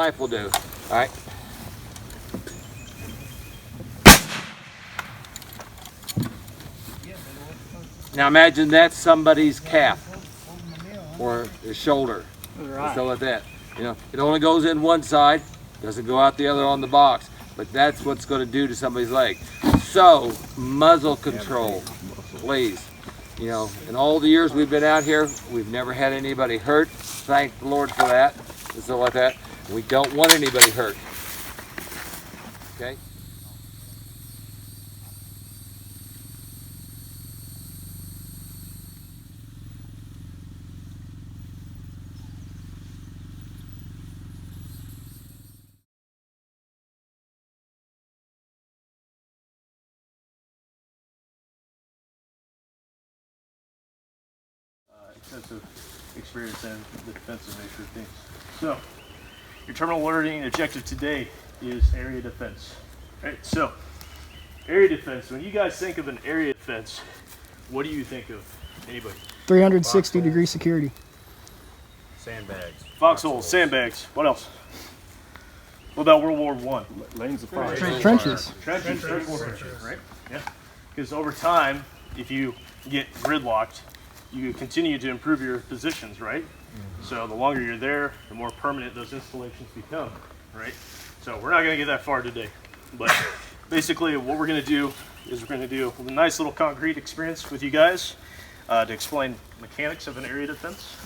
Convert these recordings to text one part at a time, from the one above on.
knife will do. All right. Now imagine that's somebody's calf or his shoulder, right. Stuff like that. You know, it only goes in one side, doesn't go out the other on the box, but that's what's going to do to somebody's leg. So muzzle control, please. You know, in all the years we've been out here, we've never had anybody hurt. Thank the Lord for that, and stuff like that. We don't want anybody hurt. Okay. Extensive experience in the defensive nature of things. So, your terminal learning objective today is area defense. Right? So, area defense. When you guys think of an area defense, what do you think of? Anybody? 360-degree security. Sandbags. Foxholes, sandbags. What else? What about World War I? Lanes of fire. Trenches. Trenches. Right? Yeah. Because over time, if you get gridlocked, you continue to improve your positions, right? Mm-hmm. So the longer you're there, the more permanent those installations become, right? So we're not going to get that far today, but basically what we're going to do is we're going to do a nice little concrete experience with you guys to explain mechanics of an area defense,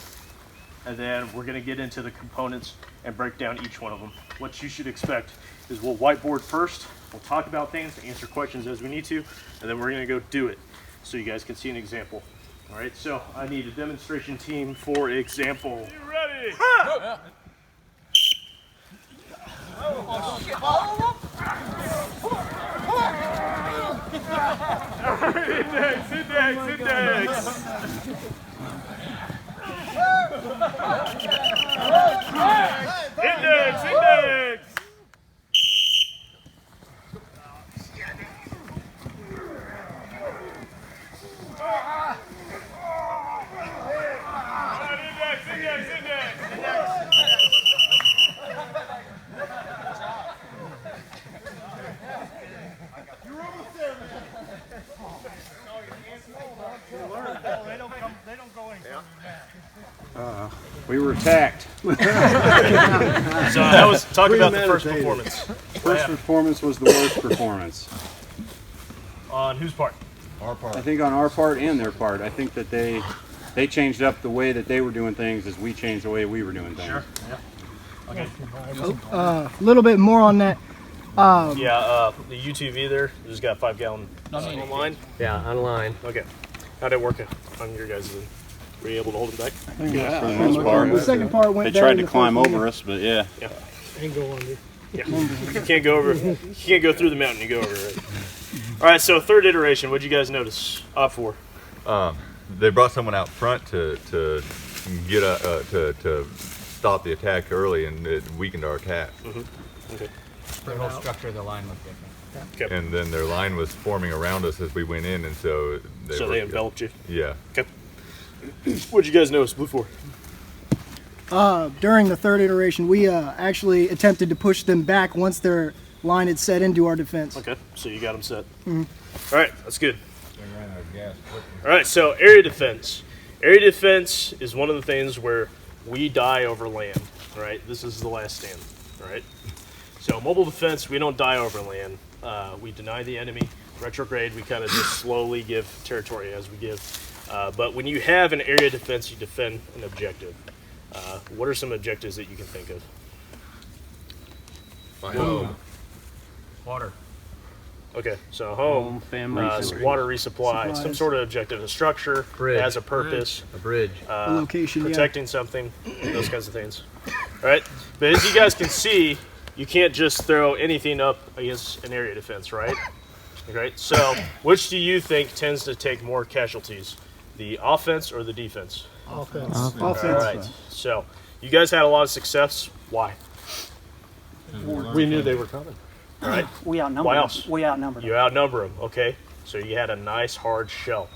and then we're going to get into the components and break down each one of them. What you should expect is we'll whiteboard first, we'll talk about things, answer questions as we need to, and then we're going to go do it so you guys can see an example. All right, so I need a demonstration team for example. You ready? Ha! Index. Index. We were attacked. So that was talk about the first performance. First performance was the worst performance. On whose part? Our part. I think on our part and their part. I think that they changed up the way that they were doing things as we changed the way we were doing things. Sure. Yeah. Okay. A little bit more on that. The UTV there just got 5-gallon online. Yeah, online. Okay. How'd it work on your guys' end? Were you able to hold them back? Yeah, for the most part. The second part went. They tried to climb over us, but yeah. And go under. Yeah. You can't go over. You can't go through the mountain. You go over it. All right. So third iteration. What'd you guys notice? Op 4. They brought someone out front to get to stop the attack early, and it weakened our attack. Mm-hmm. Okay. The whole structure of the line was different. Okay. And then their line was forming around us as we went in, and so they enveloped you. Yeah. Okay. What'd you guys notice? Blue 4. During the third iteration, we actually attempted to push them back once their line had set into our defense. Okay. So you got them set. Mm-hmm. All right. That's good. They ran out of gas quickly. All right. So area defense. Area defense is one of the things where we die over land. All right. This is the last stand. All right. So mobile defense, we don't die over land. We deny the enemy. Retrograde, we kind of just slowly give territory as we give. But when you have an area defense, you defend an objective. What are some objectives that you can think of? Home. Water. Okay, so home, family, water resupply, some sort of objective, a structure that has a purpose, a bridge, a location, protecting something, those kinds of things. All right, but as you guys can see, you can't just throw anything up against an area defense, right? Okay, so which do you think tends to take more casualties, the offense or the defense? Offense. All right, so you guys had a lot of success. Why? We knew they were coming. All right. We outnumbered Why them. else? We outnumbered them. You outnumber them, okay? So you had a nice hard shell,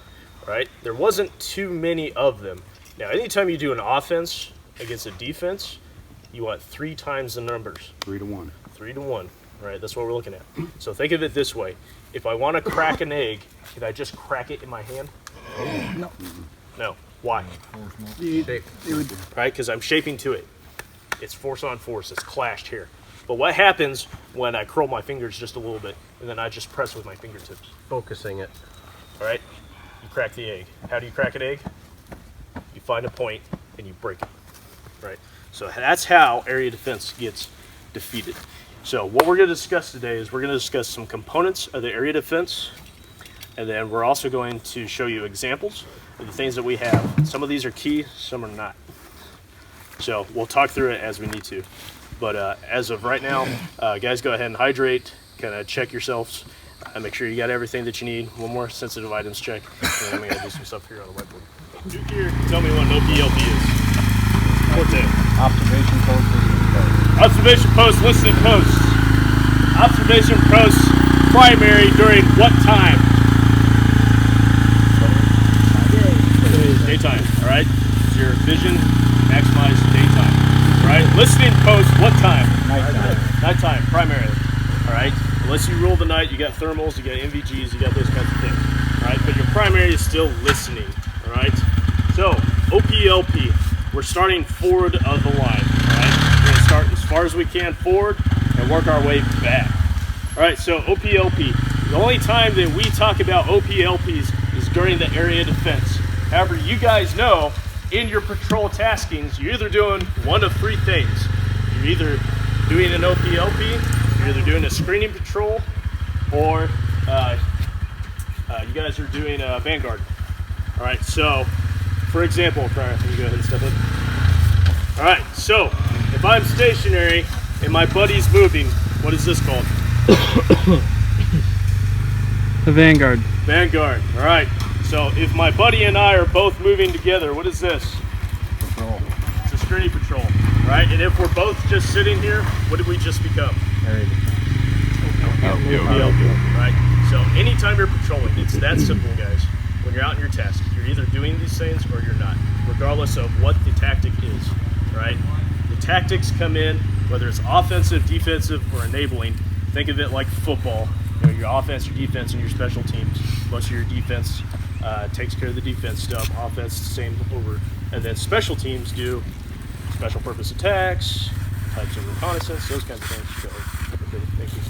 right? There wasn't too many of them. Now, anytime you do an offense against a defense, you want 3 times the numbers. 3 to 1. 3 to 1, right? That's what we're looking at. So think of it this way. If I want to crack an egg, can I just crack it in my hand? No. No. Why? It would, Right? Because I'm shaping to it. It's force on force. It's clashed here. But what happens when I curl my fingers just a little bit and then I just press with my fingertips? Focusing it. All right? You crack the egg. How do you crack an egg? You find a point and you break it. Right? So that's how area defense gets defeated. So what we're going to discuss today is we're going to discuss some components of the area defense, and then we're also going to show you examples of the things that we have. Some of these are key, some are not. So we'll talk through it as we need to. But as of right now, guys, go ahead and hydrate, kind of check yourselves, make sure you got everything that you need. One more sensitive items check, and then I'm going to do some stuff here on the whiteboard. Duke here, tell me what an OPLP is. Forte. Observation post. Observation post, listening post. Observation post, primary during what time? Daytime, all right? Your vision, maximize daytime, all right? Listening post, what time? Nighttime. Nighttime, primarily, all right? Unless you rule the night, you got thermals, you got MVGs, you got those kinds of things, all right? But your primary is still listening, all right? So, OPLP, we're starting forward of the line, all right? We're gonna start as far as we can forward and work our way back. All right, so OPLP, the only time that we talk about OPLPs is during the area defense. However, you guys know in your patrol taskings, you're either doing one of 3 things. You're either doing an OPLP, you're either doing a screening patrol, or you guys are doing a vanguard. All right, so for example, Brian, can you go ahead and step in? All right, so if I'm stationary and my buddy's moving, what is this called? The Vanguard. Vanguard. All right. So if my buddy and I are both moving together, what is this? Patrol. It's a screening patrol, right? And if we're both just sitting here, what did we just become? Area defense. OPLP, right? So anytime you're patrolling, it's that simple, guys. When you're out in your task, you're either doing these things or you're not, regardless of what the tactic is, right? The tactics come in, whether it's offensive, defensive, or enabling. Think of it like football. You know, your offense, your defense, and your special teams. Most of your defense takes care of the defense stuff. Offense, same over. And then special teams do special purpose attacks, types of reconnaissance, those kinds of things. So, okay, thank you.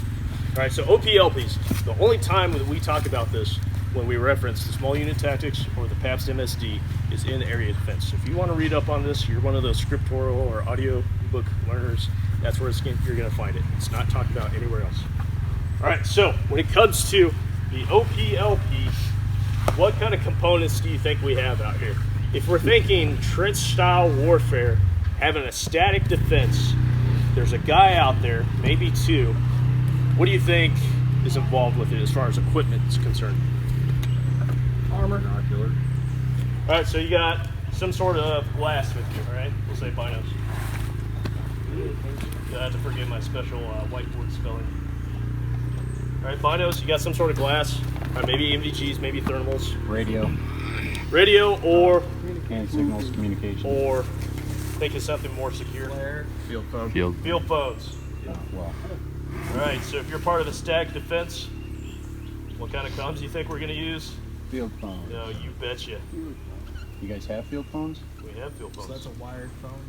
All right, so OPLPs. The only time that we talk about this when we reference the small unit tactics or the PAPS MSD is in area defense. So if you want to read up on this, you're one of those scriptorial or audio book learners, that's where you're going to find it. It's not talked about anywhere else. All right, so when it comes to the OPLP, what kind of components do you think we have out here? If we're thinking trench-style warfare, having a static defense, there's a guy out there, maybe 2. What do you think is involved with it as far as equipment is concerned? armor. Binocular. All right, so you got some sort of glass with you, all right? We'll say binos. You'll have to forgive my special whiteboard spelling. All right, binos, you got some sort of glass. All right, maybe MVGs, maybe thermals. Radio. Radio or Hand signals, communication. or think of something more secure. Field phone. Field phones. Well, All right, so if you're part of the stack defense, what kind of comms do you think we're going to use? field phone. No, you betcha. You guys have field phones? We have field phones. So that's a wired phone.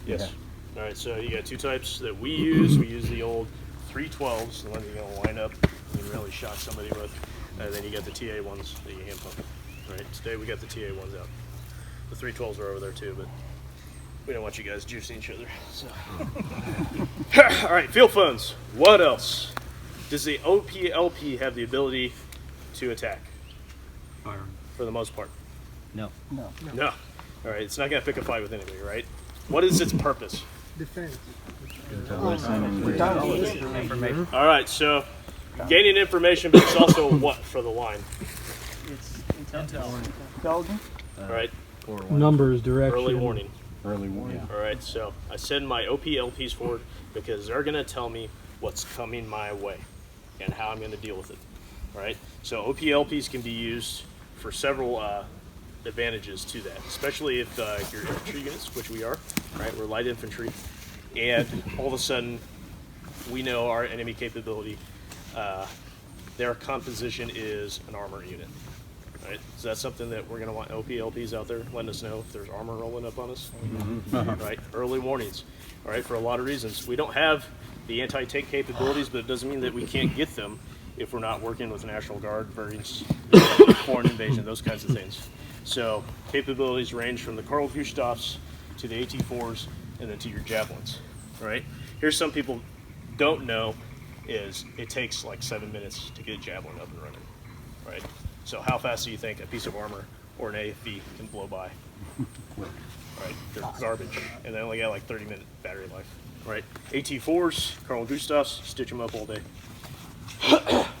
Yes. All right, so you got 2 types that we use. We use the old 312s, the ones you're going to line up and really shock somebody with. And then you got the TA ones that you hand pump. All right, today we got the TA ones out. The 312s are over there too, but we don't want you guys juicing each other. So. All right, field phones. What else? Does the OPLP have the ability to attack? Fire. For the most part. No. No. No. All right, it's not going to pick a fight with anybody, right? What is its purpose? Defense. Information. All right, so gaining information, but it's also what for the line? It's intel. All right, Numbers, direction. early warning. Early warning. All right, so I send my OPLPs forward because they're going to tell me what's coming my way and how I'm going to deal with it. All right, so OPLPs can be used for several advantages to that, especially if you're infantry units, which we are. Right, we're light infantry. and all of a sudden we know our enemy capability. Their composition is an armor unit. Right? So that's something that we're going to want OPLPs out there letting us know if there's armor rolling up on us. Right? Early warnings. All right, for a lot of reasons. We don't have the anti-tank capabilities, but it doesn't mean that we can't get them if we're not working with National Guard, variants, foreign invasion, those kinds of things. So capabilities range from the Carl Gustavs to the AT-4s and then to your javelins. Right? Here's some people don't know is it takes like 7 minutes to get a javelin up and running. Right? So how fast do you think a piece of armor or an AFV can blow by? Right? They're garbage, and they only got like 30-minute battery life. Right? AT-4s, Carl Gustavs, stitch them up all day.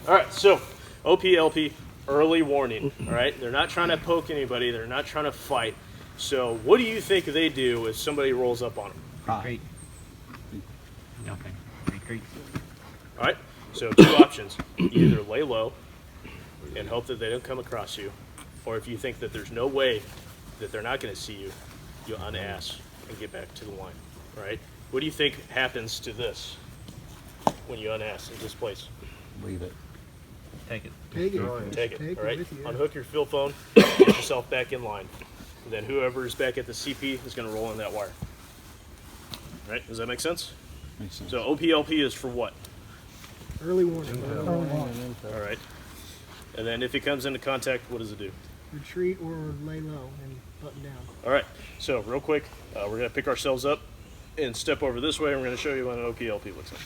All right, so OPLP, early warning. All right, they're not trying to poke anybody. They're not trying to fight. So what do you think they do if somebody rolls up on them? Retreat. Nothing. Retreat. All right, so two options. You either lay low and hope that they don't come across you, or if you think that there's no way that they're not going to see you, you unass and get back to the line. All right, what do you think happens to this when you unass and displace? Leave it. Take it. Take it. Take it. Take All it right, with you. unhook your field phone, get yourself back in line. And then whoever is back at the CP is going to roll in that wire. All right, does that make sense? Makes sense. So OPLP is for what? Early warning. All right, and then if it comes into contact, what does it do? Retreat or lay low and button down. All right, so real quick, we're going to pick ourselves up and step over this way, and we're going to show you what an OPLP looks like.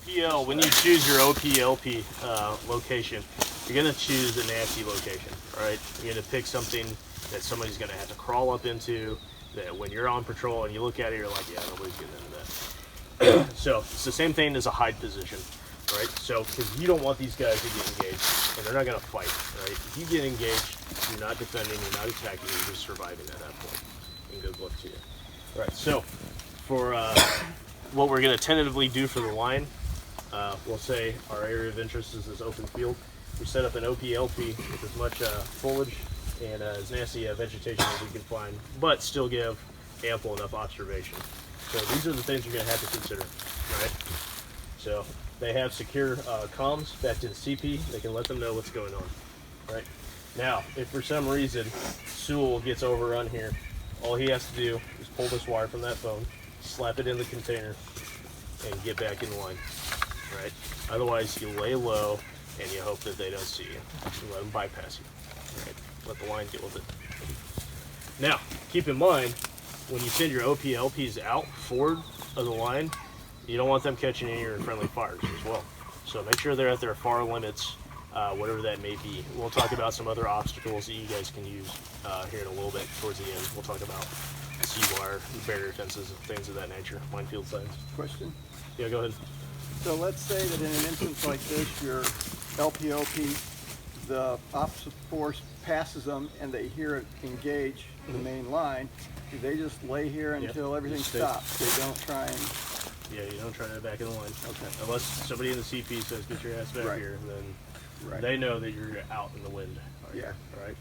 PL, when you choose your OPLP location, you're going to choose a nasty location, all right? You're going to pick something that somebody's going to have to crawl up into, that when you're on patrol and you look at it, you're like, yeah, nobody's getting into that. So it's the same thing as a hide position, right? So, because you don't want these guys to get engaged, and they're not going to fight, right? If you get engaged, you're not defending, you're not attacking, you're just surviving at that point. And good luck to you. All right, so for what we're going to tentatively do for the line, we'll say our area of interest is this open field. We set up an OPLP with as much foliage and as nasty vegetation as we can find, but still give ample enough observation. So these are the things you're going to have to consider, right? So they have secure comms back to the CP. They can let them know what's going on, right? Now, if for some reason Sewell gets overrun here, all he has to do is pull this wire from that phone, slap it in the container, and get back in line, right? Otherwise, you lay low and you hope that they don't see you. You let them bypass you, right? Let the line deal with it. Now, keep in mind, when you send your OPLPs out forward of the line, you don't want them catching any of your friendly fires as well. So make sure they're at their far limits, whatever that may be. We'll talk about some other obstacles that you guys can use here in a little bit towards the end. We'll talk about C-wire, barrier fences, and things of that nature, minefield signs. Question. Yeah, go ahead. So let's say that in an instance like this, your LPLP, the opposite force passes them and they hear it engage the main line. Do they just lay here until everything stops? They don't try and... Yeah, you don't try to back in the line. Okay. Unless somebody in the CP says, get your ass back Right. here, then Right. they know that you're out in the wind. Yeah. All right.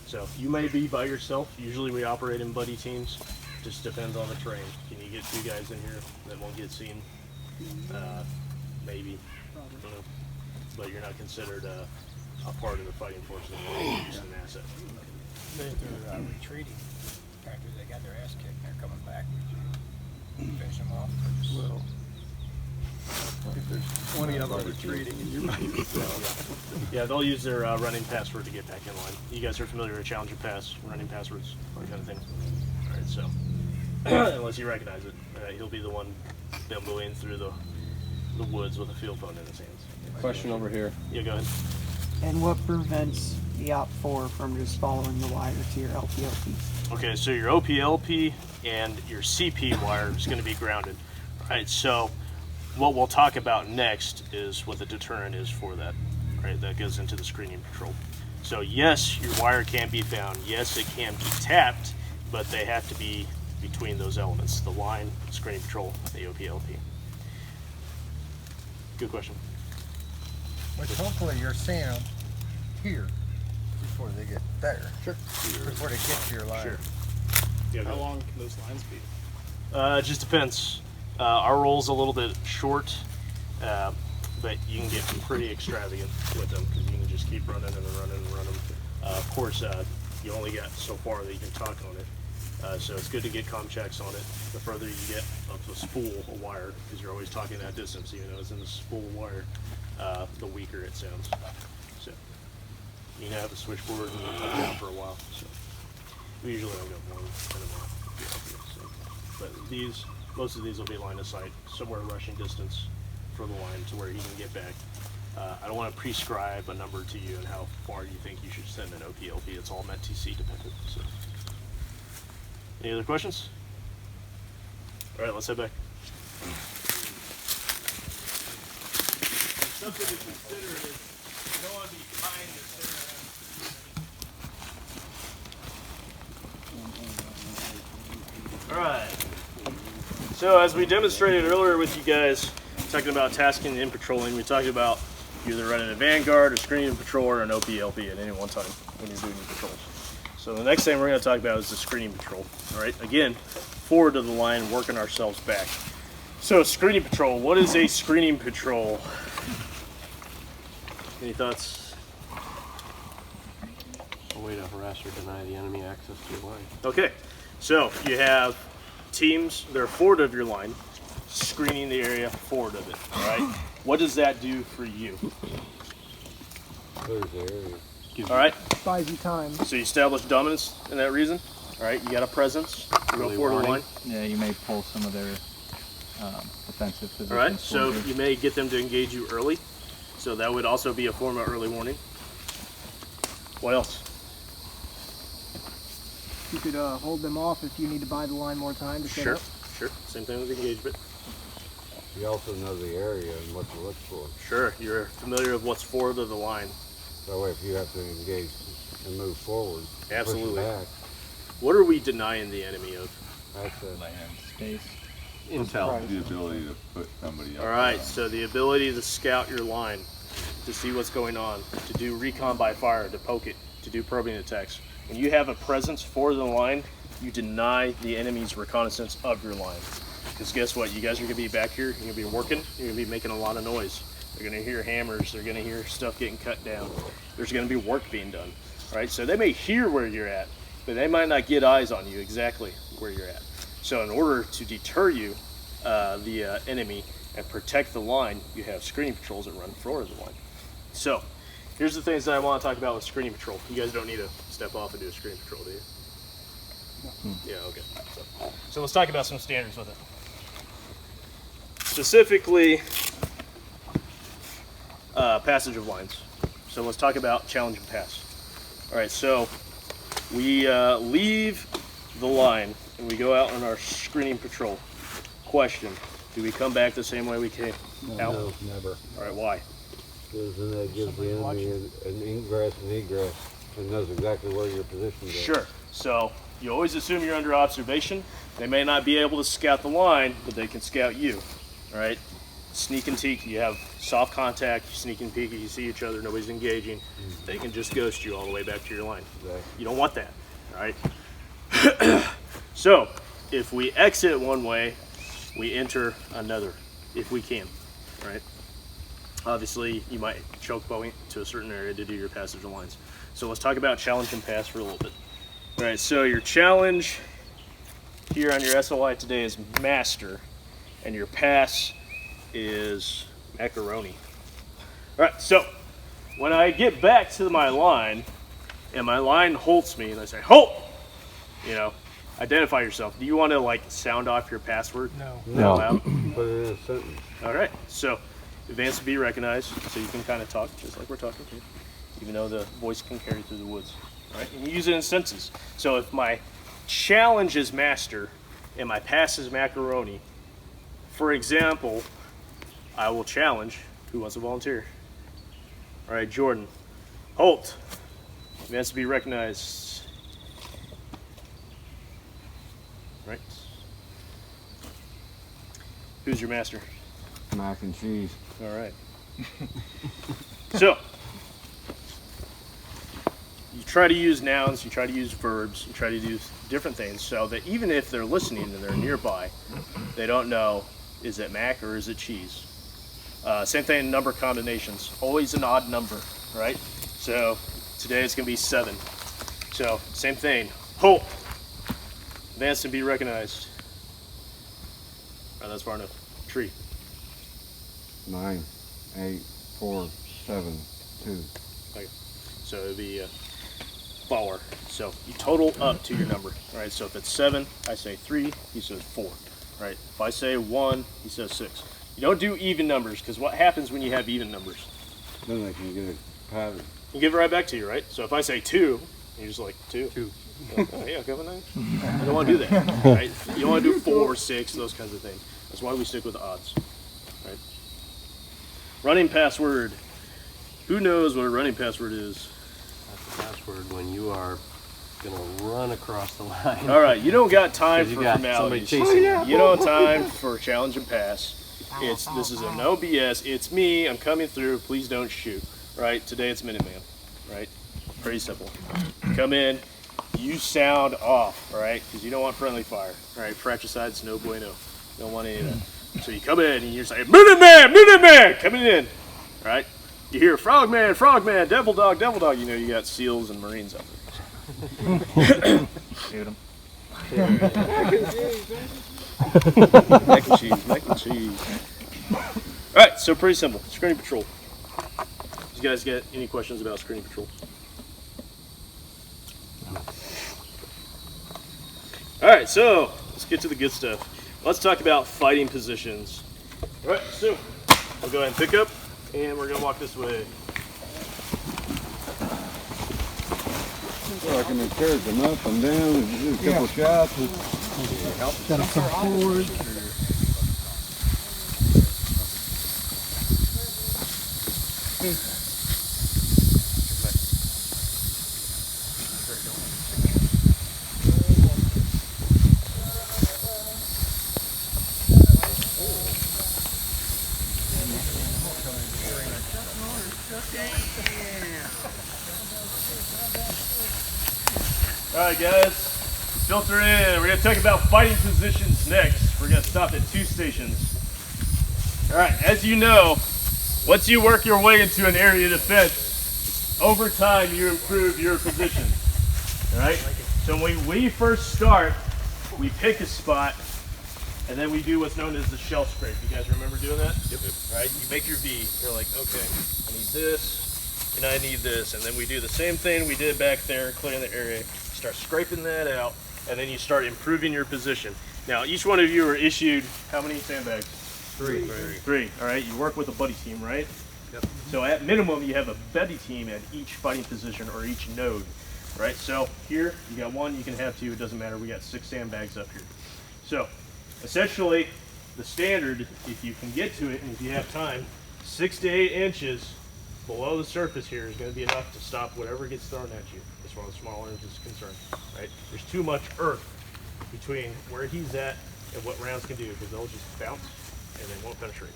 So you may be by yourself. Usually we operate in buddy teams. Just depends on the terrain. Can you get two guys in here that won't get seen? Maybe. I don't know. But you're not considered a part of the fighting force anymore. You're just an asset. They're retreating after they got their ass kicked. They're coming back. Finish them off. Well, if there's 20 of them retreating and you're by yourself. Yeah, they'll use their running password to get back in line. You guys are familiar with Challenger Pass, running passwords, that kind of thing. All right, so unless you recognize it, he'll be the one bambooing through the woods with a field phone in his hands. Question over here. Yeah, go ahead. And what prevents the OP4 from just following the wire to your LPLP? Okay, so your OPLP and your CP wire is going to be grounded. All right, so what we'll talk about next is what the deterrent is for that. Right, that goes into the screening patrol. So yes, your wire can be found. Yes, it can be tapped, but they have to be between those elements: the line, screening patrol, the OPLP. Good question. Which hopefully you're seeing them here. before they get there. Sure. Before they get to your line. Sure. Yeah, How long can those lines be? It just depends. Our roll's a little bit short, but you can get pretty extravagant with them because you can just keep running and running and running. Of course, you only got so far that you can talk on it. So it's good to get comm checks on it. The further you get up the spool of wire, because you're always talking that distance, even though it's in the spool of wire, the weaker it sounds. So you can have a switchboard and touch down for a while. So we usually don't go more than 10 a minute. So, but most of these will be line of sight, somewhere rushing distance for the line to where he can get back. I don't want to prescribe a number to you and how far you think you should send an OPLP. It's all meant TC dependent. So. Any other questions? All right, let's head back. Something to consider is you don't want to be behind the center. All right. So as we demonstrated earlier with you guys, talking about tasking and patrolling, we talked about either running a vanguard, a screening patrol, or an OPLP at any one time when you're doing your patrols. So the next thing we're going to talk about is the screening patrol. All right, again, forward of the line, working ourselves back. So screening patrol, what is a screening patrol? Any thoughts? A way to harass or deny the enemy access to your line. Okay, so you have teams that are forward of your line, screening the area forward of it, all right? What does that do for you? There's the area. All right, Buys you time. so you establish dominance in that reason, all right? You got a presence, you go forward of the line. Yeah, you may pull some of their defensive positions. All right, so forward. you may get them to engage you early. So that would also be a form of early warning. What else? You could hold them off if you need to buy the line more time to set Sure, up. sure. Same thing with engagement. You also know the area and what to look for. Sure, you're familiar with what's forward of the line. That way if you have to engage and move forward, Absolutely. push back, What are we denying the enemy of? that's a Land, space. Intel, the ability to put somebody up. All right, so the ability to scout your line, to see what's going on, to do recon by fire, to poke it, to do probing attacks. When you have a presence forward of the line, you deny the enemy's reconnaissance of your line. Because guess what? You guys are going to be back here, you're going to be working, you're going to be making a lot of noise. They're going to hear hammers, they're going to hear stuff getting cut down. There's going to be work being done, right? So they may hear where you're at, but they might not get eyes on you exactly where you're at. So in order to deter you, the enemy, and protect the line, you have screening patrols that run forward of the line. So here's the things that I want to talk about with screening patrol. You guys don't need to step off and do a screening patrol, do you? Yeah, okay. So let's talk about some standards with it. Specifically, passage of lines. So let's talk about challenge and pass. All right, so we leave the line and we go out on our screening patrol. Question, do we come back the same way we came out? no, never. All right, why? Because then that gives the enemy an ingress and egress and knows exactly where your position is. Sure. So you always assume you're under observation. They may not be able to scout the line, but they can scout you. All right. Sneak and peek. You have soft contact. You sneak and peek. You see each other. Nobody's engaging. They can just ghost you all the way back to your line. Exactly. You don't want that. All right. So if we exit one way, we enter another if we can. All right. Obviously, you might choke bow to a certain area to do your passage of lines. So let's talk about challenge and pass for a little bit. All right, so your challenge here on your SOI today is master, and your pass is macaroni. All right, so when I get back to my line, and my line halts me, and I say, halt! You know, identify yourself. Do you want to, like, sound off your password? No. Out loud? Put it in a sentence. All right, so advance to be recognized, so you can kind of talk just like we're talking to, even though the voice can carry through the woods. All right, and you use it in sentences. So if my challenge is master and my pass is macaroni, for example, I will challenge. Who wants to volunteer? All right, Jordan. Halt. Advance to be recognized. Right. Who's your master? Mac and cheese. All right. So, you try to use nouns, you try to use verbs, you try to do different things so that even if they're listening and they're nearby, they don't know, is it mac or is it cheese? Same thing in number combinations, always an odd number, right? So today it's gonna be 7. So same thing, halt, advance and be recognized. All right, that's far enough. Tree. 9, 8, 4, 7, 2. Okay. So it'd be 4. So you total up to your number, right? So if it's 7, I say 3, he says 4, right? If I say 1, he says 6. You don't do even numbers, because what happens when you have even numbers? Then they can get a pattern. You give it right back to you, right? So if I say 2, you're just like 2. 2. Oh, yeah, go with 9. You don't want to do that, right? You want to do 4, 6, those kinds of things. That's why we stick with odds, right? Running password. Who knows what a running password is? That's the password when you are gonna run across the line. All right, you don't got time for got formalities. somebody chasing you. You don't have time for challenge and pass. This is a no BS. It's me. I'm coming through. Please don't shoot. Right? Today it's Minuteman. Right? Pretty simple. Come in. You sound off. Right? Because you don't want friendly fire. Right? Fratricide's no bueno. Don't want any of that. So you come in and you're saying Minuteman, Minuteman, coming in. Right? You hear Frogman, Frogman, Devil Dog, Devil Dog. You know you got SEALs and Marines out there. Shoot 'em. Mac and cheese, mac and cheese. Alright, so pretty simple. Screening patrol. You guys get any questions about screening patrol? Alright, so let's get to the good stuff. Let's talk about fighting positions. Alright, so we'll go ahead and pick up, and we're going to walk this way. So I can encourage them up and down and do a couple shots. Gotta come forward. Alright guys, filter in. We're going to talk about fighting positions next. We're going to stop at 2 stations. Alright, as you know, once you work your way into an area of defense, over time you improve your position. Alright, so when we first start, we pick a spot, and then we do what's known as the shell scrape. You guys remember doing that? Yep. Alright, you make your V. You're like, okay, I need this, and I need this. And then we do the same thing we did back there, clearing the area. Start scraping that out, and then you start improving your position. Now, each one of you are issued how many sandbags? 3. 3. All right, you work with a buddy team, right? Yep. So at minimum, you have a buddy team at each fighting position or each node, right? So here, you got 1, you can have 2, it doesn't matter. We got 6 sandbags up here. So essentially, the standard, if you can get to it and if you have time, 6 to 8 inches below the surface here is going to be enough to stop whatever gets thrown at you, as far as small arms is concerned, right? There's too much earth between where he's at and what rounds can do, because they'll just bounce and they won't penetrate.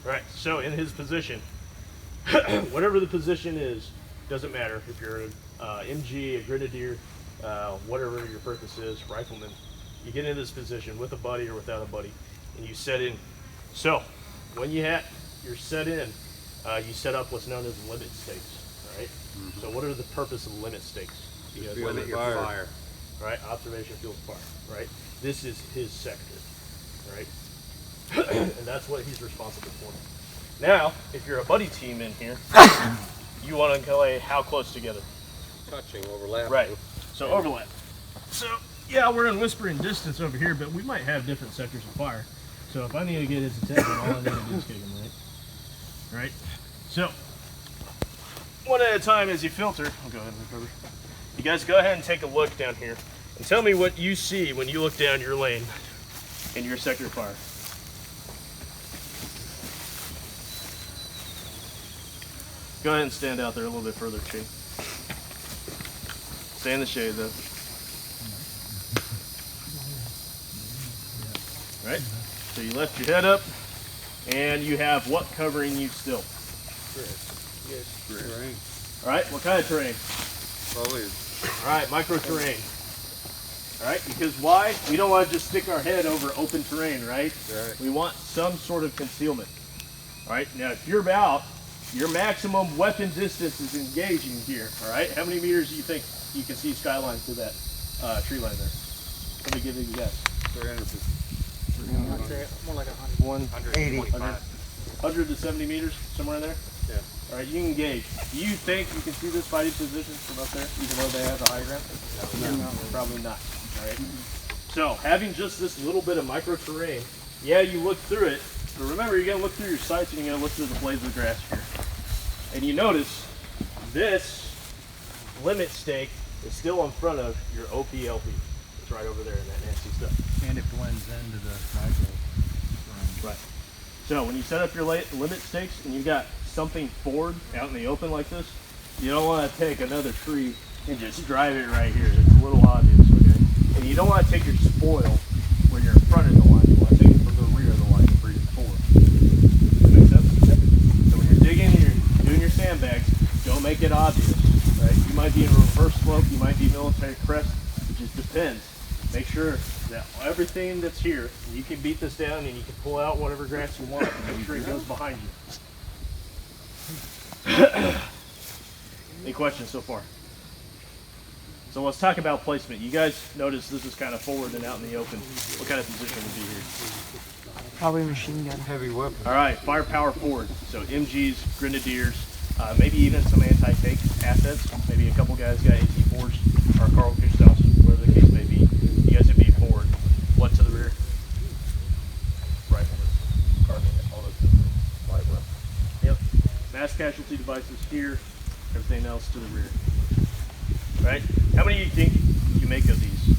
All right, so in his position, whatever the position is, doesn't matter if you're an MG, a grenadier, whatever your purpose is, rifleman, you get into this position with a buddy or without a buddy, and you set in. So when you're set in, you set up what's known as limit stakes. All right. Mm-hmm. So what are the purpose of limit stakes? You guys Limit your fire. Right. Observation field fire. Right. This is his sector. Right. And that's what he's responsible for. Now, if you're a buddy team in here, you want to play how close together? Touching, overlap. Right. So overlap. So yeah, we're in whispering distance over here, but we might have different sectors of fire. So if I need to get his attention, all I need to do is kick him, right? Right. So one at a time as you filter. I'll go ahead and recover. You guys go ahead and take a look down here and tell me what you see when you look down your lane in your sector of fire. Go ahead and stand out there a little bit further, Chi. Stay in the shade though. Right? So you left your head up and you have what covering you still? Terrain. Alright, what kind of terrain? All right, micro terrain. All right, because why? We don't want to just stick our head over open terrain, right? We want some sort of concealment. All right, now if you're about, your maximum weapon distance is engaging here. All right, how many meters do you think you can see skyline to that tree line there? Somebody give it a guess. 100 to 70 meters, somewhere in there? Yeah. All right, you can engage. Do you think you can see this fighting position from up there, even though they have the high ground? No, probably not. All right. So having just this little bit of micro terrain, yeah, you look through it, but remember, you're gonna look through your sights and you're gonna look through the blades of grass here. And you notice this limit stake is still in front of your OPLP. It's right over there in that nasty stuff. And it blends into the micro. Right. So when you set up your limit stakes and you've got something forward out in the open like this, you don't want to take another tree and just drive it right here. It's a little obvious, okay? And you don't want to take your spoil when you're in front of the line. You want to take it from the rear of the line and bring it forward. Does that make sense? So when you're digging and you're doing your sandbags, don't make it obvious, right? You might be in reverse slope, you might be military crest, it just depends. Make sure that everything that's here, you can beat this down and you can pull out whatever grass you want and make sure it goes behind you. Any questions so far? So let's talk about placement. You guys notice this is kind of forward and out in the open. What kind of position would be here? Probably machine gun. Heavy weapon. All right, firepower forward. So MGs, Grenadiers, maybe even some anti-tank assets. Maybe a couple guys got AT-4s or Carl Kustows, whatever the case may be. You guys would be forward. What to the rear? Rifle, carbine, all those things. Light weapon. Yep. Mass casualty devices here. Everything else to the rear. Right? How many do you think you make of these?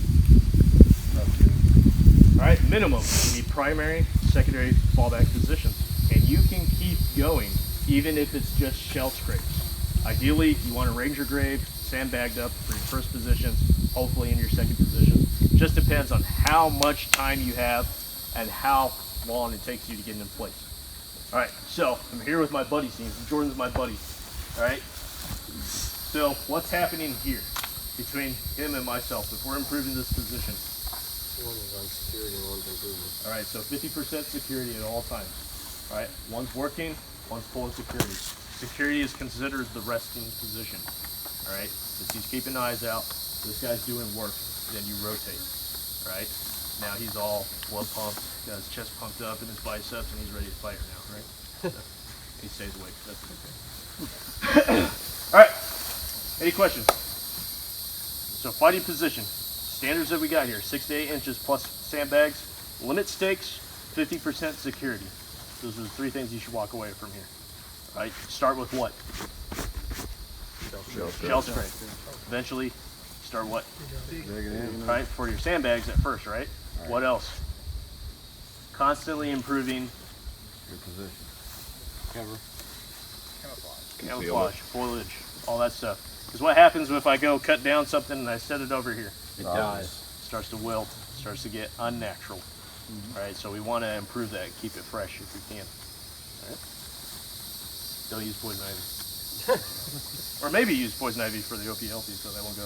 All right, minimum. You need primary, secondary, fallback positions. And you can keep going even if it's just shell scrapes. Ideally, you want a ranger grave, sandbagged up for your first positions, hopefully in your second position. Just depends on how much time you have and how long it takes you to get in place. All right, so I'm here with my buddy team. Jordan's my buddy. All right. So what's happening here between him and myself if we're improving this position? One is on security and one's improvement. All right, so 50% security at all times. All right, one's working, one's pulling security. Security is considered the resting position. All right, if he's keeping eyes out, this guy's doing work, then you rotate. All right, now he's all blood pumped, got his chest pumped up and his biceps, and he's ready to fight now, right? So, he stays awake, that's okay. All right, any questions? So fighting position, standards that we got here, 6 to 8 inches plus sandbags, limit stakes, 50% security. Those are the three things you should walk away from here. All right, start with what? Shell scrape. Eventually, start what? All right, for your sandbags at first, right? What else? Constantly improving Your position. Cover. camouflage, foliage, all that stuff. Because what happens if I go cut down something and I set it over here? It dies. It starts to wilt, starts to get unnatural. All right, so we want to improve that, keep it fresh if we can. All right? Don't use poison ivy. Or maybe use poison ivy for the OPLP so they won't go.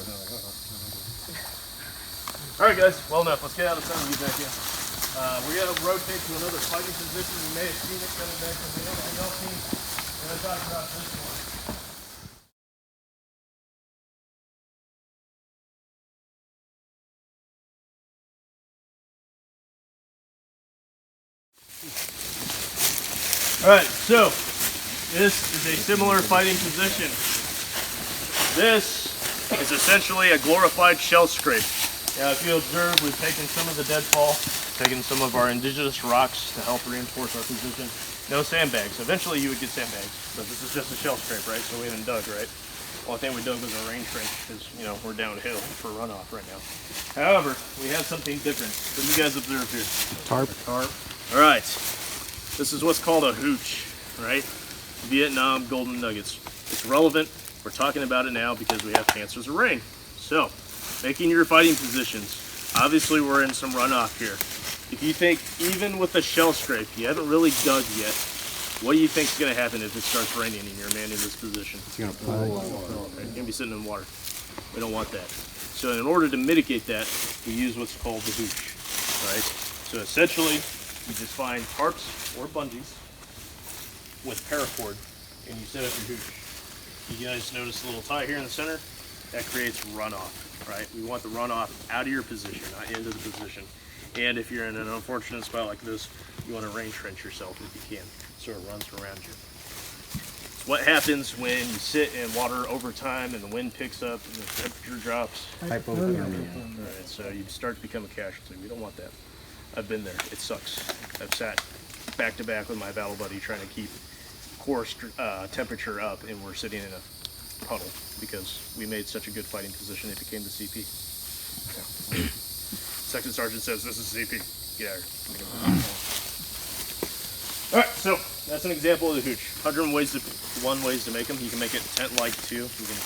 All right, guys, well enough. Let's get out of the sun and get back in. We're going to rotate to another fighting position. You may have seen it coming back from the OPLP. We're going to talk about this one. All right, so this is a similar fighting position. This is essentially a glorified shell scrape. Now, if you observe, we've taken some of the deadfall, taken some of our indigenous rocks to help reinforce our position. No sandbags. Eventually, you would get sandbags, but this is just a shell scrape, right? So we haven't dug, right? Only thing we dug was a rain trench because, you know, we're downhill for runoff right now. However, we have something different. What do you guys observe here? Tarp. Tarp. All right. This is what's called a hooch, right? Vietnam golden nuggets. It's relevant. We're talking about it now because we have chances of rain. So, making your fighting positions. Obviously, we're in some runoff here. If you think, even with the shell scrape, you haven't really dug yet, What do you think is going to happen if it starts raining and you're manning this position? It's gonna pull. You're going to be sitting in water. We don't want that. So in order to mitigate that, we use what's called the hooch, right? So essentially, you just find tarps or bungees with paracord, and you set up your hooch. You guys notice the little tie here in the center? That creates runoff, right? We want the runoff out of your position, not into the position. And if you're in an unfortunate spot like this, you want to rain trench yourself if you can, so it runs around you. What happens when you sit in water over time and the wind picks up and the temperature drops? Hypothermia. Alright, so you start to become a casualty. We don't want that. I've been there. It sucks. I've sat back to back with my battle buddy trying to keep core temperature up, and we're sitting in a puddle because we made such a good fighting position it became the CP. Yeah. Second sergeant says, "This is CP. Get out of here." Alright, so that's an example of the hooch. 101 ways to make them. You can make it tent-like too. You can,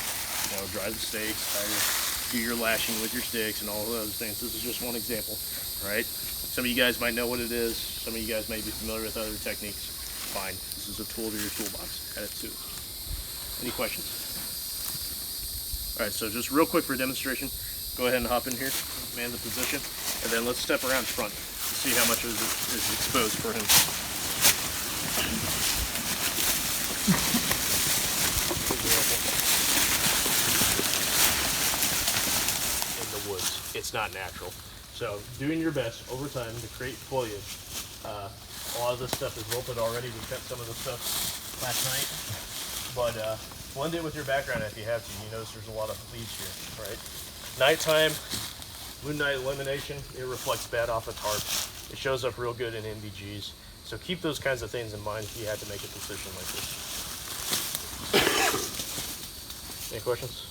dry the stakes, do your lashing with your sticks and all of those things. This is just one example, right? Some of you guys might know what it is. Some of you guys may be familiar with other techniques. Fine. This is a tool to your toolbox. Add it too. Any questions? Alright, so just real quick for demonstration, go ahead and hop in here, man the position, and then let's step around front to see how much is exposed for him. In the woods, it's not natural. So doing your best over time to create foliage. A lot of this stuff is wilted already. We cut some of the stuff last night, but blend it with your background if you have to. You notice there's a lot of leaves here, right? Nighttime, moonlight illumination, it reflects bad off a tarp. It shows up real good in NVGs. So keep those kinds of things in mind if you had to make a decision like this. Any questions?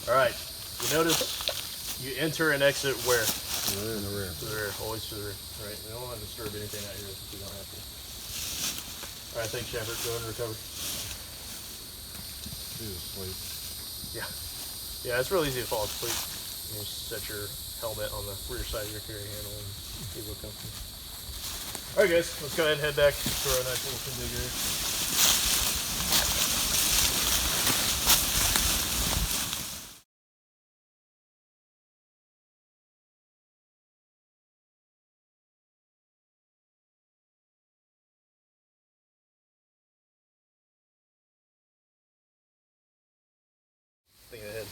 All right, you notice you enter and exit where? In the rear. To the rear, always to the rear. All right, we don't want to disturb anything out here if we don't have to. All right, thanks, Shepard. Go ahead and recover. Yeah. Yeah, it's real easy to fall asleep. You just set your helmet on the rear side of your carry handle and be real comfortable. All right, guys, let's go ahead and head back to our nice little configurator. Ahead.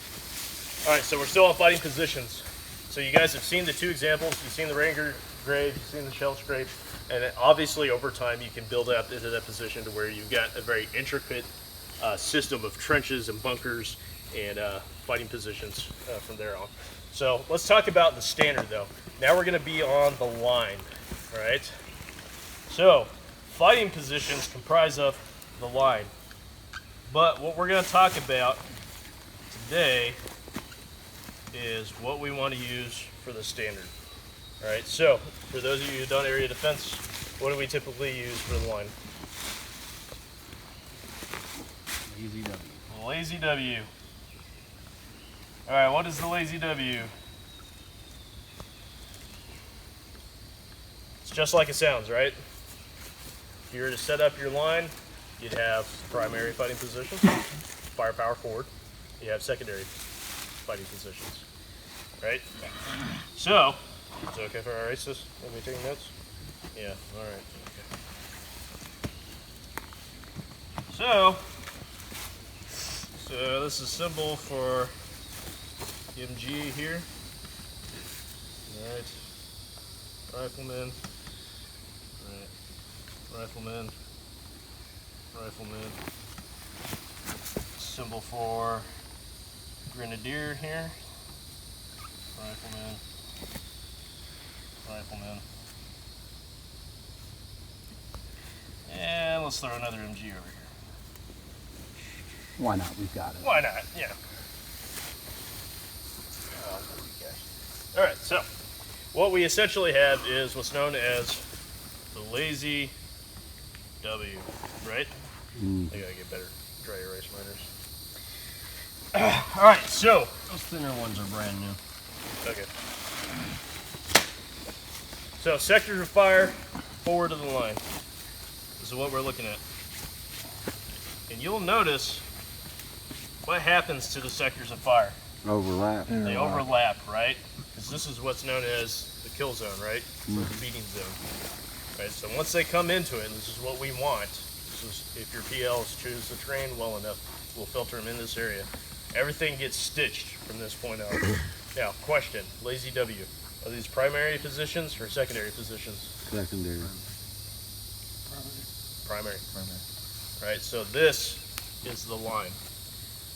All right, so we're still on fighting positions. So you guys have seen the two examples. You've seen the Ranger grave, you've seen the shell scrape, and obviously over time you can build up into that position to where you've got a very intricate system of trenches and bunkers and fighting positions from there on. So let's talk about the standard though. Now we're going to be on the line, all right? So fighting positions comprise of the line, but what we're going to talk about today is what we want to use for the standard. All right, so for those of you who've done area defense, what do we typically use for the line? Lazy W. Lazy W. All right, what is the lazy W? It's just like it sounds, right? If you were to set up your line, you'd have primary fighting position, firepower forward. You have secondary fighting positions, right? So, is it okay if I erase this? Anybody taking notes? Yeah, all right. Okay. So this is symbol for MG here. All right. Rifleman. All right. Rifleman. Rifleman. Symbol for Grenadier here. Rifleman. Rifleman. And let's throw another MG over here. Why not? We've got it. Why not? Yeah. Alright, so what we essentially have is what's known as the lazy W, right? I gotta get better dry erase miners. Alright, so Those thinner ones are brand new. okay. So sectors of fire, forward of the line. This is what we're looking at. And you'll notice what happens to the sectors of fire. Overlap. They overlap, right? Because this is what's known as the kill zone, right? Or the beating zone. Right, so once they come into it, and this is what we want, this is, if your PLs choose the terrain well enough, we'll filter them in this area. Everything gets stitched from this point out. Now, question, Lazy W, are these primary positions or secondary positions? Secondary. Primary. Right, so this is the line.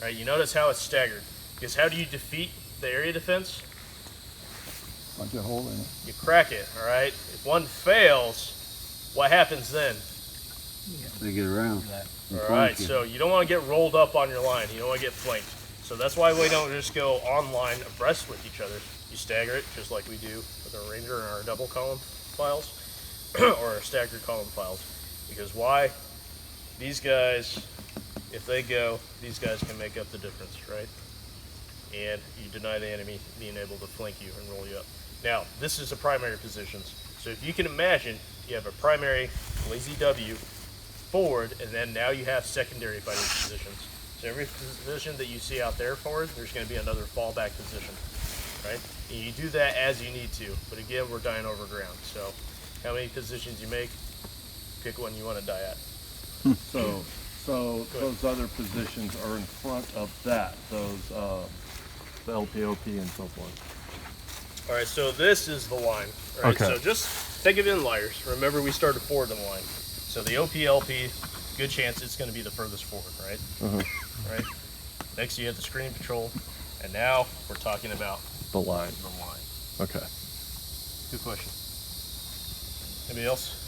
Right, you notice how it's staggered. Because how do you defeat the area defense? Punch a hole in it. You crack it, all right? If one fails, what happens then? They get around. All right, so you don't want to get rolled up on your line. You don't want to get flanked. So that's why we don't just go on line abreast with each other. You stagger it just like we do with our Ranger and our double column files or our staggered column files. Because why? These guys, if they go, these guys can make up the difference, right? And you deny the enemy being able to flank you and roll you up. Now, this is the primary positions. So if you can imagine, you have a primary Lazy W forward, and then now you have secondary fighting positions. So every position that you see out there forward, there's going to be another fallback position, right? And you do that as you need to. But again, we're dying over ground. So how many positions you make, pick one you want to die at. So those other positions are in front of that, those the LPOP and so forth. All right, so this is the line. All right, Okay. so just think of it in layers. Remember, we started forward in the line. So the OPLP, good chance it's going to be the furthest forward, right? Right. Next, you have the screen patrol, and now we're talking about The line. the line. Okay. Good question. Anybody else?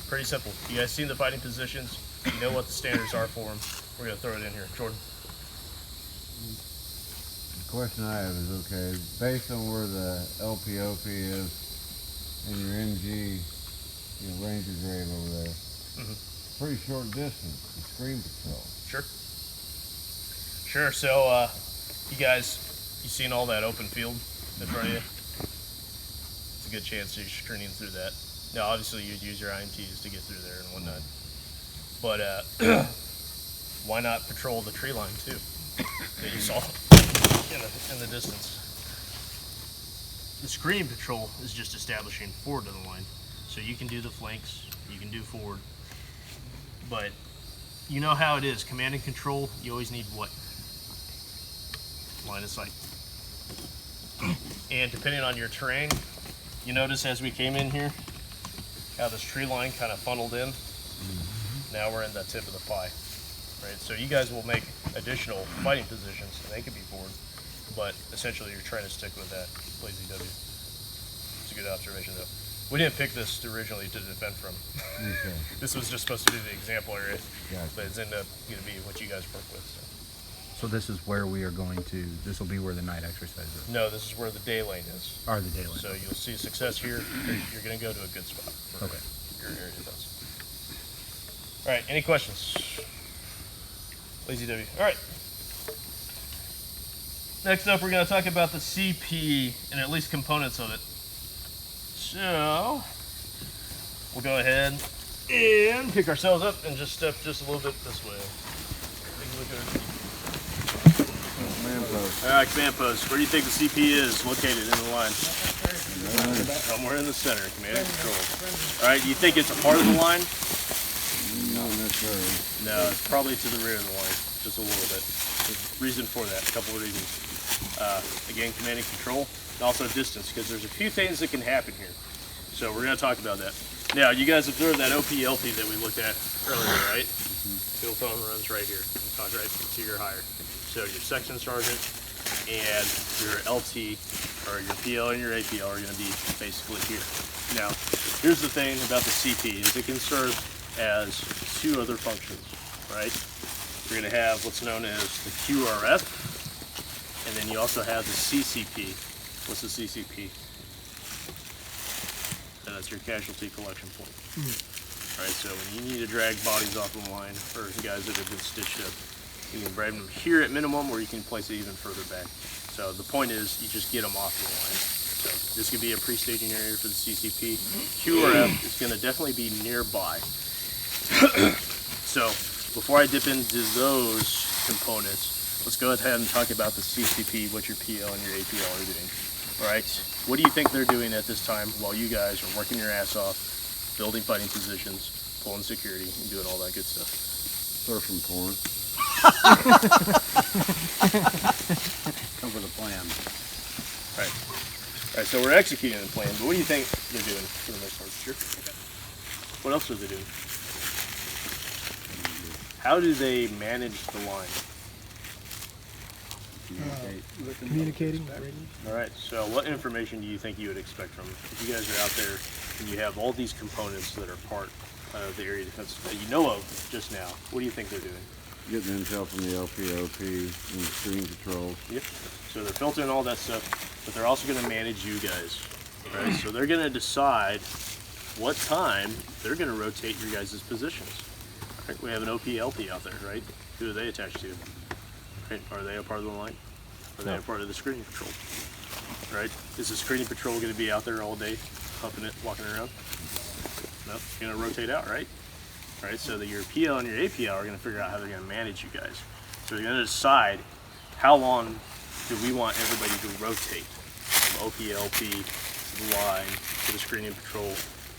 Pretty simple. You guys seen the fighting positions? You know what the standards are for them. We're going to throw it in here. Jordan. The question I have is, okay, based on where the LPOP is and your MG, your Ranger grave over there, pretty short distance to screen patrol. Sure. Sure. So, you guys, you seen all that open field in front of you? It's a good chance you're screening through that. Now, obviously, you'd use your IMTs to get through there and whatnot. But why not patrol the tree line too that you saw in the distance? The screen patrol is just establishing forward of the line, so you can do the flanks, you can do forward. But you know how it is, command and control. You always need what? Line of sight. And depending on your terrain, you notice as we came in here, how this tree line kind of funneled in. Now we're in the tip of the pie, right? So you guys will make additional fighting positions, and they could be forward, but essentially you're trying to stick with that Lazy W. It's a good observation, though. We didn't pick this originally to defend from. Okay. This was just supposed to be the example area, Gotcha. but it's ended up going to be what you guys work with. So this is where we are going to, this will be where the night exercise is. No, this is where the day lane is. Or the day lane. So you'll see success here. You're going to go to a good spot for Okay. your area defense. All right, any questions? Lazy W. All right. Next up, we're going to talk about the CP and at least components of it. So we'll go ahead and pick ourselves up and just step just a little bit this way. Take a look at our CP. All right, command post. Where do you think the CP is located in the line? Somewhere in the center, command and control. All right, do you think it's a part of the line? Not necessarily. No, it's probably to the rear of the line, just a little bit. There's a reason for that, a couple of reasons. Again, command and control, and also distance, because there's a few things that can happen here. So we're going to talk about that. Now, you guys observed that OPLP that we looked at earlier, right? Field phone runs right here. Talk right to your higher. So your section sergeant and your LT, or your PL and your APL are going to be basically here. Now, here's the thing about the CP, is it can serve as two other functions, right? You're going to have what's known as the QRF, and then you also have the CCP. What's the CCP? That's your casualty collection point. Right, so when you need to drag bodies off the line, or guys that have been stitched up, you can grab them here at minimum, or you can place it even further back. So the point is, you just get them off the line. So this could be a pre-staging area for the CCP. QRF is going to definitely be nearby. So before I dip into those components, let's go ahead and talk about the CCP, what your PL and your APL are doing. All right, what do you think they're doing at this time while you guys are working your ass off, building fighting positions, pulling security, and doing all that good stuff? Surfing porn. Come with a plan. Right. All right, so we're executing the plan, but what do you think they're doing for the most part? Sure. Okay. What else are they doing? How do they manage the line? Communicating. All right, so what information do you think you would expect from them? If you guys are out there and you have all these components that are part of the area defense that you know of just now, what do you think they're doing? Getting intel from the LPOP and the screen controls. Yep. So they're filtering all that stuff, but they're also going to manage you guys. Right? So they're going to decide what time they're going to rotate your guys' positions. Right? We have an OP-LP out there, right? Who are they attached to? Right? Are they a part of the line? Are they a part of the screening patrol? Right? Is the screening patrol going to be out there all day, pumping it, walking around? No, you're going to rotate out, right? Right, so that your PL and your APL are going to figure out how they're going to manage you guys. So they're going to decide how long do we want everybody to rotate from OPLP to the line, to the screening patrol,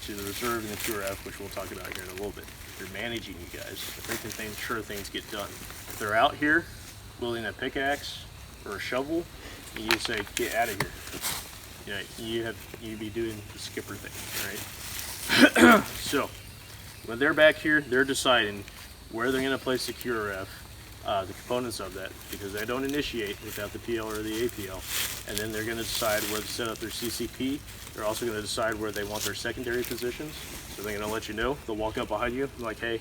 to the reserve and the QRF, which we'll talk about here in a little bit. They're managing you guys. They're making sure things get done. If they're out here wielding a pickaxe or a shovel, and you say, get out of here. You know, you'd be doing the skipper thing, right? So, when they're back here, they're deciding where they're going to place the QRF, the components of that, because they don't initiate without the PL or the APL. And then they're going to decide where to set up their CCP. They're also going to decide where they want their secondary positions. So they're going to let you know. They'll walk up behind you, like, hey,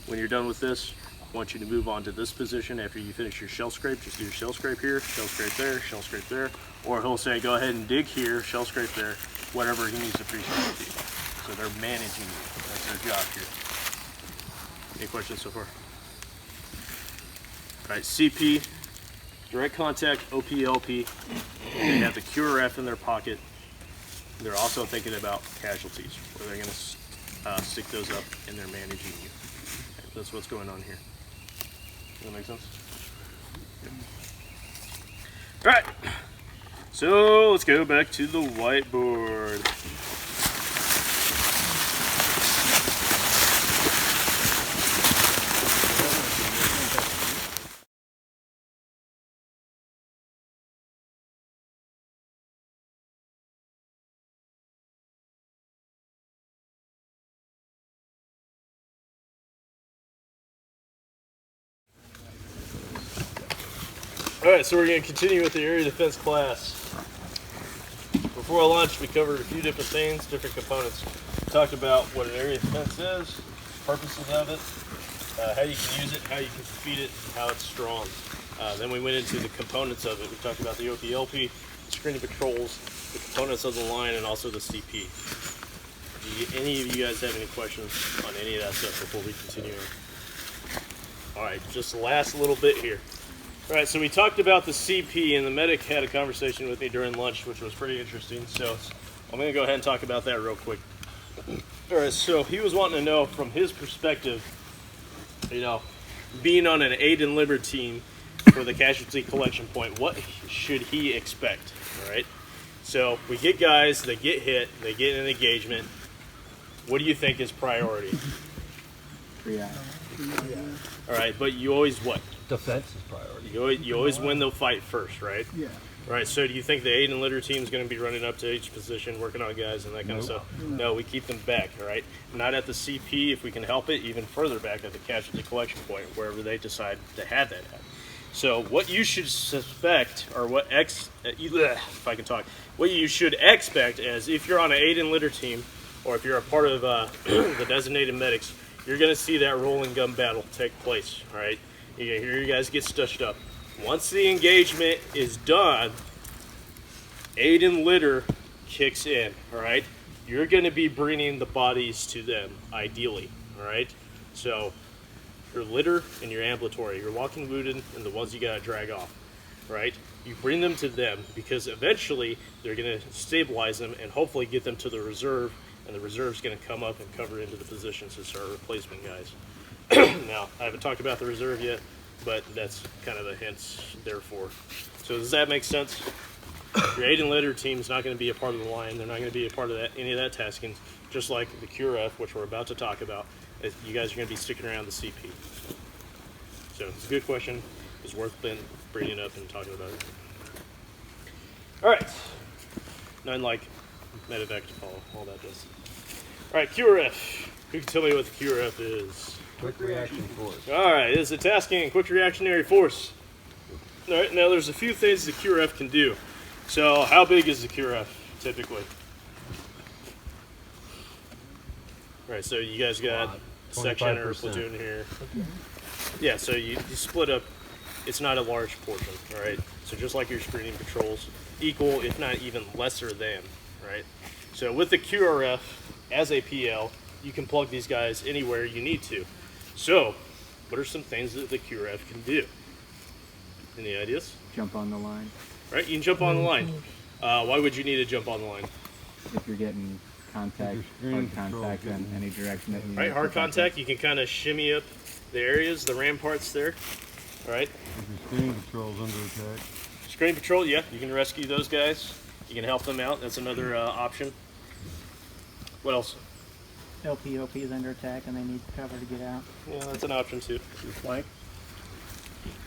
when you're done with this, I want you to move on to this position after you finish your shell scrape. Just do your shell scrape here, shell scrape there, shell scrape there. Or he'll say, go ahead and dig here, shell scrape there, whatever he needs to pre-scrape to. So they're managing you. That's their job here. Any questions so far? All right, CP, direct contact, OPLP. They have the QRF in their pocket. They're also thinking about casualties, where they're going to stick those up and they're managing you. Okay, that's what's going on here. Does that make sense? Good. All right, so let's go back to the whiteboard. Alright, so we're going to continue with the area defense class. Before lunch, we covered a few different things, different components. We talked about what an area defense is, purposes of it, how you can use it, how you can defeat it, how it's strong. Then we went into the components of it. We talked about the OPLP, the screening patrols, the components of the line, and also the CP. Do any of you guys have any questions on any of that stuff before we continue? Alright, just the last little bit here. All right, so we talked about the CP, and the medic had a conversation with me during lunch, which was pretty interesting. So I'm going to go ahead and talk about that real quick. All right, so he was wanting to know from his perspective, you know, being on an aid and liber team for the casualty collection point, what should he expect? All right, so we get guys, they get hit, they get an engagement. What do you think is priority? React. All right, but you always what? Defense is priority. You always win the fight first, right? Yeah. Right, so do you think the aid and litter team is going to be running up to each position, working on guys and that kind of stuff? No, we keep them back, all right? Not at the CP if we can help it, even further back at the casualty collection point, wherever they decide to have that at. So what you should suspect, or what what you should expect is if you're on an aid and litter team, or if you're a part of the designated medics, you're going to see that rolling gun battle take place, all right? You're going to hear you guys get stitched up. Once the engagement is done, aid and litter kicks in, all right? You're going to be bringing the bodies to them, ideally, all right? So your litter and your ambulatory, your walking wounded and the ones you got to drag off. right? You bring them to them because eventually they're going to stabilize them and hopefully get them to the reserve, and the reserve's going to come up and cover into the positions as our replacement guys. Now, I haven't talked about the reserve yet, but that's kind of the hints therefore. So does that make sense? Your aid and litter team is not going to be a part of the line. They're not going to be a part of that, any of that tasking, just like the QRF, which we're about to talk about. You guys are going to be sticking around the CP. So it's a good question. It's worth bringing up and talking about it. All right. None like medevac to follow, all that does. All right, QRF. Who can tell me what the QRF is? Quick reaction force. All right, it's a tasking and quick reactionary force. All right, now there's a few things the QRF can do. So how big is the QRF typically? All right, so you guys got section or platoon here. Yeah, so you split up. It's not a large portion, all right? So just like your screening patrols, equal, if not even lesser than, right? So with the QRF, as a PL, you can plug these guys anywhere you need to. So, what are some things that the QRF can do? Any ideas? Jump on the line. Right, you can jump on the line. Why would you need to jump on the line? If you're getting contact, hard contact in any direction that you Right, hard contact, you can kind of shimmy up the areas, the ramparts there. All right. If your screen patrol's under attack. Screen patrol, yeah, you can rescue those guys. You can help them out. That's another option. What else? LPOP is under attack and they need cover to get out. Yeah, that's an option too. Your flank.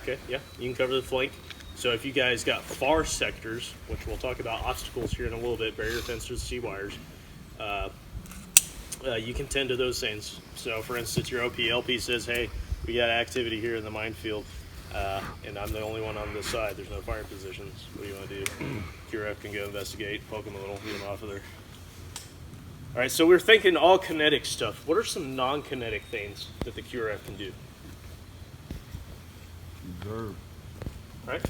Okay, yeah, you can cover the flank. So if you guys got far sectors, which we'll talk about obstacles here in a little bit, barrier fences, C-wires, you can tend to those things. So for instance, your LP says, hey, we got activity here in the minefield, and I'm the only one on this side. There's no firing positions. What do you want to do? QRF can go investigate, poke them a little, get them off of there. All right, so we're thinking all kinetic stuff. What are some non-kinetic things that the QRF can do? Observe. Right?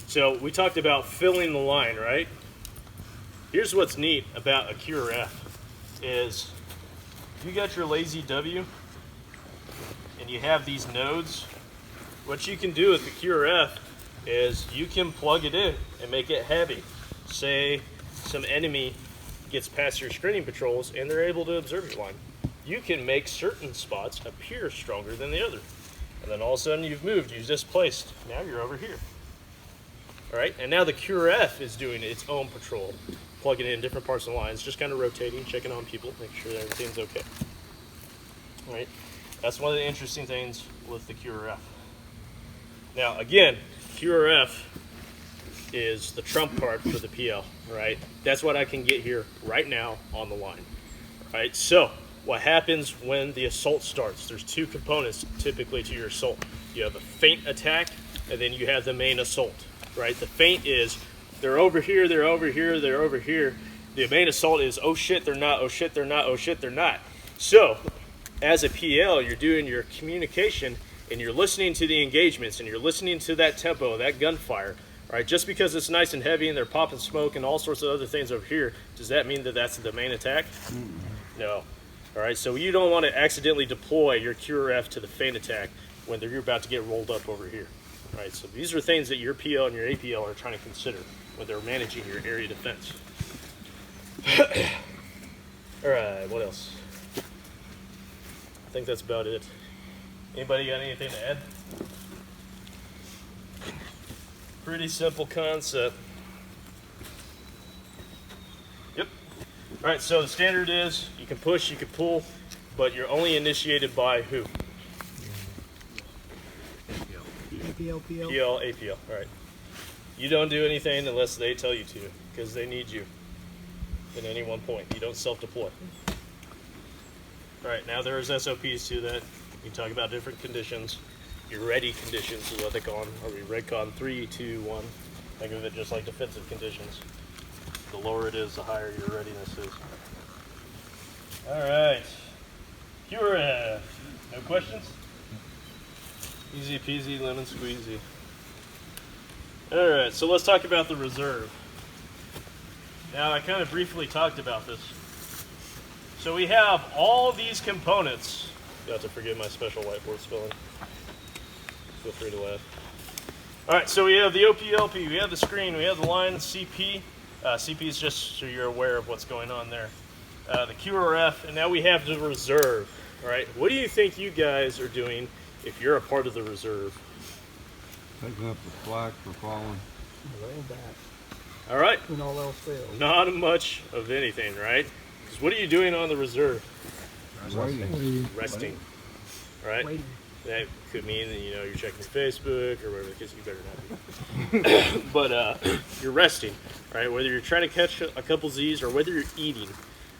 So we talked about filling the line, right? Here's what's neat about a QRF is you got your lazy W and you have these nodes. What you can do with the QRF is you can plug it in and make it heavy. Say some enemy gets past your screening patrols and they're able to observe your line. You can make certain spots appear stronger than the other. And then all of a sudden you've moved, you've displaced. Now you're over here. All right, and now the QRF is doing its own patrol, plugging in different parts of the lines, just kind of rotating, checking on people, making sure that everything's okay. All right, that's one of the interesting things with the QRF. Now again, QRF is the trump card for the PL, right? That's what I can get here right now on the line, right? So what happens when the assault starts? There's two components typically to your assault. You have a feint attack, and then you have the main assault, right? The feint is they're over here, they're over here, they're over here. The main assault is, oh shit, they're not, oh shit, they're not, oh shit, they're not. So as a PL, you're doing your communication and you're listening to the engagements and you're listening to that tempo, that gunfire, right? Just because it's nice and heavy and they're popping smoke and all sorts of other things over here, does that mean that that's the main attack? No. All right, so you don't want to accidentally deploy your QRF to the feint attack when you're about to get rolled up over here. All right, so these are things that your PL and your APL are trying to consider when they're managing your area defense. All right, what else? I think that's about it. Anybody got anything to add? Pretty simple concept. Yep. All right, so the standard is you can push, you can pull, but you're only initiated by who? APL, PL. PL, APL, all right. You don't do anything unless they tell you to, because they need you at any one point. You don't self-deploy. All right, now there's SOPs to that. You can talk about different conditions. Your ready conditions is what they call them. Are we REDCON 3, 2, 1? Think of it just like defensive conditions. The lower it is, the higher your readiness is. All right. QRF. No questions? Easy peasy, lemon squeezy. All right, so let's talk about the reserve. Now, I kind of briefly talked about this. So we have all these components. You have to forgive my special whiteboard spelling. Feel free to laugh. All right, so we have the OPLP, we have the screen, we have the line CP. CP is just so you're aware of what's going on there. The QRF, and now we have the reserve. All right, what do you think you guys are doing if you're a part of the reserve? Taking up the slack for falling. Laying back. All right, When all else fails. not much of anything, right? Because what are you doing on the reserve? Waiting. Resting, right? Waiting. That could mean that, you know, you're checking Facebook or whatever, because you better not be. But you're resting, right? Whether you're trying to catch a couple Z's or whether you're eating,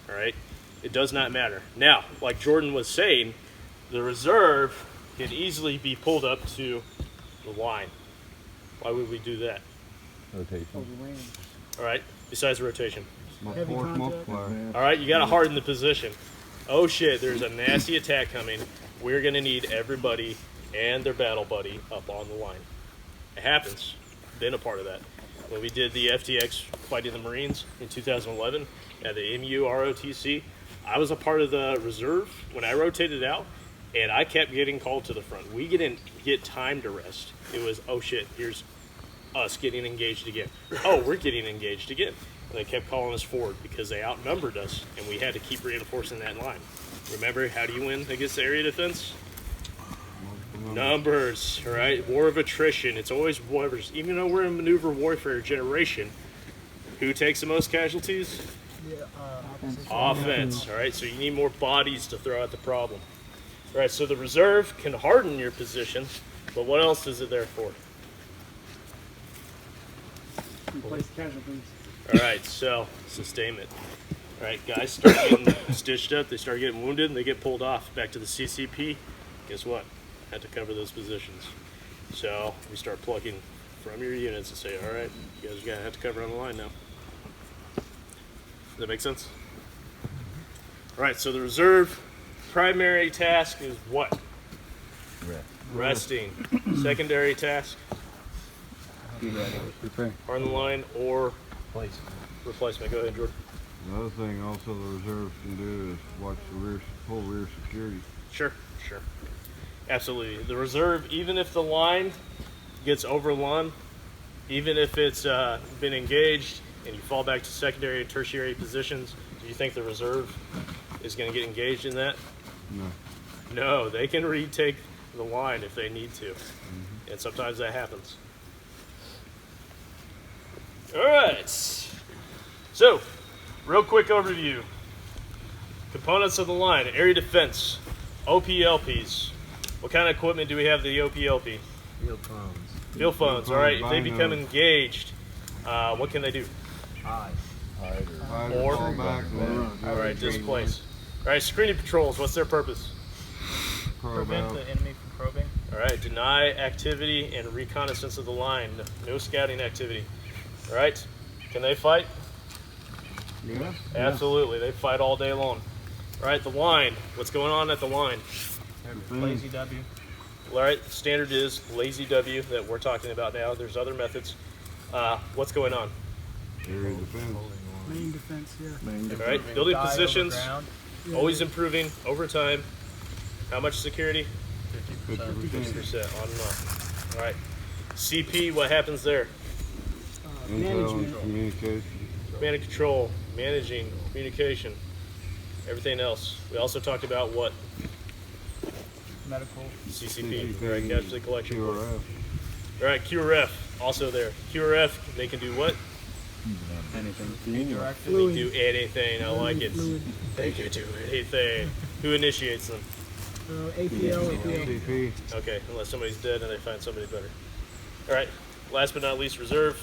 all right? It does not matter. Now, like Jordan was saying, the reserve can easily be pulled up to the line. Why would we do that? Rotation. All right, besides rotation. Heavy Force contact. multiplier. All right, you got to harden the position. Oh shit, there's a nasty attack coming. We're going to need everybody and their battle buddy up on the line. It happens. Been a part of that. When we did the FTX fighting the Marines in 2011 at the MU ROTC, I was a part of the reserve when I rotated out, and I kept getting called to the front. We didn't get time to rest. It was, oh shit, here's us getting engaged again. Oh, we're getting engaged again. And they kept calling us forward because they outnumbered us, and we had to keep reinforcing that line. Remember, how do you win against the area defense? Numbers, all right? War of attrition. It's always numbers. Even though we're in maneuver warfare generation, who takes the most casualties? Offense, all right? So you need more bodies to throw out the problem. All right, so the reserve can harden your position, but what else is it there for? Replace casualties. All right, so sustainment. All right, guys start getting stitched up, they start getting wounded, and they get pulled off back to the CCP. Guess what? Had to cover those positions. So we start plucking from your units and say, all right, you guys are gonna have to cover on the line now. Does that make sense? All right, so the reserve primary task is what? Resting. Secondary task? On the line or replacement. Go ahead, Jordan. Another thing also the reserves can do is watch the full rear security. Sure. Absolutely. The reserve, even if the line gets overrun, even if it's been engaged and you fall back to secondary and tertiary positions, do you think the reserve is going to get engaged in that? No. No, they can retake the line if they need to. And sometimes that happens. All right. So, real quick overview. Components of the line, area defense, OPLPs. What kind of equipment do we have the OPLP? Field phones. Field phones, all right. If they become engaged, what can they do? Hide. Or, fall back, all right, displace. All right, screening patrols, what's their purpose? Prevent the enemy from probing. All right, deny activity and reconnaissance of the line. No scouting activity. All right, can they fight? Yeah. Absolutely, they fight all day long. All right, the line, what's going on at the line? Lazy W. All right, standard is lazy W that we're talking about now. There's other methods. What's going on? Area defense. Main defense, yeah. All right, building Die positions, overground. always improving over time. How much security? 50%. 50%, on and on. All right, CP, what happens there? Intel and Management. communication. Command and control, managing, communication, everything else. We also talked about what? Medical. CCP, right? Casualty collection. QRF. All right, QRF, also there. QRF, they can do what? Anything. They can do anything. I like it. They can do anything. Who initiates them? APL. CP. Okay, unless somebody's dead and they find somebody better. All right, last but not least, reserve.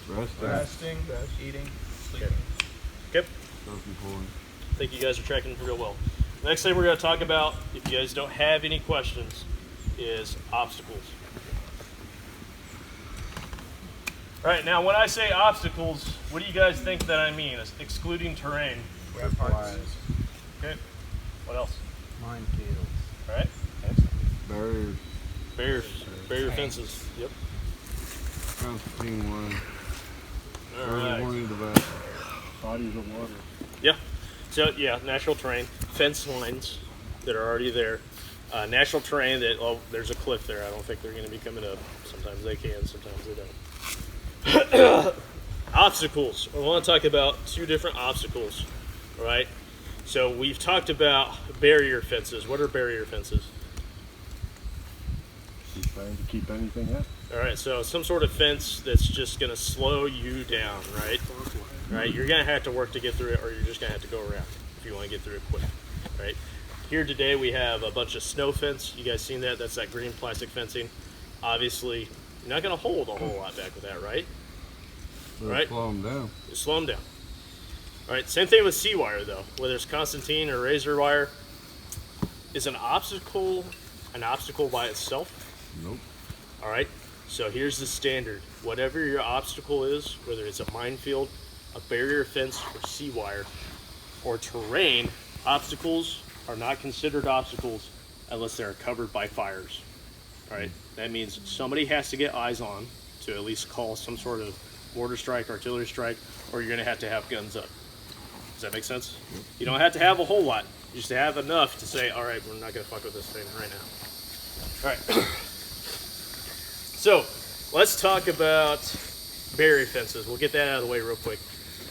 Resting. Eating. Sleeping. Okay, Self-employed. I think you guys are tracking real well. Next thing we're going to talk about, if you guys don't have any questions, is obstacles. All right, now when I say obstacles, what do you guys think that I mean? Excluding terrain. Okay, what else? Minefields. All right, Barriers. barrier fences. Yep. Concertina line. All Early right. warning device. Bodies of water. Yeah. So yeah, natural terrain, fence lines that are already there. Natural terrain that, oh, there's a cliff there. I don't think they're going to be coming up. Sometimes they can, sometimes they don't. Obstacles. I want to talk about two different obstacles, all right? So we've talked about barrier fences. What are barrier fences? Trying to keep anything out. All right, so some sort of fence that's just going to slow you down, right? Right, you're going to have to work to get through it, or you're just going to have to go around if you want to get through it quick, right? Here today we have a bunch of snow fence. You guys seen that? That's that green plastic fencing. Obviously, you're not going to hold a whole lot back with that, right? Right? Slow them down. Just slow them down. All right, same thing with C-wire though. Whether it's Constantine or razor wire, is an obstacle by itself? Nope. All right, so here's the standard. Whatever your obstacle is, whether it's a minefield, a barrier fence, or C-wire, or terrain, obstacles are not considered obstacles unless they're covered by fires. All right, that means somebody has to get eyes on to at least call some sort of mortar strike, artillery strike, or you're gonna have to have guns up. Does that make sense? You don't have to have a whole lot. You just have enough to say, all right, we're not gonna fuck with this thing right now. All right. So let's talk about barrier fences. We'll get that out of the way real quick.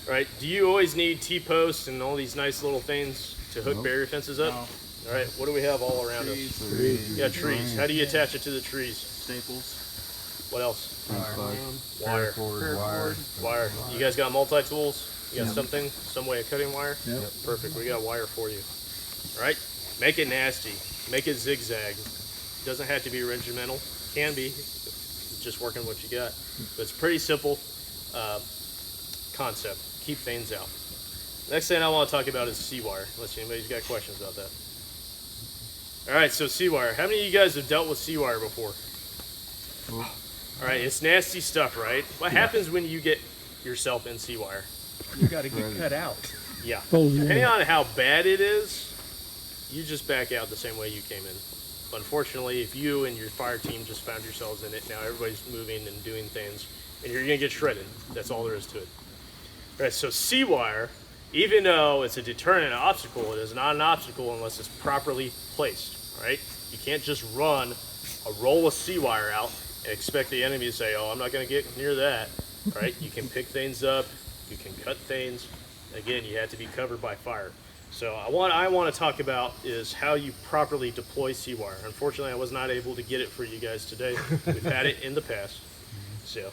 All right, do you always need T-posts and all these nice little things to hook barrier fences up? No. All right, what do we have all around us? Trees. Yeah, trees. How do you attach it to the trees? Staples. What else? Wire. Wire. You guys got multi-tools? You got something, some way of cutting wire? Yep. Perfect, we got wire for you. All right, make it nasty, make it zigzag. Doesn't have to be regimental, can be, just working what you got. But it's pretty simple concept, keep things out. Next thing I want to talk about is C-wire, unless anybody's got questions about that. All right, so C-wire, how many of you guys have dealt with C-wire before? All right, it's nasty stuff, right? What happens when you get yourself in C-wire? You got to get cut out. Yeah. Oh, yeah. Depending on how bad it is, you just back out the same way you came in. But unfortunately, if you and your fire team just found yourselves in it, now everybody's moving and doing things, and you're gonna get shredded. That's all there is to it. All right, so C-wire, even though it's a deterrent and an obstacle, it is not an obstacle unless it's properly placed, right? You can't just run a roll of C-wire out and expect the enemy to say, oh, I'm not gonna get near that, right? You can pick things up, you can cut things. Again, you have to be covered by fire. So what I want to talk about is how you properly deploy C-wire. Unfortunately, I was not able to get it for you guys today. We've had it in the past. So,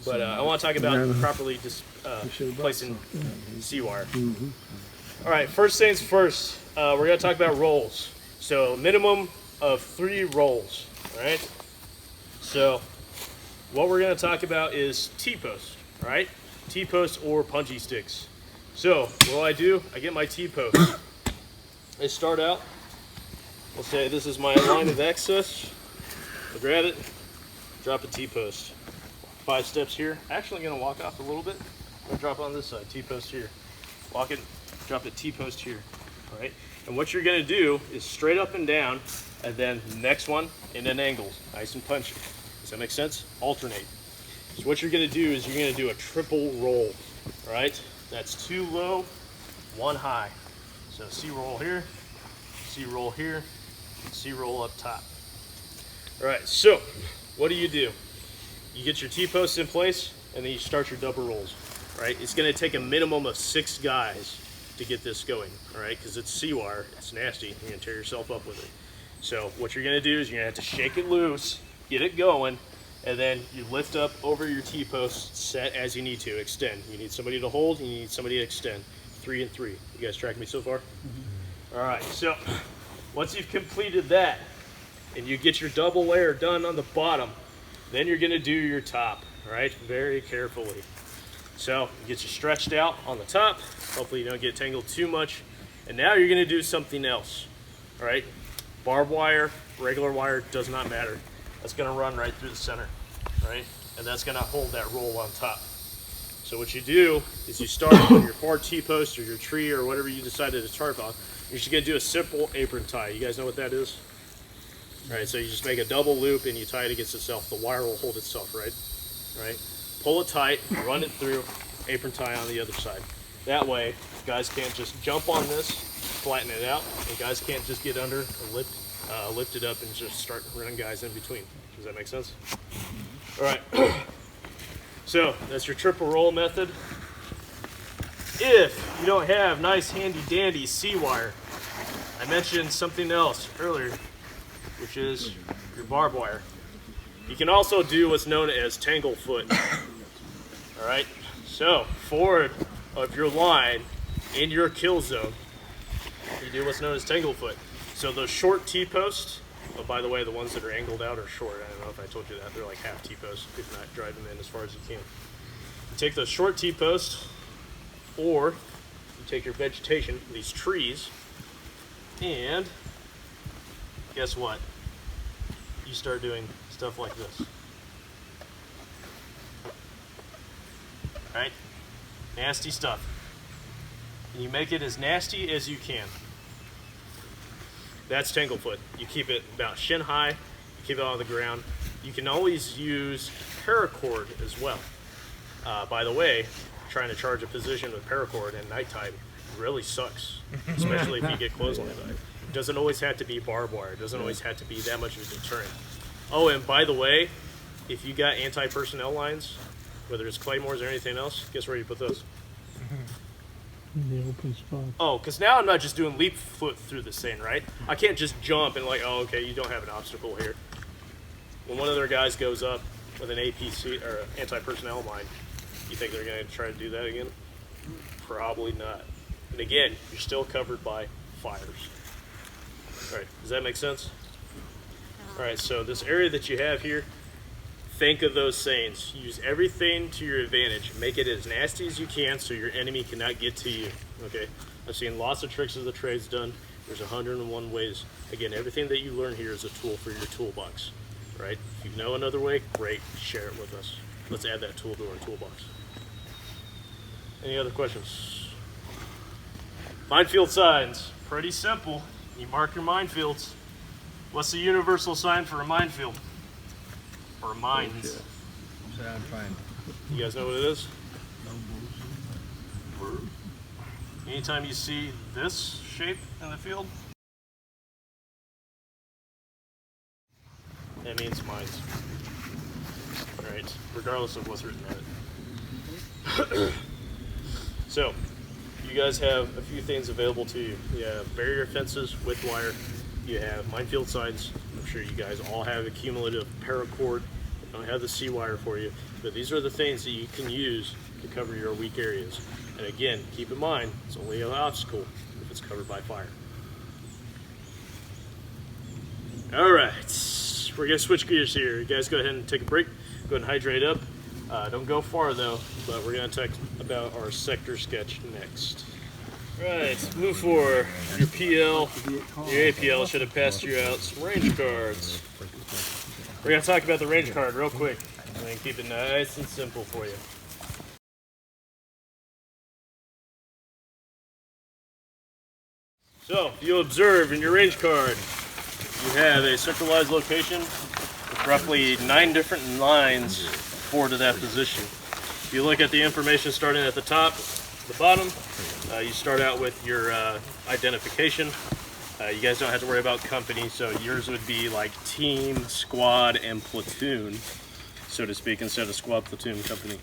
but I want to talk about properly placing C-wire. All right, first things first, we're going to talk about rolls. So minimum of 3 rolls, all right? So what we're going to talk about is T-posts, all right? T-posts or punji sticks. So what do? I get my T-post. I start out, we'll say this is my line of access. I'll grab it, drop a T-post. 5 steps here. Actually gonna walk off a little bit. I'm gonna drop on this side, T-post here. Walk it, drop the T-post here, all right? And what you're gonna do is straight up and down, and then the next one in an angle, nice and punchy. Does that make sense? Alternate. So what you're gonna do is you're gonna do a triple roll, all right? That's 2 low, 1 high. So C-roll here, C-roll here, C-roll up top. All right, so what do? You get your T-posts in place, and then you start your double rolls, right? It's gonna take a minimum of 6 guys to get this going, all right? Because it's C-wire, it's nasty, you're gonna tear yourself up with it. So what you're gonna do is you're gonna have to shake it loose, get it going, and then you lift up over your T-post, set as you need to, extend. You need somebody to hold, you need somebody to extend. 3 and 3. You guys tracking me so far? All right, so once you've completed that, and you get your double layer done on the bottom, then you're gonna do your top, all right? Very carefully. So you get you stretched out on the top. Hopefully you don't get tangled too much. And now you're gonna do something else, all right? Barbed wire, regular wire, does not matter. That's gonna run right through the center, right? And that's gonna hold that roll on top. So what you do is you start on your 4 T-post or your tree or whatever you decided to tarp on. You're just gonna do a simple apron tie. You guys know what that is? All right, so you just make a double loop and you tie it against itself. The wire will hold itself, right? Right? Pull it tight, run it through, apron tie on the other side. That way, guys can't just jump on this, flatten it out, and guys can't just get under and lift lift it up and just start running guys in between. Does that make sense? All right. So that's your triple roll method. If you don't have nice handy dandy C-wire, I mentioned something else earlier, which is your barbed wire. You can also do what's known as tangle foot. All right. So forward of your line in your kill zone, you do what's known as tangle foot. So those short T-posts, oh, by the way, the ones that are angled out are short. I don't know if I told you that. They're like half T-posts, if not drive them in as far as you can. You take those short T-posts, or you take your vegetation, these trees, and guess what? You start doing stuff like this. Right? Nasty stuff. And you make it as nasty as you can. That's tanglefoot. You keep it about shin high, you keep it on the ground. You can always use paracord as well. By the way, trying to charge a position with paracord at nighttime really sucks, especially if you get clothesline. It doesn't always have to be barbed wire. It doesn't always have to be that much of a deterrent. Oh, and by the way, if you got anti-personnel lines, whether it's claymores or anything else, guess where you put those? In the open spot. Oh, because now I'm not just doing leap foot through this thing, right? I can't just jump and like, oh, okay, you don't have an obstacle here. When one of their guys goes up with an APC or anti-personnel line, you think they're going to try to do that again? Probably not. And again, you're still covered by fires. All right, does that make sense? All right, so this area that you have here, think of those sayings. Use everything to your advantage. Make it as nasty as you can so your enemy cannot get to you, okay? I've seen lots of tricks of the trades done. There's 101 ways. Again, everything that you learn here is a tool for your toolbox, right? If you know another way, great, share it with us. Let's add that tool to our toolbox. Any other questions? Minefield signs, pretty simple. You mark your minefields. What's the universal sign for a minefield? Or mines? I'm trying. You guys know what it is? Anytime you see this shape in the field, that means mines. Alright, regardless of what's written on it. So, you guys have a few things available to you. You have barrier fences with wire. You have minefield signs. I'm sure you guys all have a cumulative paracord. I don't have the C-wire for you, but these are the things that you can use to cover your weak areas. And again, keep in mind, it's only an obstacle if it's covered by fire. All right, we're gonna switch gears here. You guys go ahead and take a break. Go ahead and hydrate up. Don't go far though, but we're gonna talk about our sector sketch next. Right, move forward. Your PL, your APL should have passed you out some range cards. We're going to talk about the range card real quick and keep it nice and simple for you. So, you observe in your range card, you have a centralized location with roughly 9 different lines forward to that position. If you look at the information starting at the top, the bottom, you start out with your identification. You guys don't have to worry about company, so yours would be like team, squad, and platoon, so to speak, instead of squad, platoon, company.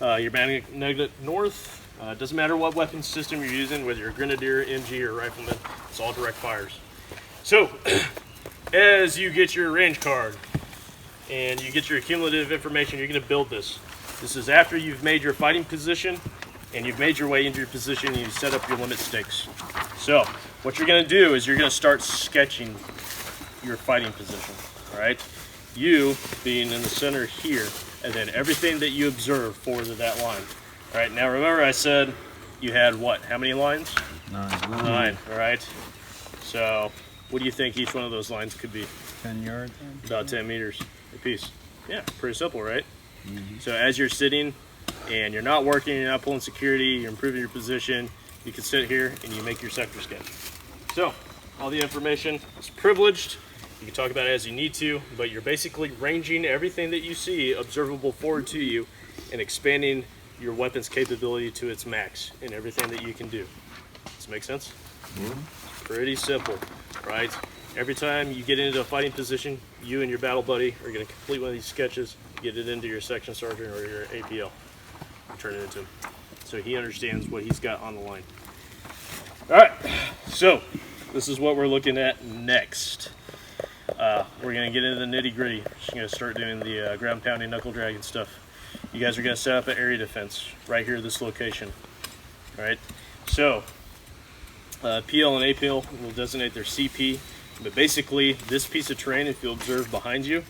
Your magnetic north, doesn't matter what weapon system you're using, whether you're a grenadier, MG, or rifleman, it's all direct fires. So, as you get your range card and you get your cumulative information, you're going to build this. This is after you've made your fighting position and you've made your way into your position and you set up your limit stakes. So, what you're going to do is you're going to start sketching your fighting position, all right? You being in the center here, and then everything that you observe forward to that line. All right, now remember I said you had what? How many lines? 9. 9, all right? So, what do you think each one of those lines could be? 10 yards? About 10 meters a piece. Yeah, pretty simple, right? Mm-hmm. So as you're sitting and you're not working, you're not pulling security, you're improving your position, you can sit here and you make your sector sketch. So, all the information is privileged. You can talk about it as you need to, but you're basically ranging everything that you see observable forward to you and expanding your weapon's capability to its max in everything that you can do. Does that make sense? Mm-hmm. Pretty simple, right? Every time you get into a fighting position, you and your battle buddy are going to complete one of these sketches, get it into your section sergeant or your APL, and turn it into him. So he understands what he's got on the line. All right, so this is what we're looking at next. We're going to get into the nitty gritty. We're just going to start doing the ground pounding, knuckle dragging stuff. You guys are going to set up an area defense right here at this location. All right, so PL and APL will designate their CP, but basically this piece of terrain, if you observe behind you,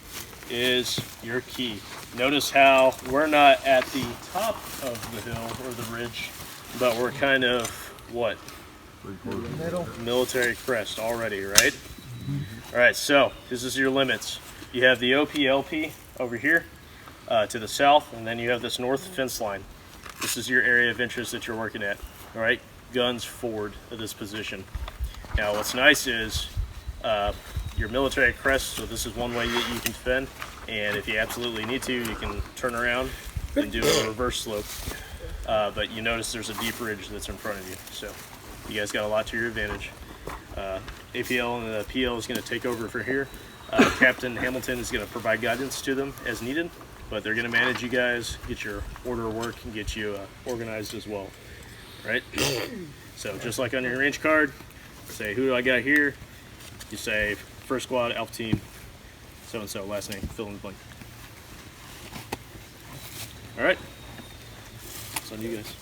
is your key. Notice how we're not at the top of the hill or the ridge, but we're kind of what? Middle. Military crest already, right? All right, so this is your limits. You have the OPLP over here to the south, and then you have this north fence line. This is your area of interest that you're working at. All right, guns forward of this position. Now, what's nice is your military crest, so this is one way that you can defend, and if you absolutely need to, you can turn around and do a reverse slope. But you notice there's a deep ridge that's in front of you, so you guys got a lot to your advantage. APL and the PL is going to take over for here. Captain Hamilton is going to provide guidance to them as needed, but they're going to manage you guys, get your order of work, and get you organized as well. Right? So just like on your range card, say, who do I got here? You say, first squad, Alpha team, so-and-so, last name, fill in the blank. All right? It's on you guys.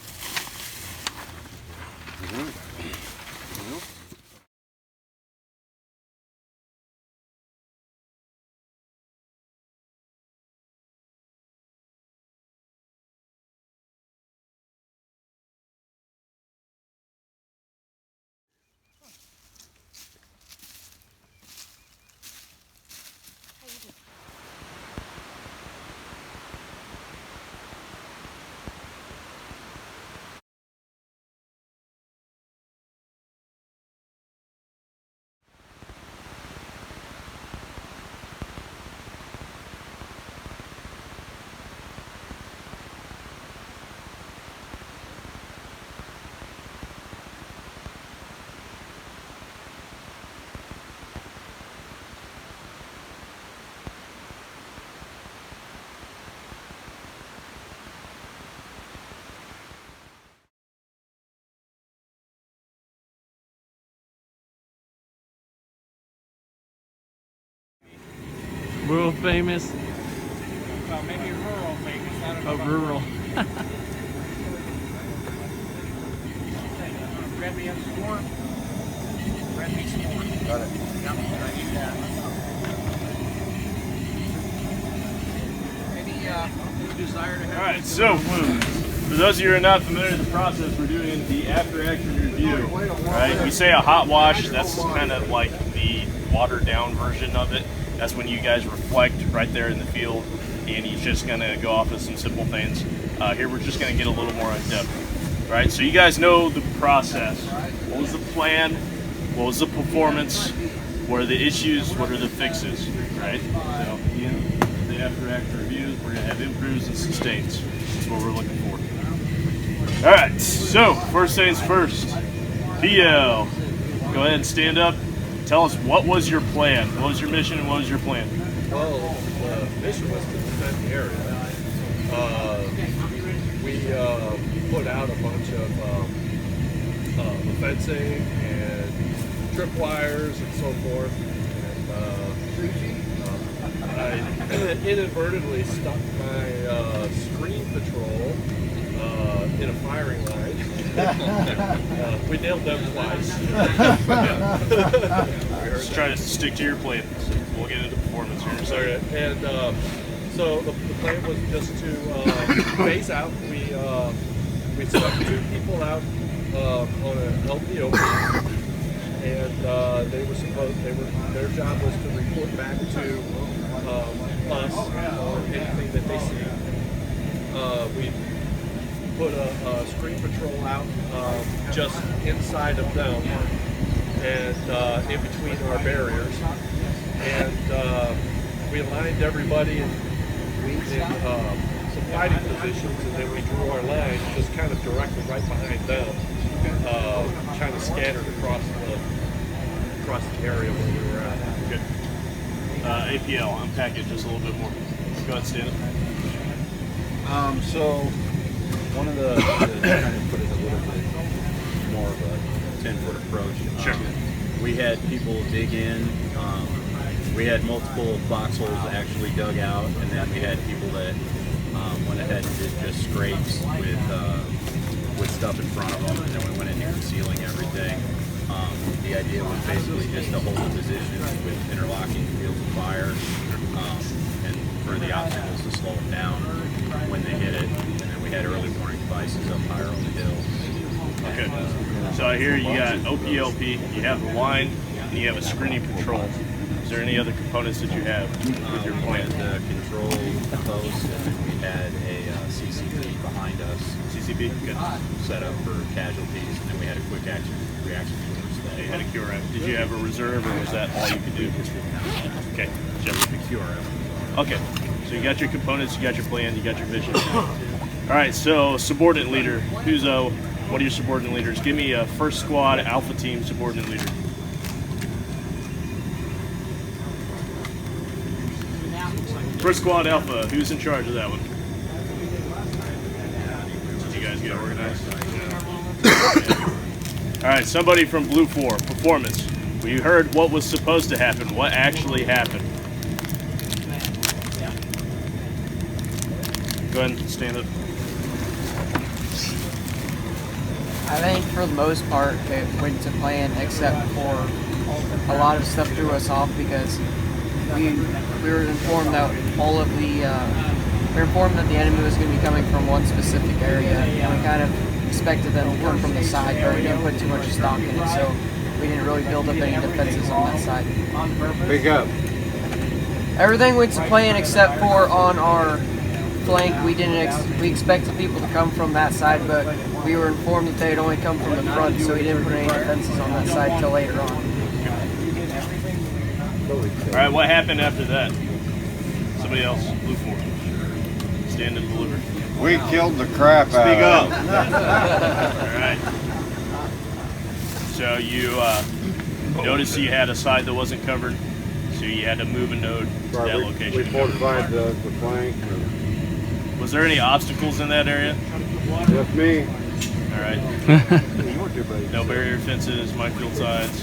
World famous. Well, maybe rural famous. I don't know. Oh, rural. Red me up score. Red me score. Got it. Yep, I need that. Any desire to have? All right, so for those of you who are not familiar with the process, we're doing the after-action review. Right? We say a hot wash. That's kind of like the watered-down version of it. That's when you guys reflect right there in the field, and he's just gonna go off of some simple things. Here we're just gonna get a little more in depth. Right? So you guys know the process. What was the plan? What was the performance? What are the issues? What are the fixes? Right? So again, the after-action reviews, we're gonna have improves and sustains. That's what we're looking for. All right. So first things first. PL, go ahead and stand up. Tell us, what was your plan? What was your mission and what was your plan? Well, the mission was to defend the area. We put out a bunch of fencing and tripwires and so forth. And I inadvertently stuck my screen patrol in a firing line. We nailed them twice. Just try to stick to your plan. We'll get into performance here in a second. Okay. And so the plan was just to phase out. We stuck 2 people out on an LPO, and their job was to report back to us on anything that they see. We put a screen patrol out just inside of them and in between our barriers, and we aligned everybody in some fighting positions, and then we drew our line just kind of directly right behind them, kind of scattered across across the area where we were at. Good. APL, unpack it just a little bit more. Go ahead, stand up. So one of the trying to put it a little bit more of a 10-foot approach. Sure. We had people dig in. We had multiple foxholes actually dug out, and then we had people that went ahead and did just scrapes with stuff in front of them, and then we went into concealing everything. The idea was basically just to hold the position with interlocking fields of fire, and for the obstacles to slow them down when they hit it. And then we had early warning devices up higher on the hill. Okay. So I hear you got OPLP, you have the line, and you have a screening patrol. Is there any other components that you have with your plan? The control post, and then we had a CCP behind us. CCP? Good. Set up for casualties, and then we had a quick action reaction force. You had a QRF. Did you have a reserve, or was that all you could do? Okay. Just the QRF. Okay. So you got your components, you got your plan, you got your vision. All right. So subordinate leader. Who's one of your subordinate leaders? Give me a first squad alpha team subordinate leader. First squad alpha. Who's in charge of that one? Did you guys get organized? Yeah. All right, somebody from Blue 4, performance. We heard what was supposed to happen. What actually happened? Go ahead and stand up. I think for the most part it went to plan, except for a lot of stuff threw us off because we were informed that we were informed that the enemy was going to be coming from one specific area, and we kind of expected them to come from the side, but we didn't put too much stock in it, so we didn't really build up any defenses on that side. Pick up. Everything went to plan except for on our flank. We expected people to come from that side, but we were informed that they'd only come from the front, so we didn't put any defenses on that side until later on. All right, what happened after that? Somebody else, Blue 4. Stand and deliver. We killed the crap out Speak of up. All right. So you noticed you had a side that wasn't covered, so you had to move a node to that location. We fortified the flank. Was there any obstacles in that area? Just me. All right. No barrier fences, minefield sides,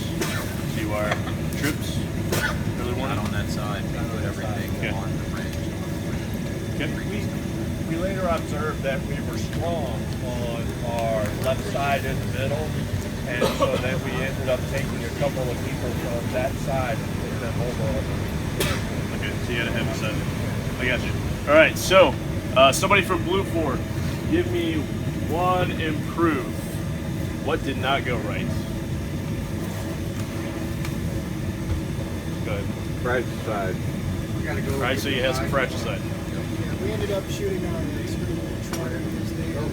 C-wire. Troops? Early warning? Not on that side. We put everything on the range. Okay. We later observed that we were strong on our left side in the middle, and so then we ended up taking a couple of people from that side and put them over on the Okay, so you had a heavy side. I got you. All right, so somebody from Blue 4, give me one improve. What did not go right? Go ahead. Fratricide. All right, so you had some fratricide. We ended up shooting on the screen patrol.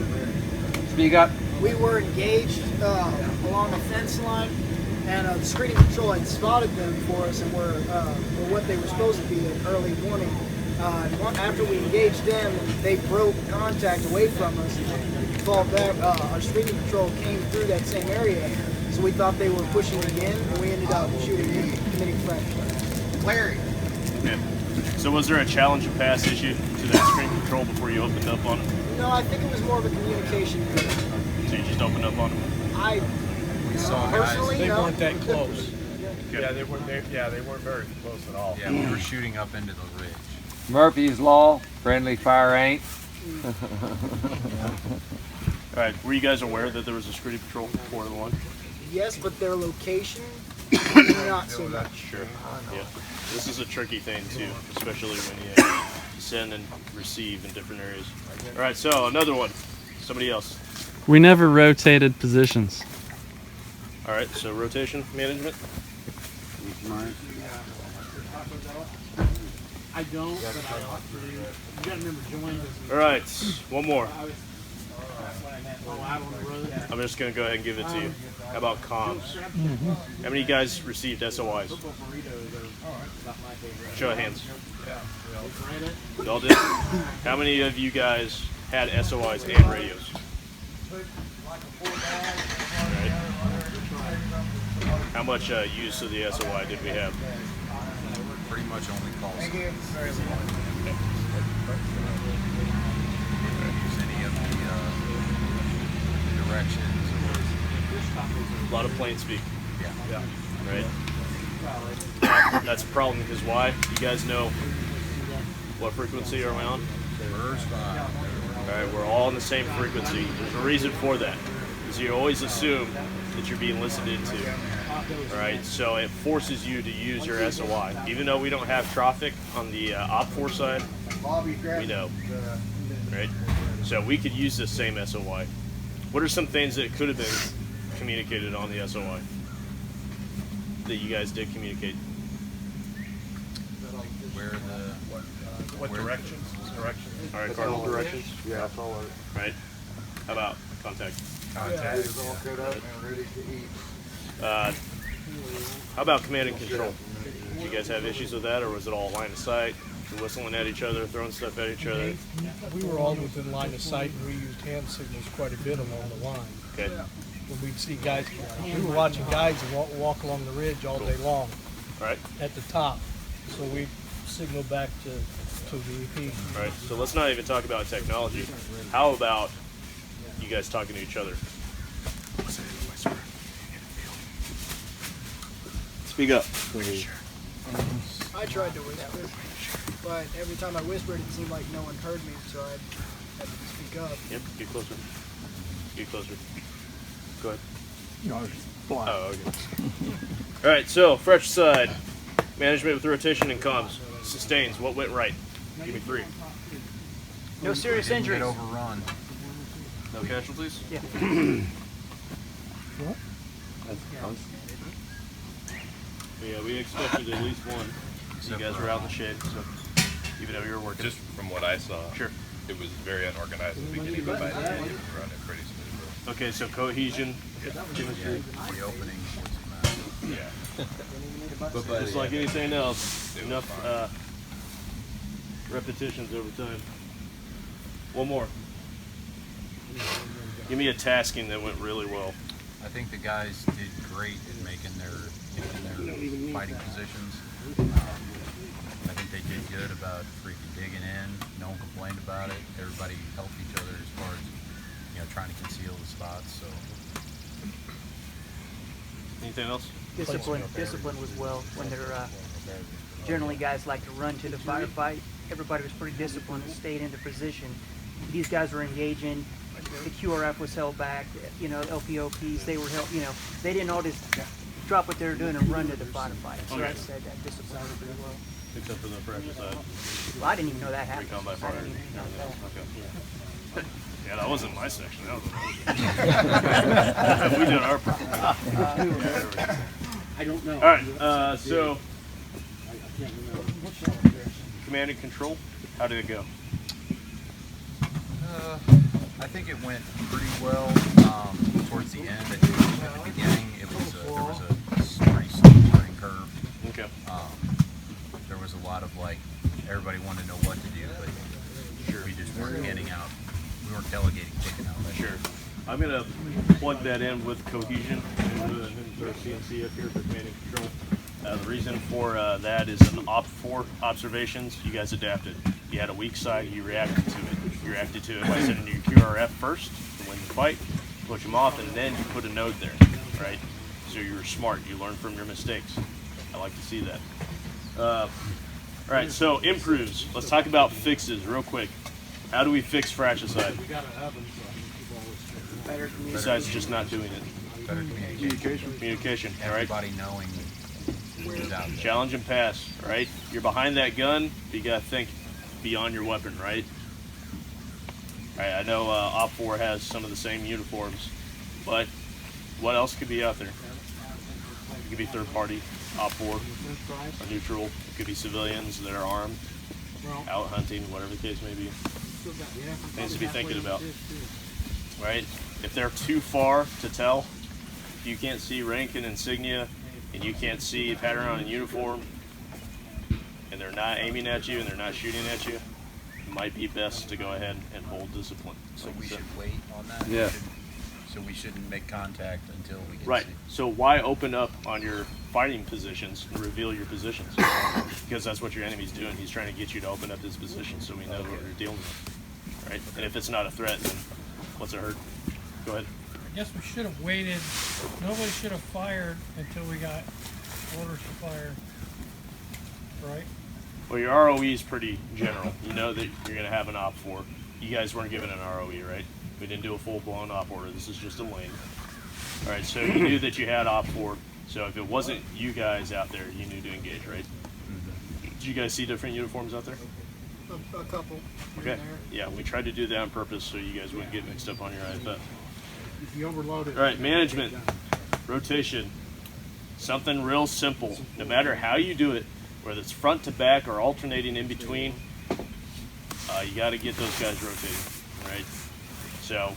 Speak up. We were engaged along a fence line, and the screening patrol had spotted them for us and were what they were supposed to be, an early warning. After we engaged them, they broke contact away from us. Fall back, our screening patrol came through that same area, so we thought they were pushing again, and we ended up shooting in, committing fratricide. Larry. Okay. So was there a challenge of pass issue to that screen control before you opened up on them? No, I think it was more of a communication thing. So you just opened up on them? We saw personally, they no. weren't that close. Okay. Yeah, they weren't very close at all. Yeah, we were shooting up into the ridge. Murphy's Law, friendly fire ain't. All right, were you guys aware that there was a screening patrol 4 to 1? Yes, but their location, not so much. Sure. Yeah. This is a tricky thing too, especially when you send and receive in different areas. All right, so another one. Somebody else. We never rotated positions. All right, so rotation management. I don't, but I ought to. You gotta remember, join this. All right, one more. Out on the road. I'm just gonna go ahead and give it to you. How about comms? How many of you guys received SOIs? Show of hands. You all did? How many of you guys had SOIs and radios? All right. How much use of the SOI did we have? Pretty much only calls. Thank you. Use any of the directions or A lot of plain speak. yeah. Right? That's a problem because why? You guys know what frequency are we on? First Alright, we're all on the same frequency. There's a reason for that. Because you always assume that you're being listened into. Alright, so it forces you to use your SOI. Even though we don't have traffic on the OP4 side, we know. Right? So we could use the same SOI. What are some things that could have been communicated on the SOI? That you guys did communicate? where the What directions? Directions. Alright, cardinal directions. Yeah, that's all of it. Right? How about contact? It's all cut up and ready to eat. How about command and control? Did you guys have issues with that, or was it all line of sight? You're whistling at each other, throwing stuff at each other? We were all within line of sight, and we used hand signals quite a bit along the line. Okay. When we'd see guys, we were watching guys walk along the ridge all day long All right. at the top, so we signaled back to the EP. All right. So let's not even talk about technology. How about you guys talking to each other? Speak up. I tried to whisper, but every time I whispered, it seemed like no one heard me, so I had to speak up. Yep. Get closer. Get closer. Go ahead. No, it's blind. Oh, okay. All right. So fresh side, management with rotation and comms. Sustains. What went right? Give me 3. No serious Didn't injuries. get overrun. No casualties. Yeah. Yeah, we expected at least one. You guys were out in the shade, so even though you were working. Just from what I saw, Sure. it was very unorganized at the beginning, but by the end it was running pretty smooth. Okay, so cohesion, Yeah, reopening was Yeah. but just like anything else, enough repetitions over time. One more. Give me a tasking that went really well. I think the guys did great in making their fighting positions. I think they did good about freaking digging in. No one complained about it. Everybody helped each other as far as trying to conceal the spots. So Anything else? Discipline was well when they're generally guys like to run to the firefight. Everybody was pretty disciplined and stayed into position. These guys were engaging. The QRF was held back. LPOPs, they were held. They didn't all just drop what they were doing and run to the firefight. So Okay. I said that discipline was pretty well. Except for the pressure side. Well, I didn't even know that happened. Recon by I fire. didn't even know that. Okay. Yeah, that wasn't my section. That was we did our part. I don't know. All right. So command and control. How did it go? I think it went pretty well. Towards the end, at the beginning, there was a pretty steep learning curve. Okay. There was a lot of everybody wanted to know what to do, but we just weren't handing out. We weren't delegating, taking out. Sure. I'm gonna plug that in with cohesion and our CNC up here for command and control. The reason for that is an OP4 observations. You guys adapted. You had a weak side. You reacted to it. You reacted to it by sending your QRF first to win the fight, push them off, and then you put a node there, right? So you were smart. You learned from your mistakes. I like to see that. All right. So improves. Let's talk about fixes real quick. How do we fix fratricide? Besides just not doing it. Better communication. Communication, all right? Everybody knowing who's out there. Challenge and pass, right? You're behind that gun, but you gotta think beyond your weapon, right? All right, I know OP4 has some of the same uniforms, but what else could be out there? It could be third party, OP4, or neutral. It could be civilians that are armed, out hunting, whatever the case may be. Things to be thinking about, right? If they're too far to tell, if you can't see rank and insignia, and you can't see pattern on a uniform, and they're not aiming at you and they're not shooting at you, it might be best to go ahead and hold discipline. So we should wait on that. Yeah. so we shouldn't make contact until we can Right. see. So why open up on your fighting positions and reveal your positions? Because that's what your enemy's doing. He's trying to get you to open up his position so we know what you're dealing with. Right? And if it's not a threat, then what's it hurt? Go ahead. I guess we should have waited. Nobody should have fired until we got orders to fire. Right? Well, your ROE is pretty general. You know that you're going to have an op 4. You guys weren't given an ROE, right? We didn't do a full-blown op order. This is just a lane. All right, so you knew that you had op 4. So if it wasn't you guys out there, you knew to engage, right? Did you guys see different uniforms out there? A couple. Okay. Yeah, we tried to do that on purpose so you guys wouldn't get mixed up on your IFF. If you overloaded. All right, management, rotation, something real simple. No matter how you do it, whether it's front to back or alternating in between, you got to get those guys rotating, right? So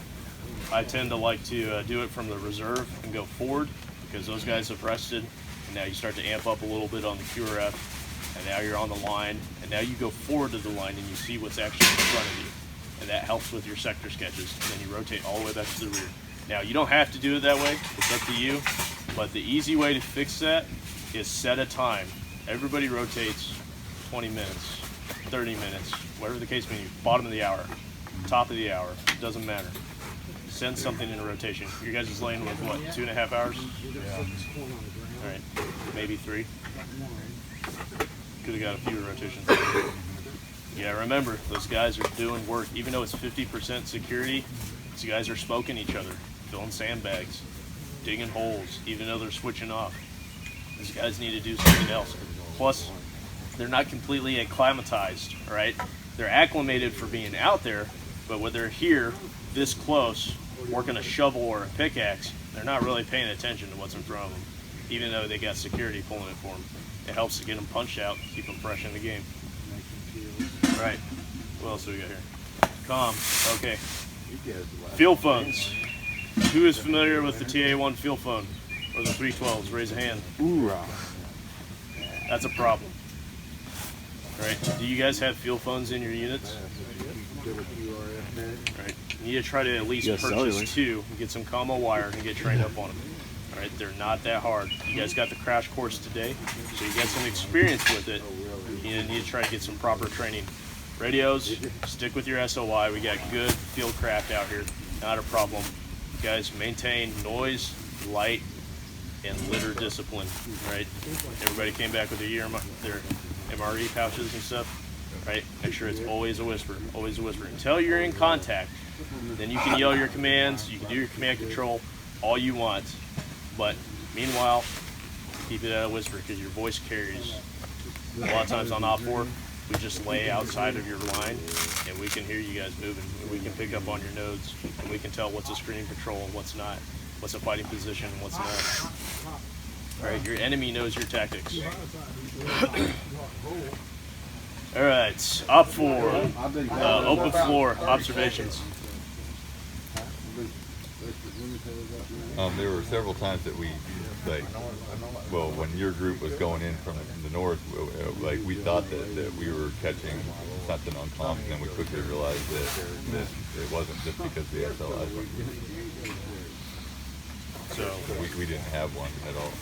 I tend to like to do it from the reserve and go forward because those guys have rested, and now you start to amp up a little bit on the QRF, and now you're on the line, and now you go forward to the line and you see what's actually in front of you, and that helps with your sector sketches, and then you rotate all the way back to the rear. Now, you don't have to do it that way. It's up to you. But the easy way to fix that is set a time. Everybody rotates 20 minutes, 30 minutes, whatever the case may be. Bottom of the hour, top of the hour, it doesn't matter. Send something in rotation. Your guys is laying with what, 2.5 hours? Yeah. All right, maybe 3. Could have got a few rotations. Yeah, remember, those guys are doing work. Even though it's 50% security, these guys are smoking each other, filling sandbags, digging holes, even though they're switching off. These guys need to do something else. Plus, they're not completely acclimatized, right? They're acclimated for being out there, but when they're here, this close, working a shovel or a pickaxe, they're not really paying attention to what's in front of them, even though they got security pulling it for them. It helps to get them punched out, keep them fresh in the game. All right, what else do we got here? Comms, okay. Field phones. Who is familiar with the TA1 field phone or the 312s? Raise a hand. Hoorah. That's a problem. Right? Do you guys have field phones in your units? Right. You need to try to at least purchase 2, get some combo wire, and get trained up on them. All right. They're not that hard. You guys got the crash course today, so you got some experience with it. You need to try to get some proper training. Radios, stick with your SOI. We got good field craft out here. Not a problem. Guys, maintain noise, light, and litter discipline, right? Everybody came back with their MRE pouches and stuff, right? Make sure it's always a whisper, always a whisper. Until you're in contact, then you can yell your commands, you can do your command control, all you want. But meanwhile, keep it at a whisper because your voice carries. A lot of times on Op 4, we just lay outside of your line and we can hear you guys moving. We can pick up on your nodes and we can tell what's a screening patrol and what's not, what's a fighting position and what's not. All right, your enemy knows your tactics. All right, Op 4, open floor, observations. There were several times that we, well, when your group was going in from the north, we thought that we were catching something on comms, and then we quickly realized that it wasn't just because the SLIs weren't using. So we didn't have one at all.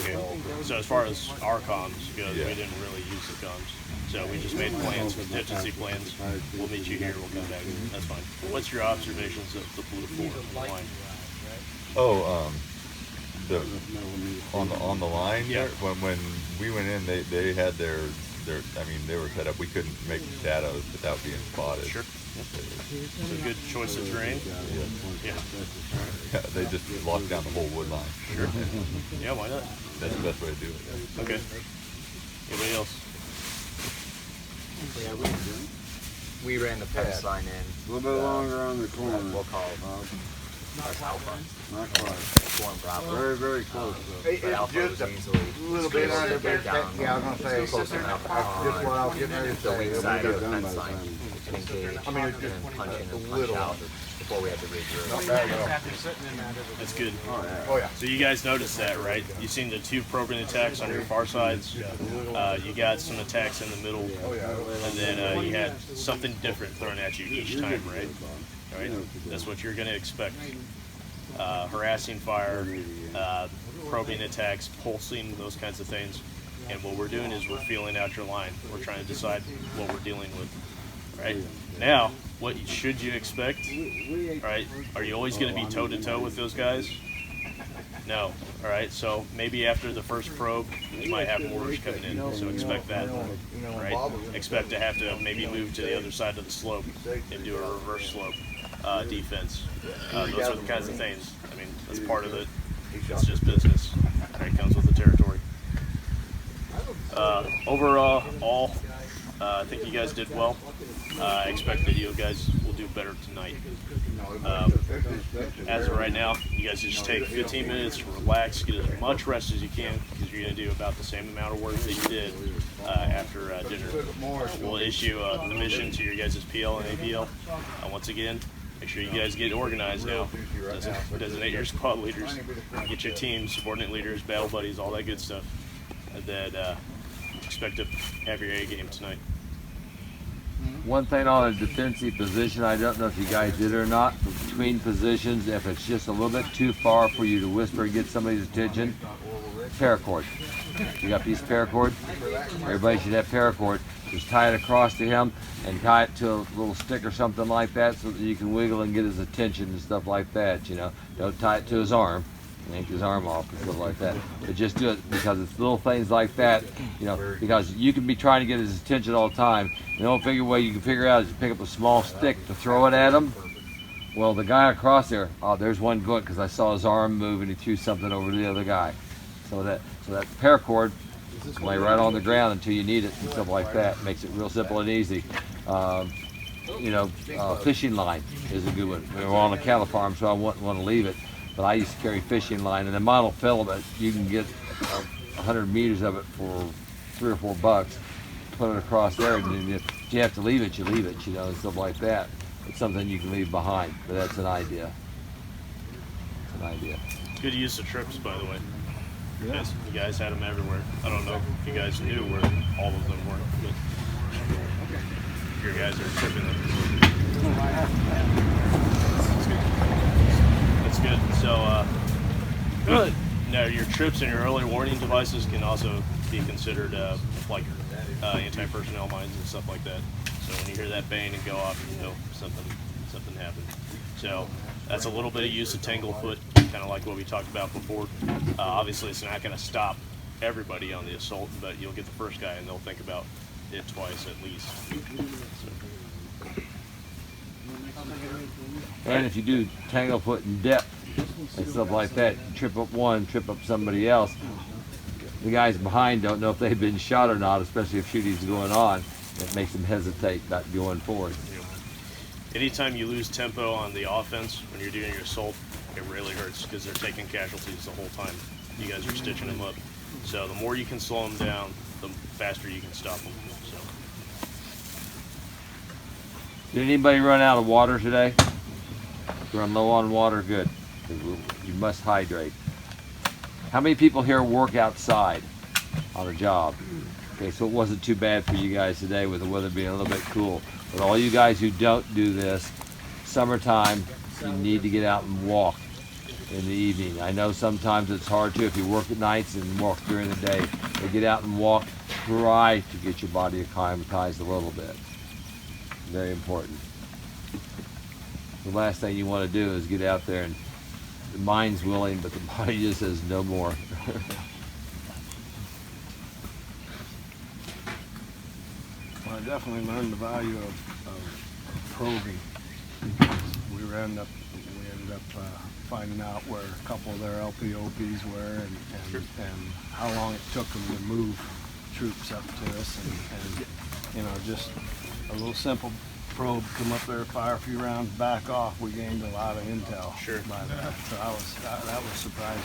Okay, so as far as our comms goes, we didn't really use the comms. So we just made plans, contingency plans. We'll meet you here, we'll come back. That's fine. What's your observations of the blue floor line? Oh, on the line. Yeah. When we went in, they had their I mean, they were set up. We couldn't make shadows without being spotted. Sure. It's a good choice of terrain. Yeah. They just locked down the whole wood line. Sure. Yeah, why not? That's the best way to do it. Yeah. Okay. Anybody else? Yeah, we ran the fence line in. A little bit longer on the corner. We'll call it Alpha. Not quite. Form Bravo. Very, very close though. But Alpha was easily little bit under get down. yeah, I was gonna say, close enough just what I was getting ready to the say. weak It'll side be of the done by fence the line time. and engage I mean, and then punch in and punch out before we had to regroup. Not bad at all. That's good. Oh yeah. So you guys noticed that, right? You've seen the 2 probing attacks on your far sides. You got some attacks in the middle, and then you had something different thrown at you each time, right? All right. That's what you're going to expect. harassing fire, probing attacks, pulsing, those kinds of things. And what we're doing is we're feeling out your line. We're trying to decide what we're dealing with. Right? Now, what should you expect? Right? Are you always going to be toe-to-toe with those guys? No. All right, so maybe after the first probe, you might have mortars coming in, so expect that, right? Expect to have to maybe move to the other side of the slope and do a reverse slope defense. Those are the kinds of things. I mean, that's part of it. It's just business. Right? It comes with the territory. Overall, I think you guys did well. I expect that you guys will do better tonight. As of right now, you guys just take 15 minutes, relax, get as much rest as you can, because you're going to do about the same amount of work that you did after dinner. We'll issue a mission to your guys' PL and APL. Once again, make sure you guys get organized now. Designate your squad leaders, get your teams, subordinate leaders, battle buddies, all that good stuff. That expect to have your A game tonight. One thing on a defensive position, I don't know if you guys did it or not, but between positions, if it's just a little bit too far for you to whisper and get somebody's attention, paracord. You got a piece of paracord? Everybody should have paracord. Just tie it across to him and tie it to a little stick or something like that so that you can wiggle and get his attention and stuff like that, you know. Don't tie it to his arm. Yank his arm off and stuff like that. But just do it because it's little things like that, you know, because you can be trying to get his attention all the time. The only way you can figure out is to pick up a small stick to throw it at him. Well, the guy across there, oh, there's one good because I saw his arm move and he threw something over to the other guy. So that paracord lay right on the ground until you need it and stuff like that. Makes it real simple and easy. Fishing line is a good one. We're on a cattle farm, so I wouldn't want to leave it. But I used to carry fishing line, and the monofilament, you can get 100 meters of it for $3 or $4. Put it across there, and if you have to leave it, you leave it, you know, and stuff like that. It's something you can leave behind, but that's an idea. It's an idea. Good use of trips, by the way. Yeah. You guys had them everywhere. I don't know if you guys knew where all of them were, but your guys are tripping them. That's good. So, now your trips and your early warning devices can also be considered like anti-personnel mines and stuff like that. So when you hear that bang and go off, you know something happened. So that's a little bit of use of Tanglefoot, kind of like what we talked about before. Obviously, it's not going to stop everybody on the assault, but you'll get the first guy and they'll think about it twice at least. So. And if you do Tanglefoot in depth and stuff like that, you trip up one, trip up somebody else. The guys behind don't know if they've been shot or not, especially if shooting's going on. It makes them hesitate about going forward. Anytime you lose tempo on the offense when you're doing your assault, it really hurts because they're taking casualties the whole time. You guys are stitching them up. So the more you can slow them down, the faster you can stop them. So. Did anybody run out of water today? Run low on water? Good. You must hydrate. How many people here work outside on a job? Okay, so it wasn't too bad for you guys today with the weather being a little bit cool. But all you guys who don't do this, summertime, you need to get out and walk in the evening. I know sometimes it's hard to if you work at nights and walk during the day. But get out and walk, try to get your body acclimatized a little bit. Very important. The last thing you want to do is get out there and the mind's willing, but the body just says no more. Well, I definitely learned the value of probing. We ended up finding out where a couple of their LPOPs were and how long it took them to move troops up to us, and you know, just a little simple probe, come up there, fire a few rounds, back off. We gained a lot of intel. Sure. By that. So that was surprising.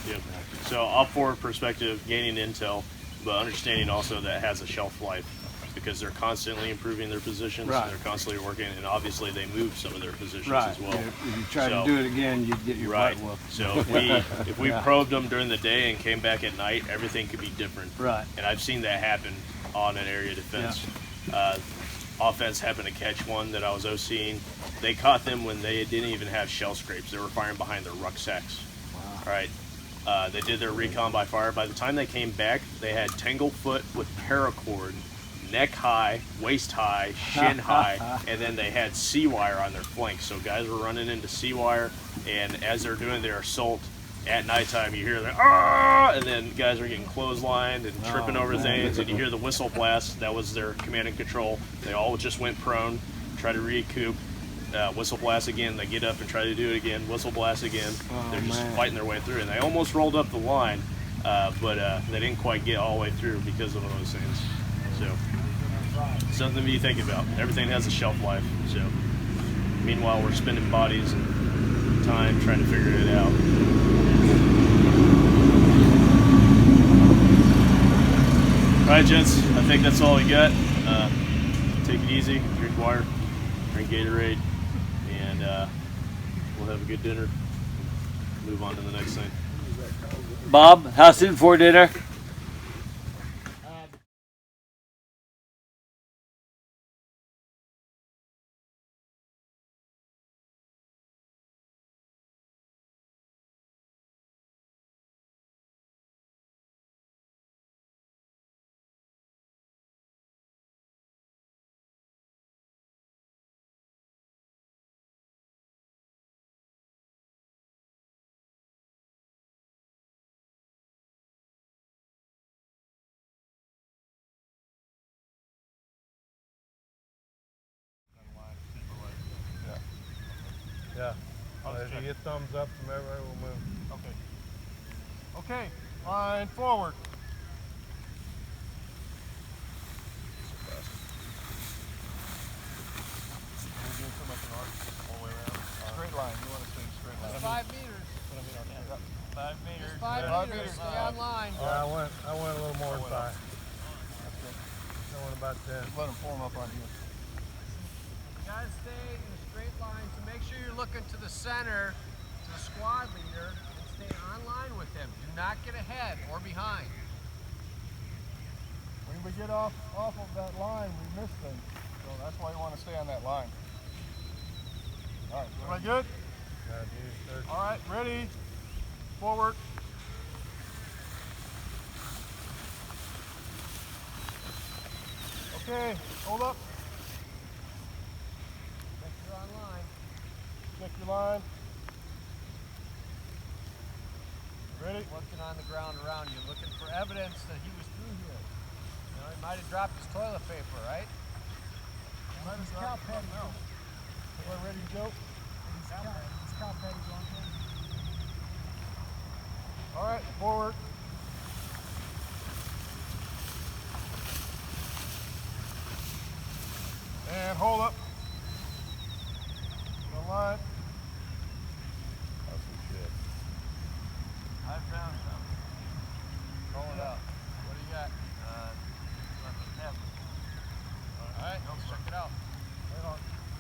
Yep. So up forward perspective, gaining intel, but understanding also that has a shelf life because they're constantly improving their positions. Right. They're constantly working, and obviously they move some of their positions Right. as well. If you try to do it again, you'd get your butt whooped. So if we probed them during the day and came back at night, everything could be different. Right. And I've seen that happen on an area defense. Offense happened to catch one that I was OCing, they caught them when they didn't even have shell scrapes. They were firing behind their rucksacks. Wow. All right. They did their recon by fire. By the time they came back, they had tanglefoot with paracord, neck high, waist high, shin high, and then they had sea wire on their flanks. So guys were running into sea wire, and as they're doing their assault at nighttime, you hear the ah, and then guys are getting clotheslined and tripping over things, and you hear the whistle blast. That was their command and control. They all just went prone, try to recoup. Whistle blast again, they get up and try to do it again, whistle blast again. They're just fighting their way through, and they almost rolled up the line, but they didn't quite get all the way through because of those things. So, something to be thinking about. Everything has a shelf life. So, meanwhile, we're spending bodies and time trying to figure it out. All right, gents, I think that's all we got. Take it easy, drink water, drink Gatorade, and we'll have a good dinner. Move on to the next thing. Bob, how soon for dinner? Yeah. If you get thumbs up from everybody, we'll move. Okay. Okay, line forward. Straight line. You want to stay straight line. 5 meters. 5 meters. 5 meters. Stay on line. Yeah, I went a little more than 5. I went about 10. Let them form up on you. You gotta stay in a straight line. So make sure you're looking to the center, to the squad leader, and stay on line with him. Do not get ahead or behind. When we get off of that line, we miss things. So that's why you want to stay on that line. All right, am I good? All right, ready, forward. Okay, hold up. Check you're on line. Check your line. Ready? Looking on the ground around you, looking for evidence that he was through here. You know, he might have dropped his toilet paper, right? His cow patty. Everybody ready to go? His cow patty's on there. All right, forward. And hold up. The line. That's some shit. I found something. Call it out. What do you got? All right, let's check it out. Right on.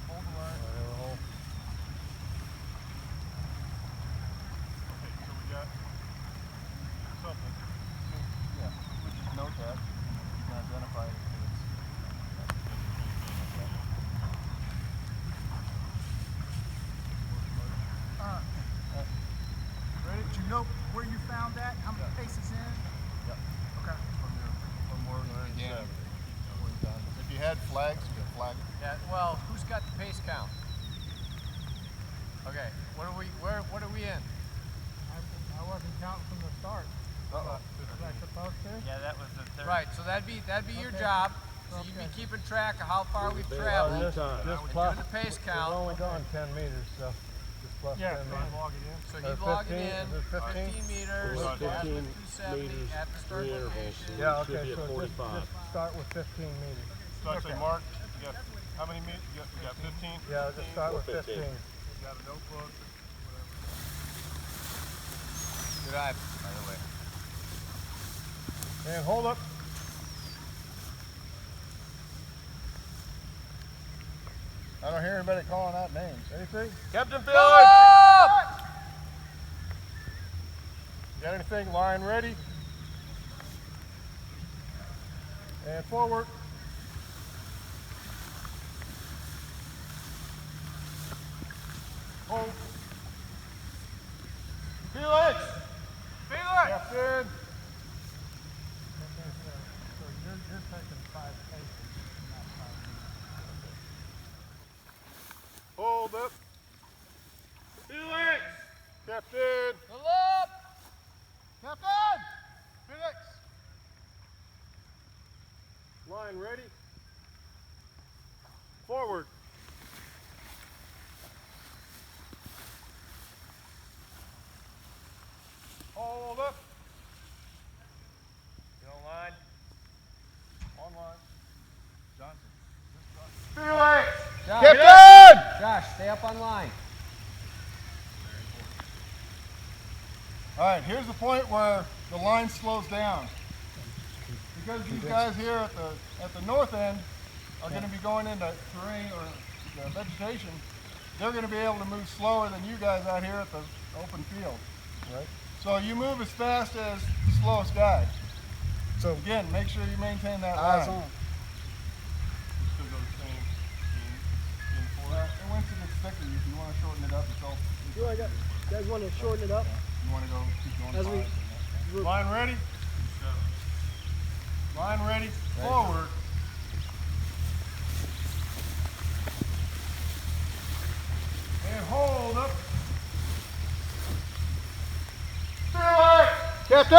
Hold the line. Okay, so we got something. Yeah, we just note that. You can identify it. Ready? Did you know where you found that? How many paces in? Yeah. Okay. From where we began. If you had flags, you get flagged. Yeah, well, who's got the pace count? Okay, what are we in? I wasn't counting from the start. Uh-oh. Was I supposed to? Yeah, that was the third. Right, so that'd be your job. So you'd be keeping track of how far we've traveled. Just and plus, doing the pace we've count. only gone 10 meters, so just plus 10 meters. Log it in. So he's logging 15, in is it 15? 15 meters, Well, at 15 270 at the start location. Yeah, okay, so just start with 15 meters. So I say, Mark, you got how many meters? You got 15? Yeah, just start with 15. You got a notebook, whatever. Good eye, by the way. And hold up. I don't hear anybody calling out names. Anything? Captain Phil! Got anything? Line ready. And forward. hold up. Felix! Captain! Pull up! Captain! Felix! Line ready. Forward. Hold up. Get on line. On line. Johnson. Felix! Captain! Josh, stay up on line. All right, here's the point where the line slows down. Because these guys here at the north end are going to be going into terrain or vegetation, they're going to be able to move slower than you guys out here at the open field. Right. So you move as fast as the slowest guy. So again, make sure you maintain that line. Eyes on. Still go the same in four. And once it gets thicker, if you want to shorten it up, it's all. You guys want to shorten it up? You want to go keep going. As we Line ready. Line ready. Forward. And hold up. Captain!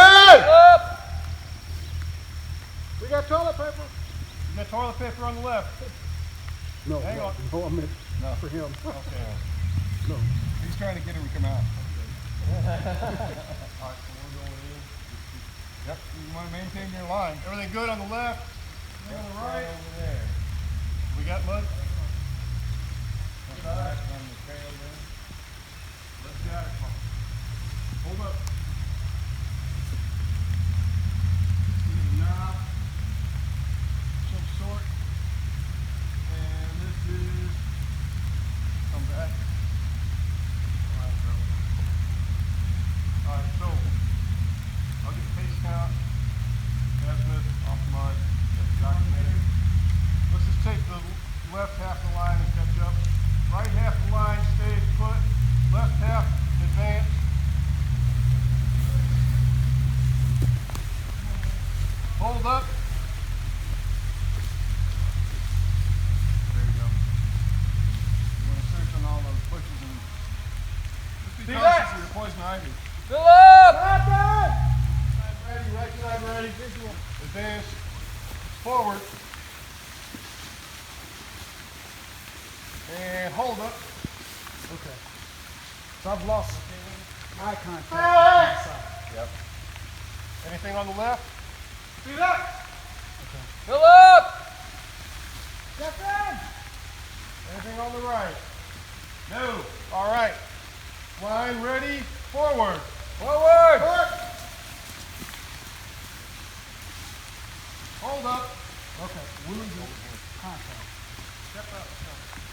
Up! We got toilet paper. You got toilet paper on the left. No, Hang on. no, I meant No. for him. Okay. No. He's trying to get him to come out. All right, so we're going in. Yep, you want to maintain your line. Everything good on the left? Everything on the right? Over there. We got mud? Back on the trail there. Let's got it. Hold up. See the knob. Some sort. And this is come back. Alright, so I'll get the pace count, azimuth, off the mud, documented. Let's just take the left half of the line and catch up. Right half of the line stays put, left half advance. Hold up. There you go. You want to search on all those bushes and just be cautious of your poison ivy. Fill up! Line ready, right side ready, visual. Advance, forward. And hold up. Okay. So I've lost eye contact. On that side. Yep. Anything on the left? Speed up. Fill up! Captain! Anything on the right? No. All right. Line ready, forward. Forward! Hold up. Okay, losing contact. Step up.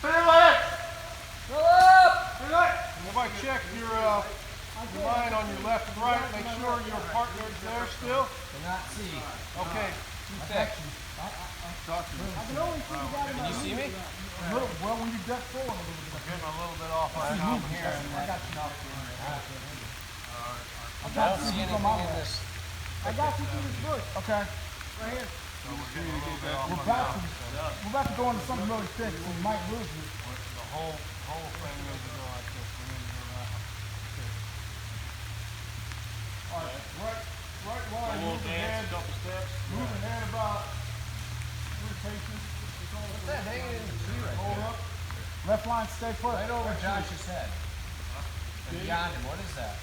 Felix! Fill up! Felix! Everybody check your line on your left and right. Make sure your partner's there still. Cannot see. Okay. Too thick. Talk to me. Can you see me? Well, when you duck forward a little bit. I'm getting a little bit off my top here. I got you. I don't see anything in this. I got you through this bush. Okay. Right here. So we're getting a little bit off We're about to go into something really thick, so we might lose you. The whole thing needs to go like this. We need to go that way. All right, right line, move ahead, couple steps. Move ahead about 3 paces. What's that hanging in the tree right Hold there? up. Left line, stay put. Right over Josh's head. And beyond him, what is that?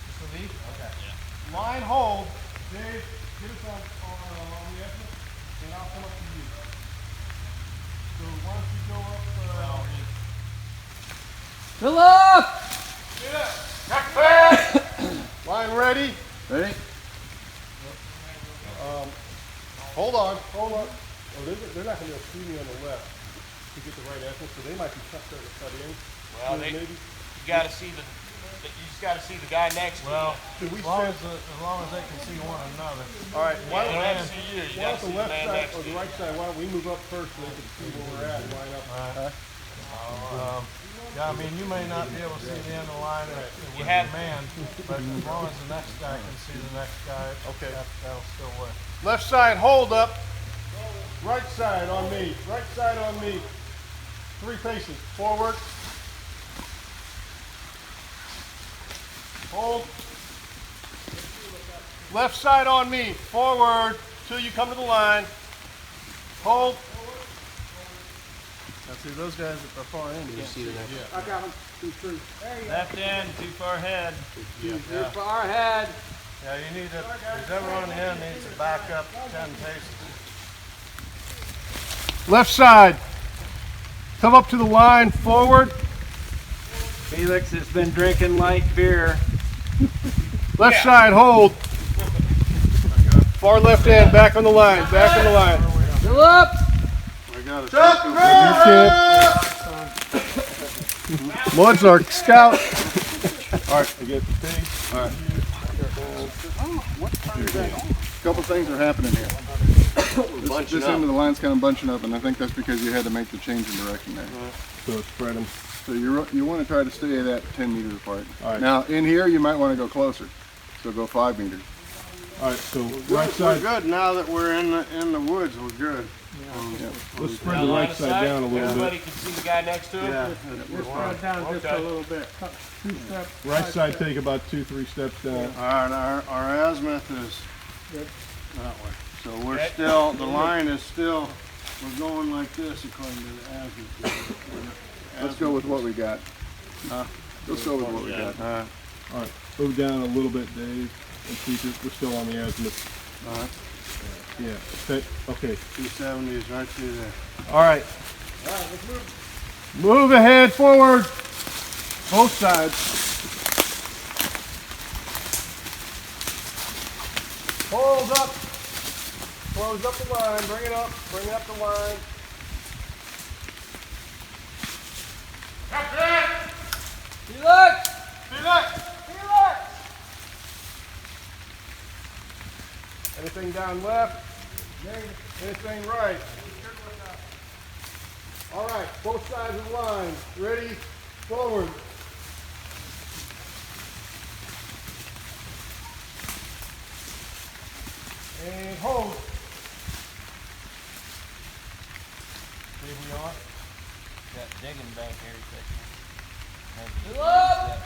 Just a leaf? Okay. Line hold. Dave, get us on the estimate, and I'll come up to you. So why don't you go up? Fill up! Line ready. Ready? Hold on. Oh, they're not going to be able to see me on the left to get the right estimate, so they might be tough there to cut in. Well, maybe. you got to see you just got to see the guy next to you. Should we As long as they can see one another. all right. Why You don't don't have to see you. You got to the see the left man side next or to the you. right side? Why don't we move up first so they can see where we're at and line up? Yeah, I mean, you may not be able to see the end of the line with your man, but as long as the next guy can see the next guy, Okay. that'll still work. Left side hold up. Right side on me. Right side on me. 3 paces. Forward. Hold. Left side on me. Forward till you come to the line. Hold. Now see those guys at the far end. You see the next. I got him. Too true. There you go. Left end, too far ahead. Too far ahead. Yeah, you need to, whoever on the end needs to back up 10 paces. Left side. Come up to the line, forward. Felix has been drinking light beer. Left side, hold. Far left end, back on the line, back on the line. Fill up. I got it. Lloyd's our scout. All right, I get the thing. All right. A couple things are happening here. This end of the line's kind of bunching up, and I think that's because you had to make the change in direction there. So spread them. So you want to try to stay that 10 meters apart. All right. Now in here you might want to go closer. So go 5 meters. All right, so right side. We're good now that we're in the woods. We're good. Yeah. Let's spread the right side down a little Everybody bit. can see the guy next to him. Yeah. We're spread down just a little bit. 2 steps. Right 5 side, steps. take about 2-3 steps down. All right, our azimuth is that way. So we're still, the line is still, we're going like this according to the azimuth. Let's go with what we got. Let's go with what we got. All right, move down a little bit, Dave, and keep it. We're still on the azimuth. All right. Yeah. Okay. 270 is right through there. All right. All right, let's move. Move ahead, forward. Both sides. Hold up. Close up the line. Bring it up. Bring up the line. Felix. Anything down left? Anything right? All right, both sides of the line. Ready? Forward. And hold. Leave me on. Got digging back here. Fill up.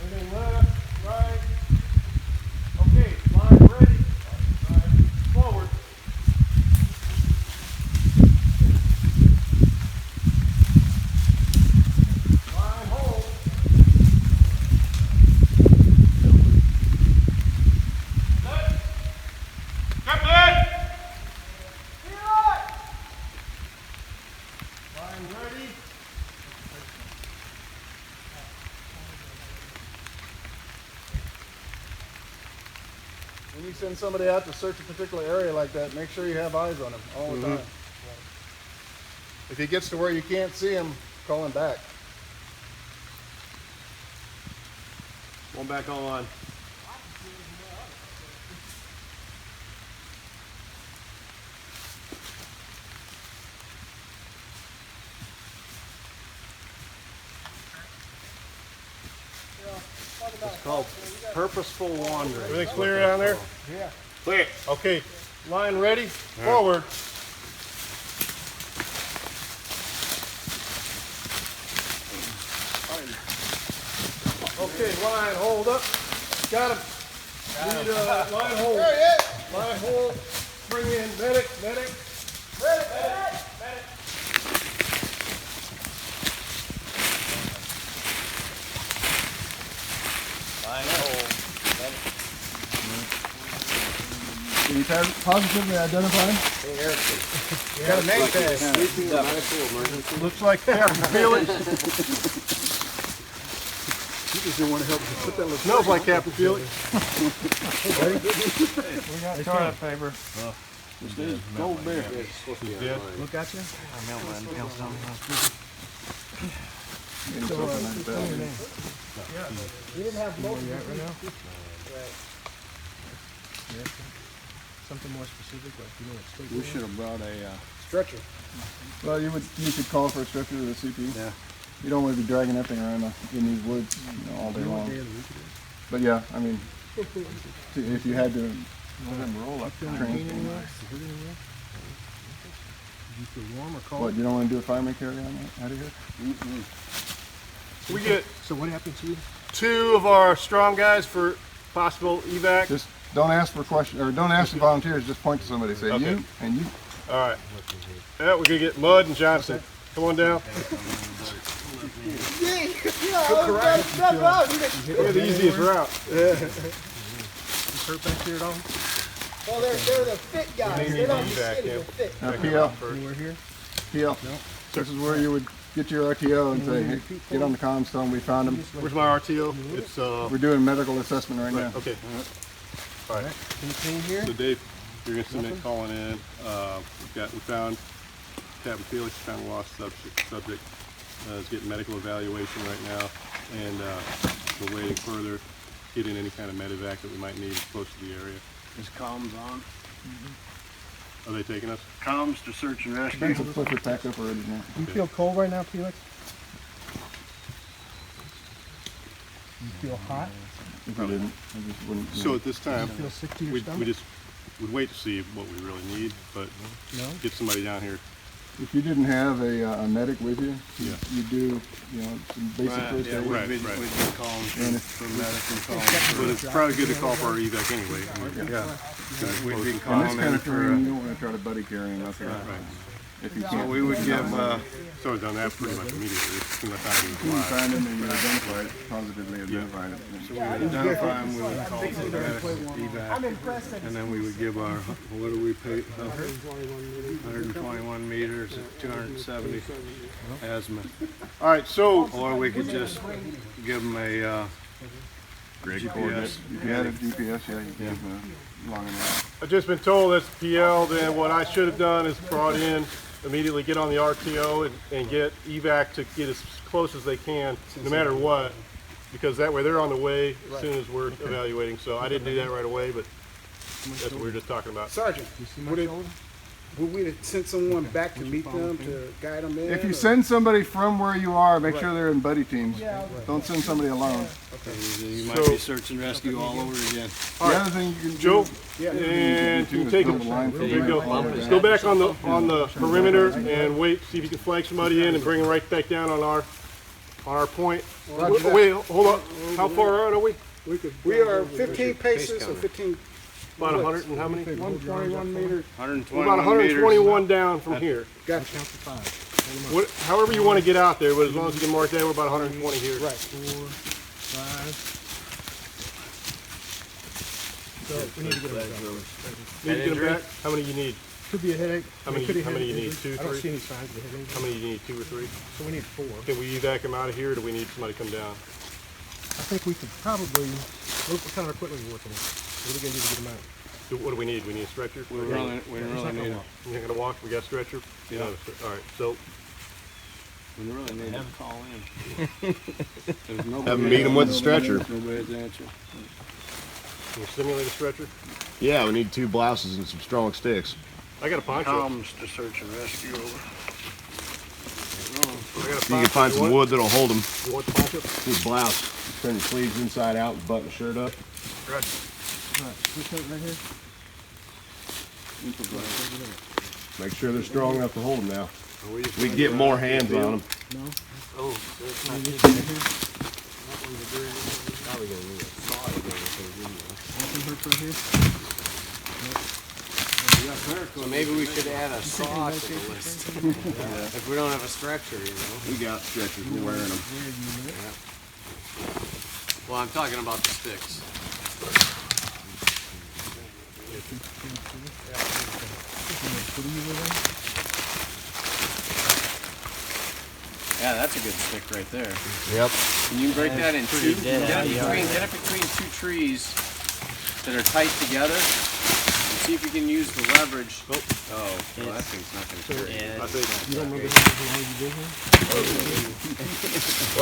Anything left, right. Okay, line ready. Forward. Line hold. Captain! Line ready. When you send somebody out to search a particular area like that, make sure you have eyes on him all the time. If he gets to where you can't see him, call him back. Going back on. It's called purposeful wandering. Everything clear down there? Yeah. Clear. Okay, line ready, forward. Okay, line hold up. Got him. We need line hold. Line hold. Bring in medic, medic. Medic, medic, medic. Line hold. Can you positively identify him? You got a name tag. Looks like Captain Felix. You just didn't want to help me put that. Smells like Captain Felix. We got toilet paper. This is cold beer. Look at you. We didn't have most of right now? Right. Something more specific, like you know what state. We should have brought a Stretcher. well, you could call for a stretcher to the CP. Yeah. You don't want to be dragging that thing around in these woods all day long. But yeah, I mean, If you had to roll up, You feel warm or cold? what, you don't want to do a fireman carry on that out of here? We get So what happened to you? 2 of our strong guys for possible evac. Just don't ask for questions, or don't ask the volunteers, just point to somebody, say Okay. you and you. All right. Yeah, we're gonna get Mudd and Johnson. Come on down. We're the easiest route. Hurt back here at all? Well, they're the fit guys. They're not just skinny, they're fit. Now, PL, Anywhere here? PL, this is where you would get your RTO and say, hey, get on the comms, tell them we found them. Where's my RTO? It's We're doing medical assessment right now. Okay. All right. Anything here? So Dave, you're gonna submit calling in. We found Captain Felix, found a lost subject. Is getting medical evaluation right now, and we're waiting further, getting any kind of medevac that we might need close to the area. Is comms on? Are they taking us? Comms to search and rescue. Ben's a Clifford packed up already now. You feel cold right now, Felix? You feel hot? If you didn't, I just wouldn't. So at this time, You feel sick to your we stomach? just would wait to see what we really need, but No? get somebody down here. If you didn't have a medic with you, Yeah. you do, some basic first aid. Right. We'd be calling And for medic and calling But it's probably good to call for our evac anyway. we'd be In calling this kind in of for, terrain, you don't want to try to buddy carry them up there. If you so can't. we would give, So I've done that pretty much immediately. As soon as I found he was You alive. find them and you identify it, positively identify it. so we would identify them, we would call for medic evac, and then we would give our, what do we pay? 121 meters at 270 azimuth. All right, so Or we could just give them a GPS. If you had a GPS, yeah, you could long enough. I've just been told that's PL. Then what I should have done is brought in immediately, get on the RTO and get evac to get as close as they can, no matter what, because that way they're on the way as soon as we're evaluating. So I didn't do that right away, but that's what we were just talking about. Sergeant, would we have sent someone back to meet them to guide them in? If you send somebody from where you are, make sure they're in buddy teams. Don't send somebody alone. You might be search and rescue all over again. All The right, other thing you can Joe, do, and you can take build them. a line for There you go. them. Go back on the perimeter and wait. See if you can flag somebody in and bring them right back down on our point. Wait, hold on. How far out are we? We are 15 paces or 15. About 100 and how many? 121 meters. We're about 121 down from here. Gotcha. However you want to get out there, but as long as you can mark that, we're about 120 here. Right. 4, 5. So we need to get them back. Need to get them back? How many you need? Could be a headache. How many Could be you need? 2, I don't 3? see any signs of a headache. How many do you need? 2 or 3? So we need 4. Can we evac them out of here, or do we need somebody to come down? I think we could probably, what kind of equipment are you working on? What are we going to do to get them out? What do we need? We need a stretcher? We really need it. You're going to walk? We got a stretcher? Yeah. All right, so We really need to call in. Have them meet them with the stretcher. Nobody's answering. can you simulate a stretcher? Yeah, we need 2 blouses and some strong sticks. I got a poncho. Comms to search and rescue over. If you can find some wood that'll hold them. You want the poncho? Need blouse. Turn your sleeves inside out and button the shirt up. Right. This coat right here? Make sure they're strong enough to hold them now. We can get more hands on them. No? Oh, so it's not Nothing hurt right here? So maybe we should add a saw to the list. If we don't have a stretcher, We got stretchers, we're wearing them. Yeah. Well, I'm talking about the sticks. Yeah, that's a good stick right there. Yep. Can you break that in two? Get it between 2 trees that are tight together. And see if you can use the leverage. Oh, well, that thing's not going to carry. I think You don't remember how long you've been here?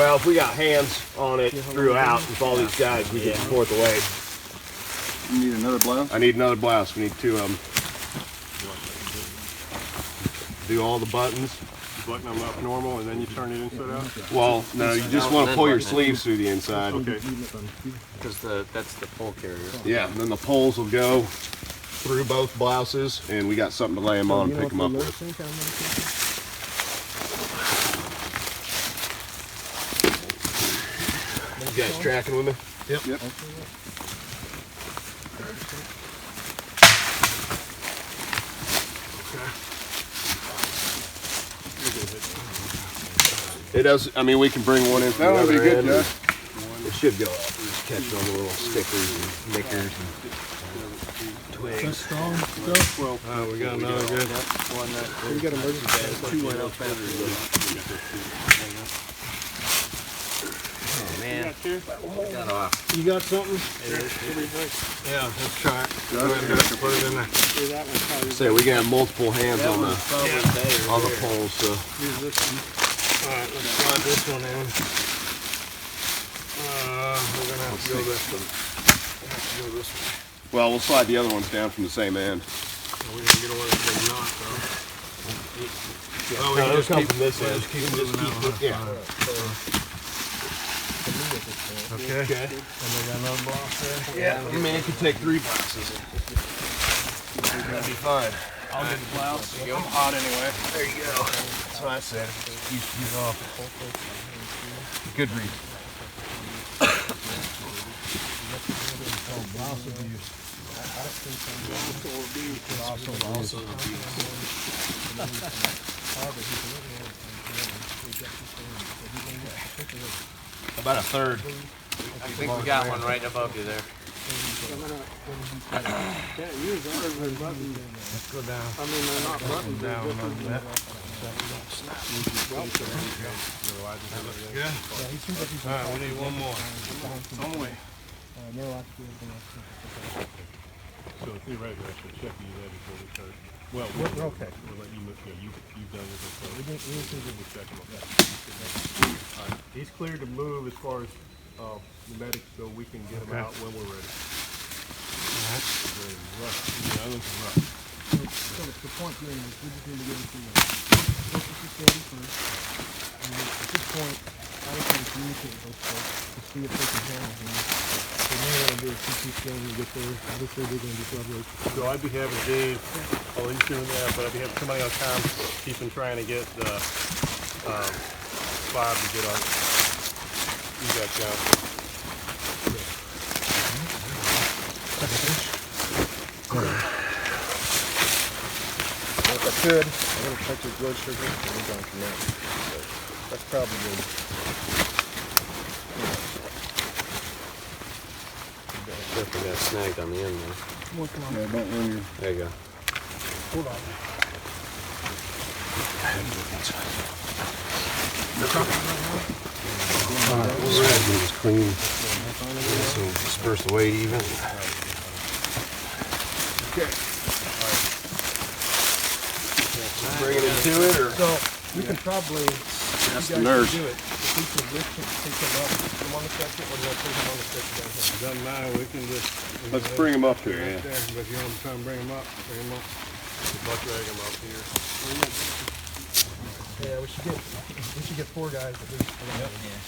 Well, if we got hands on it throughout with all these guys, we can support the weight. You need another blouse? I need another blouse. We need 2 of them. Do all the buttons. button them up normal and then you turn it inside out? Well, no, you just want to pull your sleeves through the inside. Okay. Because that's the pole carrier. Yeah, and then the poles will go through both blouses, and we got something to lay them on and pick them up with. You guys tracking with me? Yep. It does. I mean, we can bring one in from That the would be other good, end. Josh. It should go up. Just catch it on the little stickers and knickers and twigs. Strong stuff. Well, we got another good. We got emergency bags. Oh man. Got off. You got something? Yeah, let's try it. Go ahead and put it in there. Say we got multiple hands on the poles, so. Use this one. All right, let's slide this one in. We're gonna have to go this way. Well, we'll slide the other ones down from the same end. We didn't get away with the knot though. Oh, we can just keep from this end. Yeah. Okay. And they got another block there? Yeah, I mean, it could take 3 blouses. That'd be fine. I'll get the blouse. I'm hot anyway. There you go. That's what I said. Use off. Good read. About a third. I think we got one right above you there. Can't use every button. Let's go down. I mean, they're not buttons, they're Down a different. little bit. Yeah. Alright, we need one more. On the way. So theoretically, I should check you that before we start. Well, we're okay. We'll let you look. Yeah, you've done this before. We'll check him. Alright, he's cleared to move as far as the medics go. We can get him out when we're ready. Alright. Very rough. Yeah, this is rough. So the point being is we just need to get into social security first. And at this point, I just want to communicate with those folks to see if they can handle things. They may want to do a CT scan when we get there. Obviously, they're going to do collaboration. So I'd be having Dave, oh, he's doing that, but I'd be having somebody on comms keep him trying to get the Bob to get up. You got John. If I could, I'm going to check your blood sugar and we're going from there. So that's probably good. Definitely got snagged on the end there. Yeah, don't ruin your... There you go. Hold on. Alright, we're ready. Just clean. So disperse the weight even. Okay. Bring it into it, or? So we can probably... That's the nurse. Do it. If we can lift it, take them up, put them on the stretcher, or do I put them on the stretcher down here? Doesn't matter, we can just... Let's bring him up here, Right yeah. there, but if you want to try and bring him up, bring him up. Butt drag him up here. Yeah, we should get 4 guys at least. Yeah.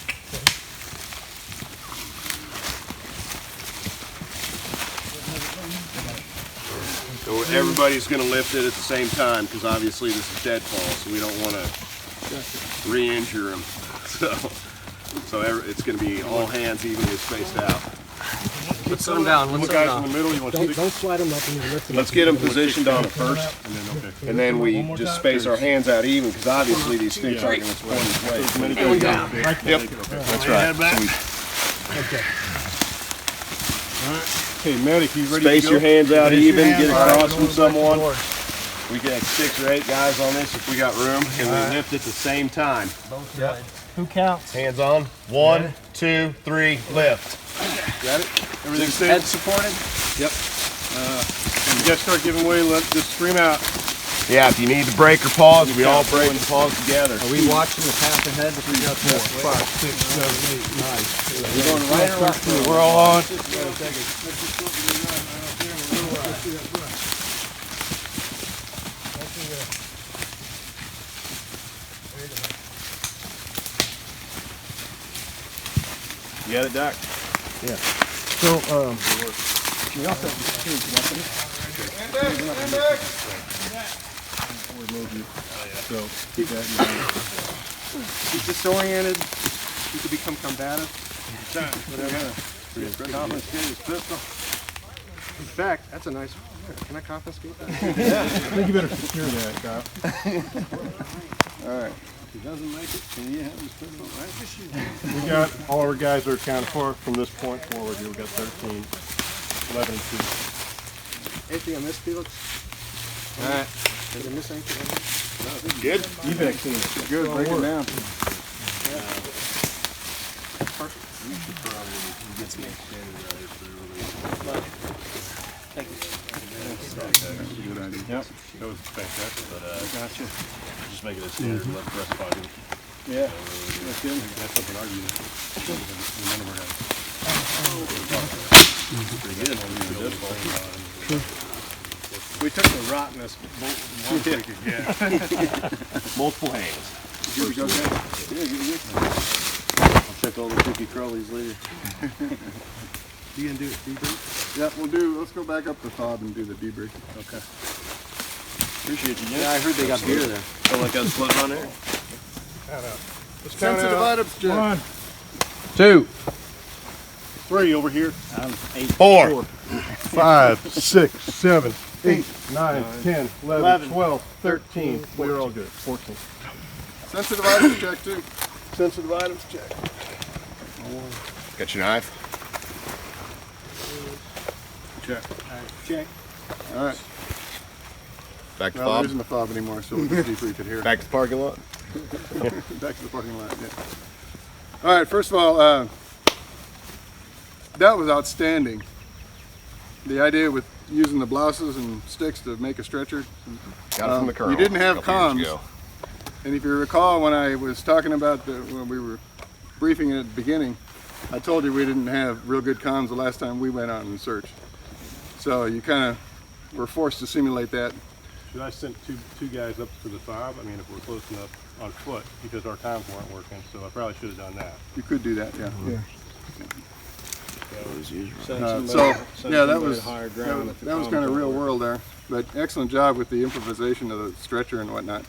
So everybody's going to lift it at the same time because obviously this is deadfall, so we don't want to re-injure them. So it's going to be all hands evenly spaced out. Let's sit them down. Let's guys in the middle, you want to Don't slide them up and you lift them. Let's get them positioned on it first, and then we just space our hands out even because obviously these sticks aren't going to point this way. There we go. Yep, that's right. Okay. Okay, medic, you ready Space to go? your hands out Space your even, hands get out. across from someone. Forward. We can have 6 or 8 guys on this if we got room, and we lift at the same time. Yep. Who counts? Hands on. 1, 2, 3, lift. Got it? Everything safe? Head supported? Yep. When you guys start giving way, just scream out. Yeah, if you need to break or pause, we all break and pause together. Are we watching the path ahead? If we got 5, 6, 7, 8, 9. We're going right or left? We're all on. You got it, Doc? Yeah. So, we also have to change weapons. Or move you. So, keep that in mind. He's disoriented. He could become combative. Whatever. Confiscate his pistol. In fact, that's a nice. Can I confiscate that? I think you better secure that, Kyle. All right. If he doesn't make it, can you have his pistol? Right? We got, all our guys are accounted for from this point forward here. We got 13, 11 and 2. Anything I missed, Felix? All right. Did I miss anything? No, this is good. Evac team. Good, break it down. Perfect. You should probably get some standard right here for everybody. Thank you. That's a good idea. Yep. That was fantastic. But Gotcha. just make it a standard. Let the rest body. Yeah. That's good. That's something our unit. None of our guys. Pretty good. We took the rottenness one we could get. Multiple hands. Here we go, guys. Yeah, good. I'll check all the cookie crawlies later. You gonna do it debrief? Yeah, let's go back up the fob and do the debrief. Okay. Appreciate you. Yeah, I heard they got beer there. Felt like I was floating on there. Sensitive items check. 1, 2, 3 over here. 4, 5, 6, 7, 8, 9, 10, 11, 12, 13. We're all good. 14. Sensitive items check too. Sensitive items check. Got your knife? Check. Check. All right. Back to Well, there fob. isn't a fob anymore, so we can debrief it here. Back to the parking lot. Back to the parking lot. Yeah. All right. First of all, that was outstanding. The idea with using the blouses and sticks to make a stretcher. Got it from the colonel. You didn't have a couple years comms. ago. And if you recall, when I was talking about when we were briefing at the beginning, I told you we didn't have real good comms the last time we went out and searched. So you kind of were forced to simulate that. Should I send two guys up to the fob? I mean, if we're close enough on foot, because our times weren't working, so I probably should have done that. You could do that, yeah. So that was kind of real world there. But excellent job with the improvisation of the stretcher and whatnot.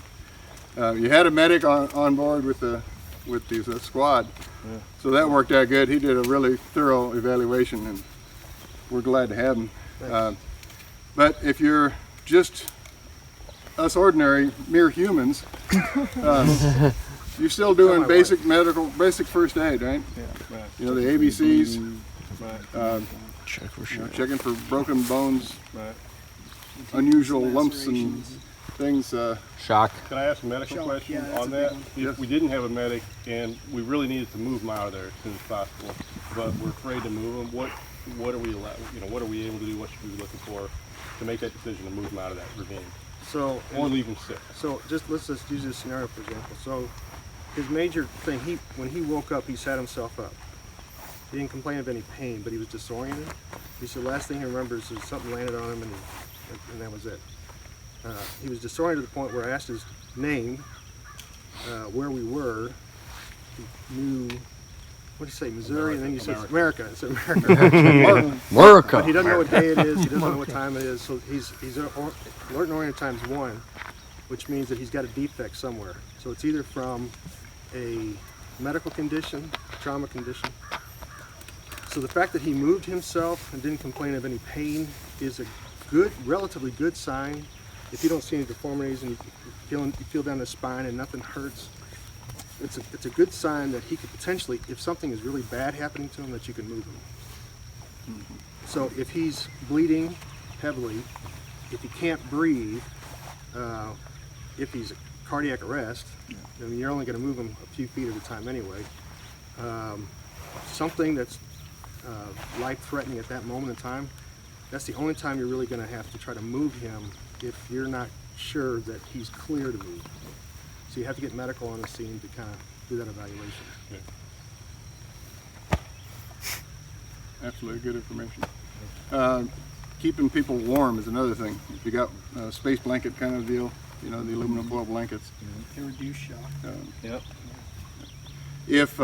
You had a medic on board with the squad, so that worked out good. He did a really thorough evaluation, and we're glad to have him. But if you're just us ordinary mere humans, you're still doing basic first aid, right? Yeah, right. You know, the ABCs, Check for sure. checking for broken bones, Right. unusual lumps and things. shock. Can I ask a medical question on that? If we didn't have a medic and we really needed to move them out of there as soon as possible, but we're afraid to move them, what are we allowed? What are we able to do? What should we be looking for to make that decision to move them out of that ravine? So, Or leave them sick? So let's just use this scenario for example. So his major thing, when he woke up, he sat himself up. He didn't complain of any pain, but he was disoriented. He said the last thing he remembers is something landed on him, and that was it. He was disoriented to the point where I asked his name, where we were. He knew, what did you say, Missouri? And then you said America. I said America. America. But he doesn't know what day it is. He doesn't know what time it is. So he's alert and oriented times 1, which means that he's got a defect somewhere. So it's either from a medical condition, trauma condition. So the fact that he moved himself and didn't complain of any pain is a relatively good sign. If you don't see any deformities and you feel down the spine and nothing hurts, it's a good sign that he could potentially, if something is really bad happening to him, that you can move him. So if he's bleeding heavily, if he can't breathe, if he's cardiac arrest, I mean, you're only going to move him a few feet at a time anyway. Something that's life-threatening at that moment in time, that's the only time you're really going to have to try to move him if you're not sure that he's clear to move. So you have to get medical on the scene to kind of do that evaluation. Absolutely good information. Keeping people warm is another thing. If you got a space blanket kind of deal, you know, the aluminum foil blankets. They reduce shock. Yep. If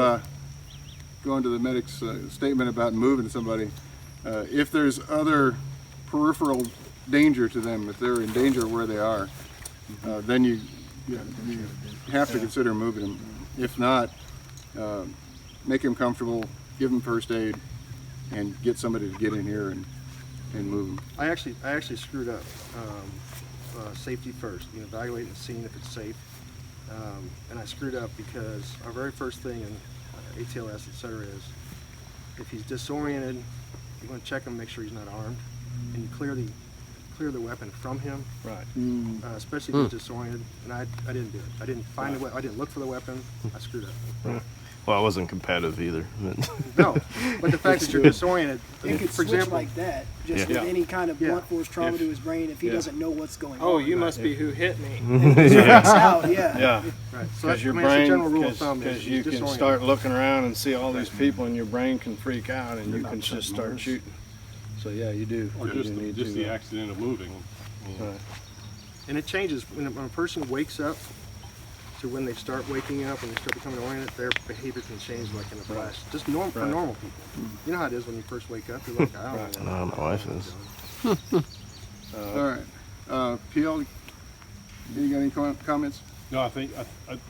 going to the medic's statement about moving somebody, if there's other peripheral danger to them, if they're in danger where they are, then you have to consider moving them. If not, make them comfortable, give them first aid, and get somebody to get in here and move them. I actually screwed up. Safety first. You evaluate the scene if it's safe. And I screwed up because our very first thing in ATLS, etc., is if he's disoriented, you want to check him, make sure he's not armed, and you clear the weapon from him. Right. Especially if he's disoriented. And I didn't do it. I didn't find the weapon. I didn't look for the weapon. I screwed up. Well, I wasn't competitive either. No, but the fact that you're disoriented, It could for switch example, like that, just with any kind of blunt force trauma to his brain if he doesn't know what's going on. Oh, you must be who hit me. Out, yeah. Right. So Because your that's brain, the general rule of thumb. because you can start looking around and see all these people, and your brain can freak out, and you can just start shooting. So yeah, you do. Or you just, need just to, the accident of moving. Right. And it changes when a person wakes up to when they start waking up, when they start becoming oriented, their behavior can change like in a flash. Just for normal people. You know how it is when you first wake up. You're like, I don't know. No, my wife is. All right. PL, you got any comments? No, I think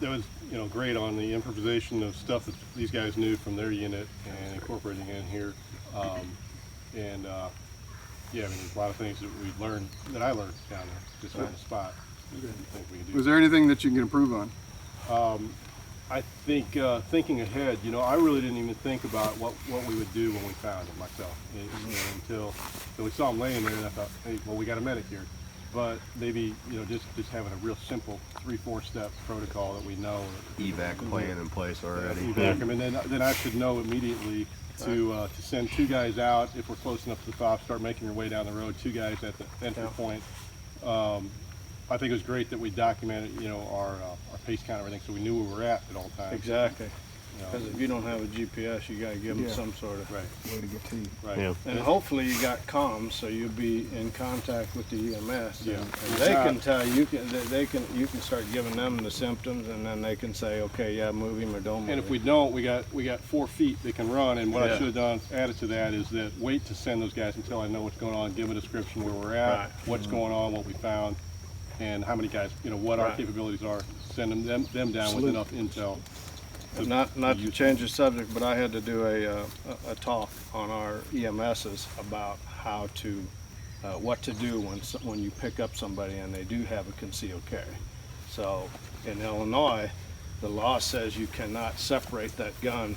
that was great on the improvisation of stuff that these guys knew from their unit and incorporating it in here. Yeah, I mean, there's a lot of things that we learned, that I learned down there, just on the spot. Was there anything that you can improve on? I think thinking ahead, I really didn't even think about what we would do when we found him myself, until we saw him laying there, and I thought, hey, well, we got a medic here. But maybe, just having a real simple 3-4 step protocol that we know. Evac plan in place already. Evac him, and then I should know immediately to send 2 guys out if we're close enough to the fob, start making your way down the road, 2 guys at the entry point. I think it was great that we documented, our pace count and everything, so we knew where we were at all times. Exactly. Because if you don't have a GPS, you got to give them some sort of way to get to you. Right. Yeah. And hopefully you got comms, so you'll be in contact with the EMS. Yeah. And they can tell you, you can start giving them the symptoms, and then they can say, okay, yeah, move him or don't move him. And if we don't, we got 4 feet they can run. And what I should have done, added to that, is that wait to send those guys until I know what's going on, give a description where we're at, what's going on, what we found, and how many guys, what our capabilities are. Send them down with enough intel. Not to change the subject, but I had to do a talk on our EMSs about how to, what to do when you pick up somebody and they do have a concealed carry. So in Illinois, the law says you cannot separate that gun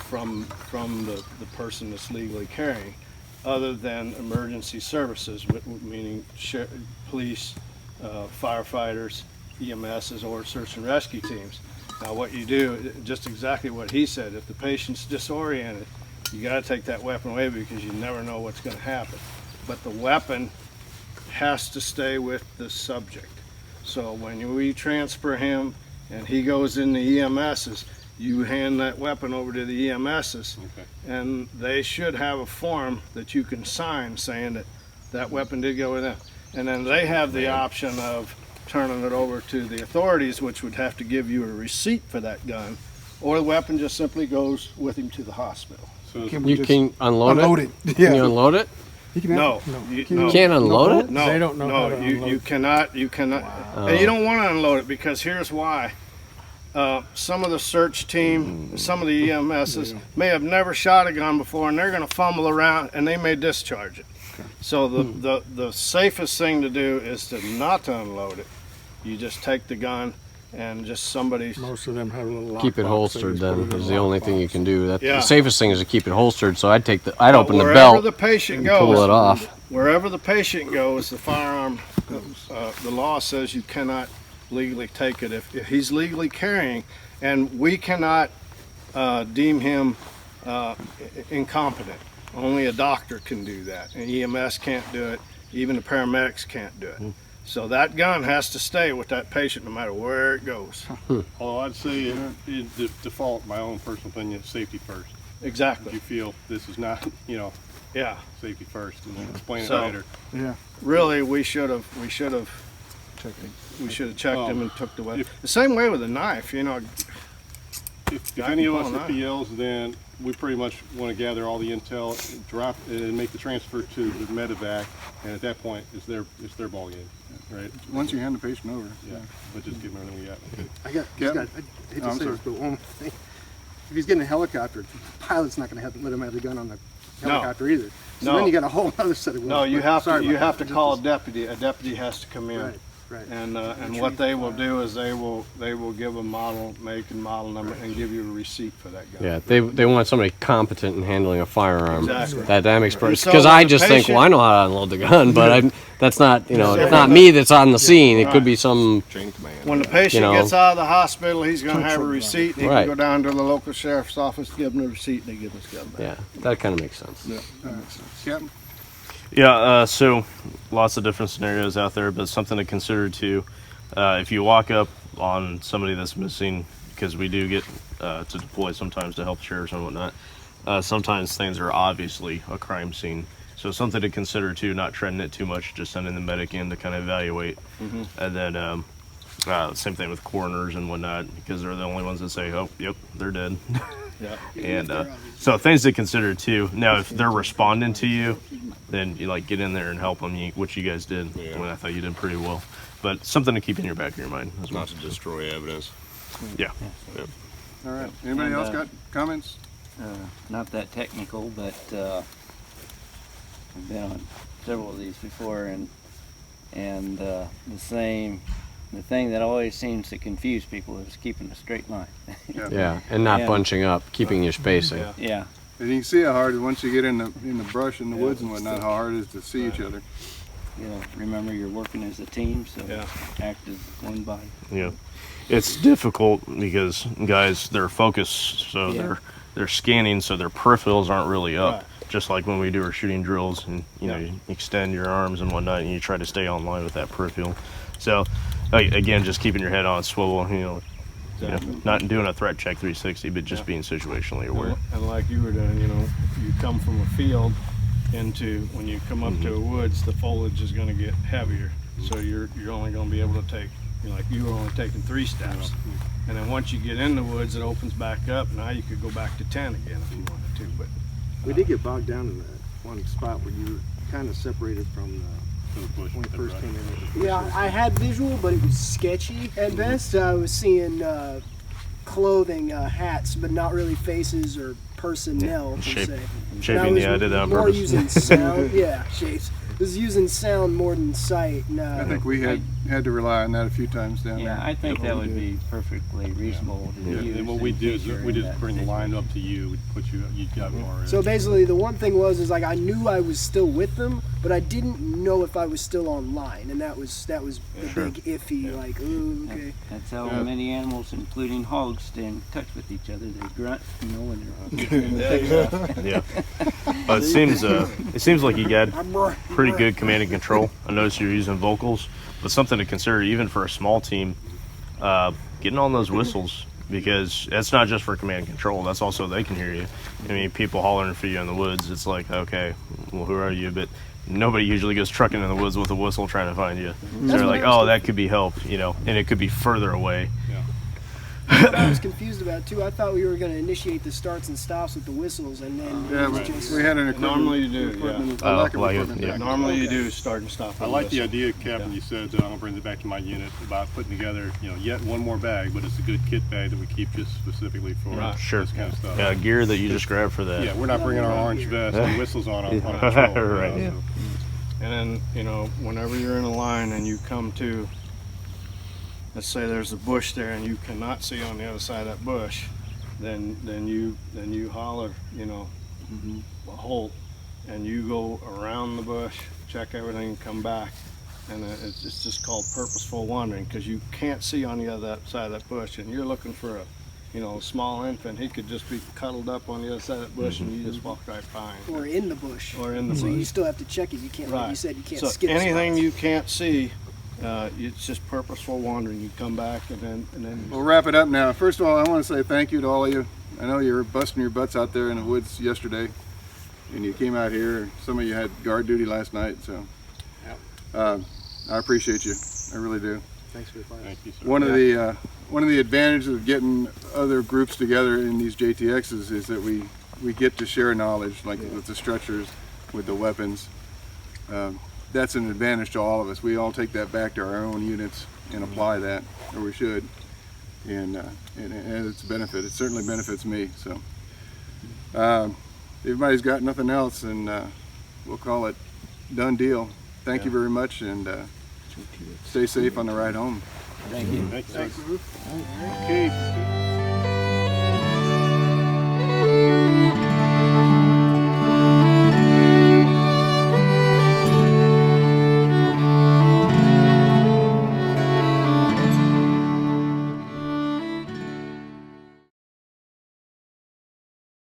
from the person that's legally carrying, other than emergency services, meaning police, firefighters, EMSs, or search and rescue teams. Now what you do, just exactly what he said, if the patient's disoriented, you got to take that weapon away because you never know what's going to happen. But the weapon has to stay with the subject. So when we transfer him and he goes in the EMSs, you hand that weapon over to the EMSs, and they should have a form that you can sign saying that that weapon did go with them. And then they have the option of turning it over to the authorities, which would have to give you a receipt for that gun, or the weapon just simply goes with him to the hospital. So you can unload it? Yeah. Can you unload it? No, you can't unload it? No, They don't know how to unload you cannot. Wow. And you don't want to unload it because here's why. Some of the search team, some of the EMSs may have never shot a gun before, and they're going to fumble around and they may discharge it. So the safest thing to do is to not to unload it. You just take the gun and just somebody's. Most of them have a little Keep it holstered then is the only thing you can do. That Yeah. The safest thing is to keep it holstered. So I'd open the Wherever belt the patient and goes, pull it off. Wherever the patient goes, the firearm, the law says you cannot legally take it if he's legally carrying, and we cannot deem him incompetent. Only a doctor can do that, and EMS can't do it. Even the paramedics can't do it. So that gun has to stay with that patient no matter where it goes. Although I'd say in default, my own personal opinion, safety first. Exactly. If you feel this is not, Yeah. safety first, and then explain it So- later. Yeah. Really, we should have checked him and took the weapon. The same way with a knife, if any of us are PLs, then we pretty much want to gather all the intel, drop and make the transfer to the medevac, and at that point, it's their ball game, right? Once you hand the patient over. Yeah, but just give them everything we got. Okay. I hate to say this, but one more thing. If he's getting a helicopter, the pilot's not going to have to let him have the gun on the helicopter either. So then you got a whole other set of. No, you have to call a deputy. A deputy has to come in. Right. Right. And what they will do is they will give a model, make and model number, and give you a receipt for that gun. Yeah, they want somebody competent in handling a firearm. Exactly. That makes perfect. So Because I the just think, well, I know how to unload the gun, but that's not, it's not me that's on the scene. It could be some chain command. When the patient gets out of the hospital, he's going to have a receipt, and he can go down to the local sheriff's office, give him the receipt, and they give his gun back. Yeah, that kind of makes sense. Yeah, that makes sense. Captain? Yeah, so lots of different scenarios out there, but something to consider too. If you walk up on somebody that's missing, because we do get to deploy sometimes to help sheriffs and whatnot, sometimes things are obviously a crime scene. So something to consider too, not treading it too much, just sending the medic in to kind of evaluate. And then same thing with coroners and whatnot, because they're the only ones that say, oh, yep, they're dead. Yeah. And so things to consider too. Now, if they're responding to you, then you get in there and help them, which you guys did. I mean, I thought you did pretty well. But something to keep in your back of your mind as well. Not to destroy evidence. Yeah. All right. Anybody else got comments? Not that technical, but I've been on several of these before, and the thing that always seems to confuse people is keeping a straight line. Yeah, and not bunching up, keeping your spacing. Yeah. And you can see how hard once you get in the brush and the woods and whatnot, how hard it is to see each other. Remember you're working as a team, so act as one body. Yeah. It's difficult because guys, they're focused, so they're scanning, so their peripherals aren't really up. Just like when we do our shooting drills, and you extend your arms and whatnot, and you try to stay online with that peripheral. So again, just keeping your head on swivel, not doing a threat check 360, but just being situationally aware. And like you were doing, you come from a field into, when you come up to a woods, the foliage is going to get heavier. So you're only going to be able to take, you were only taking 3 steps. And then once you get in the woods, it opens back up. Now you could go back to 10 again if you wanted to. But we did get bogged down in that one spot where you were kind of separated from when we first came in. Yeah, I had visual, but it was sketchy at best. I was seeing clothing, hats, but not really faces or personnel per se. Shaping, I did that on more purpose. using sound. Shapes. It was using sound more than sight. No, I think we had to rely on that a few times down there. Yeah, I think that would be perfectly reasonable to use. And what we do is we just bring the line up to you. We put you got more in. So basically, the one thing was I knew I was still with them, but I didn't know if I was still online, and that was the big iffy. Like, ooh, okay. That's how many animals, including hogs, stay in touch with each other. They grunt, when they're Yeah. It seems like you got pretty good command and control. I noticed you're using vocals, but something to consider even for a small team, getting on those whistles, because that's not just for command and control. That's also they can hear you. I mean, people hollering for you in the woods. It's like, okay, well, who are you? But nobody usually goes trucking in the woods with a whistle trying to find you. So they're like, oh, that could be help, and it could be further away. What I was confused about too, I thought we were going to initiate the starts and stops with the whistles, and then we had an equipment. Normally you do, Normally you do start and stop. I like the idea, Captain, you said, I'm going to bring it back to my unit, about putting together, yet one more bag, but it's a good kit bag that we keep just specifically for this kind of stuff. Yeah, gear that you just grabbed for that. Yeah, we're not bringing our orange vest and whistles on patrol. Right. And then, whenever you're in a line and you come to, let's say there's a bush there and you cannot see on the other side of that bush, then you holler, halt, and you go around the bush, check everything, come back, and it's just called purposeful wandering, because you can't see on the other side of that bush, and you're looking for a small infant. He could just be cuddled up on the other side of that bush, and you just walk right by him. Or in the bush. Or in the bush. So you still have to check it. You can't, like you said, you can't skip anything spots. you can't see. It's just purposeful wandering. You come back and then. We'll wrap it up now. First of all, I want to say thank you to all of you. I know you were busting your butts out there in the woods yesterday, and you came out here. Some of you had guard duty last night, so I appreciate you. I really do. Thanks for the fire. Thank you, sir. One of the one of the advantages of getting other groups together in these JTXs is that we get to share knowledge, like with the stretchers, with the weapons. That's an advantage to all of us. We all take that back to our own units and apply that, or we should. And it's a benefit. It certainly benefits me. So, everybody's got nothing else, and we'll call it done deal. Thank you very much, and stay safe on the ride home. Thank you. Thanks. Okay.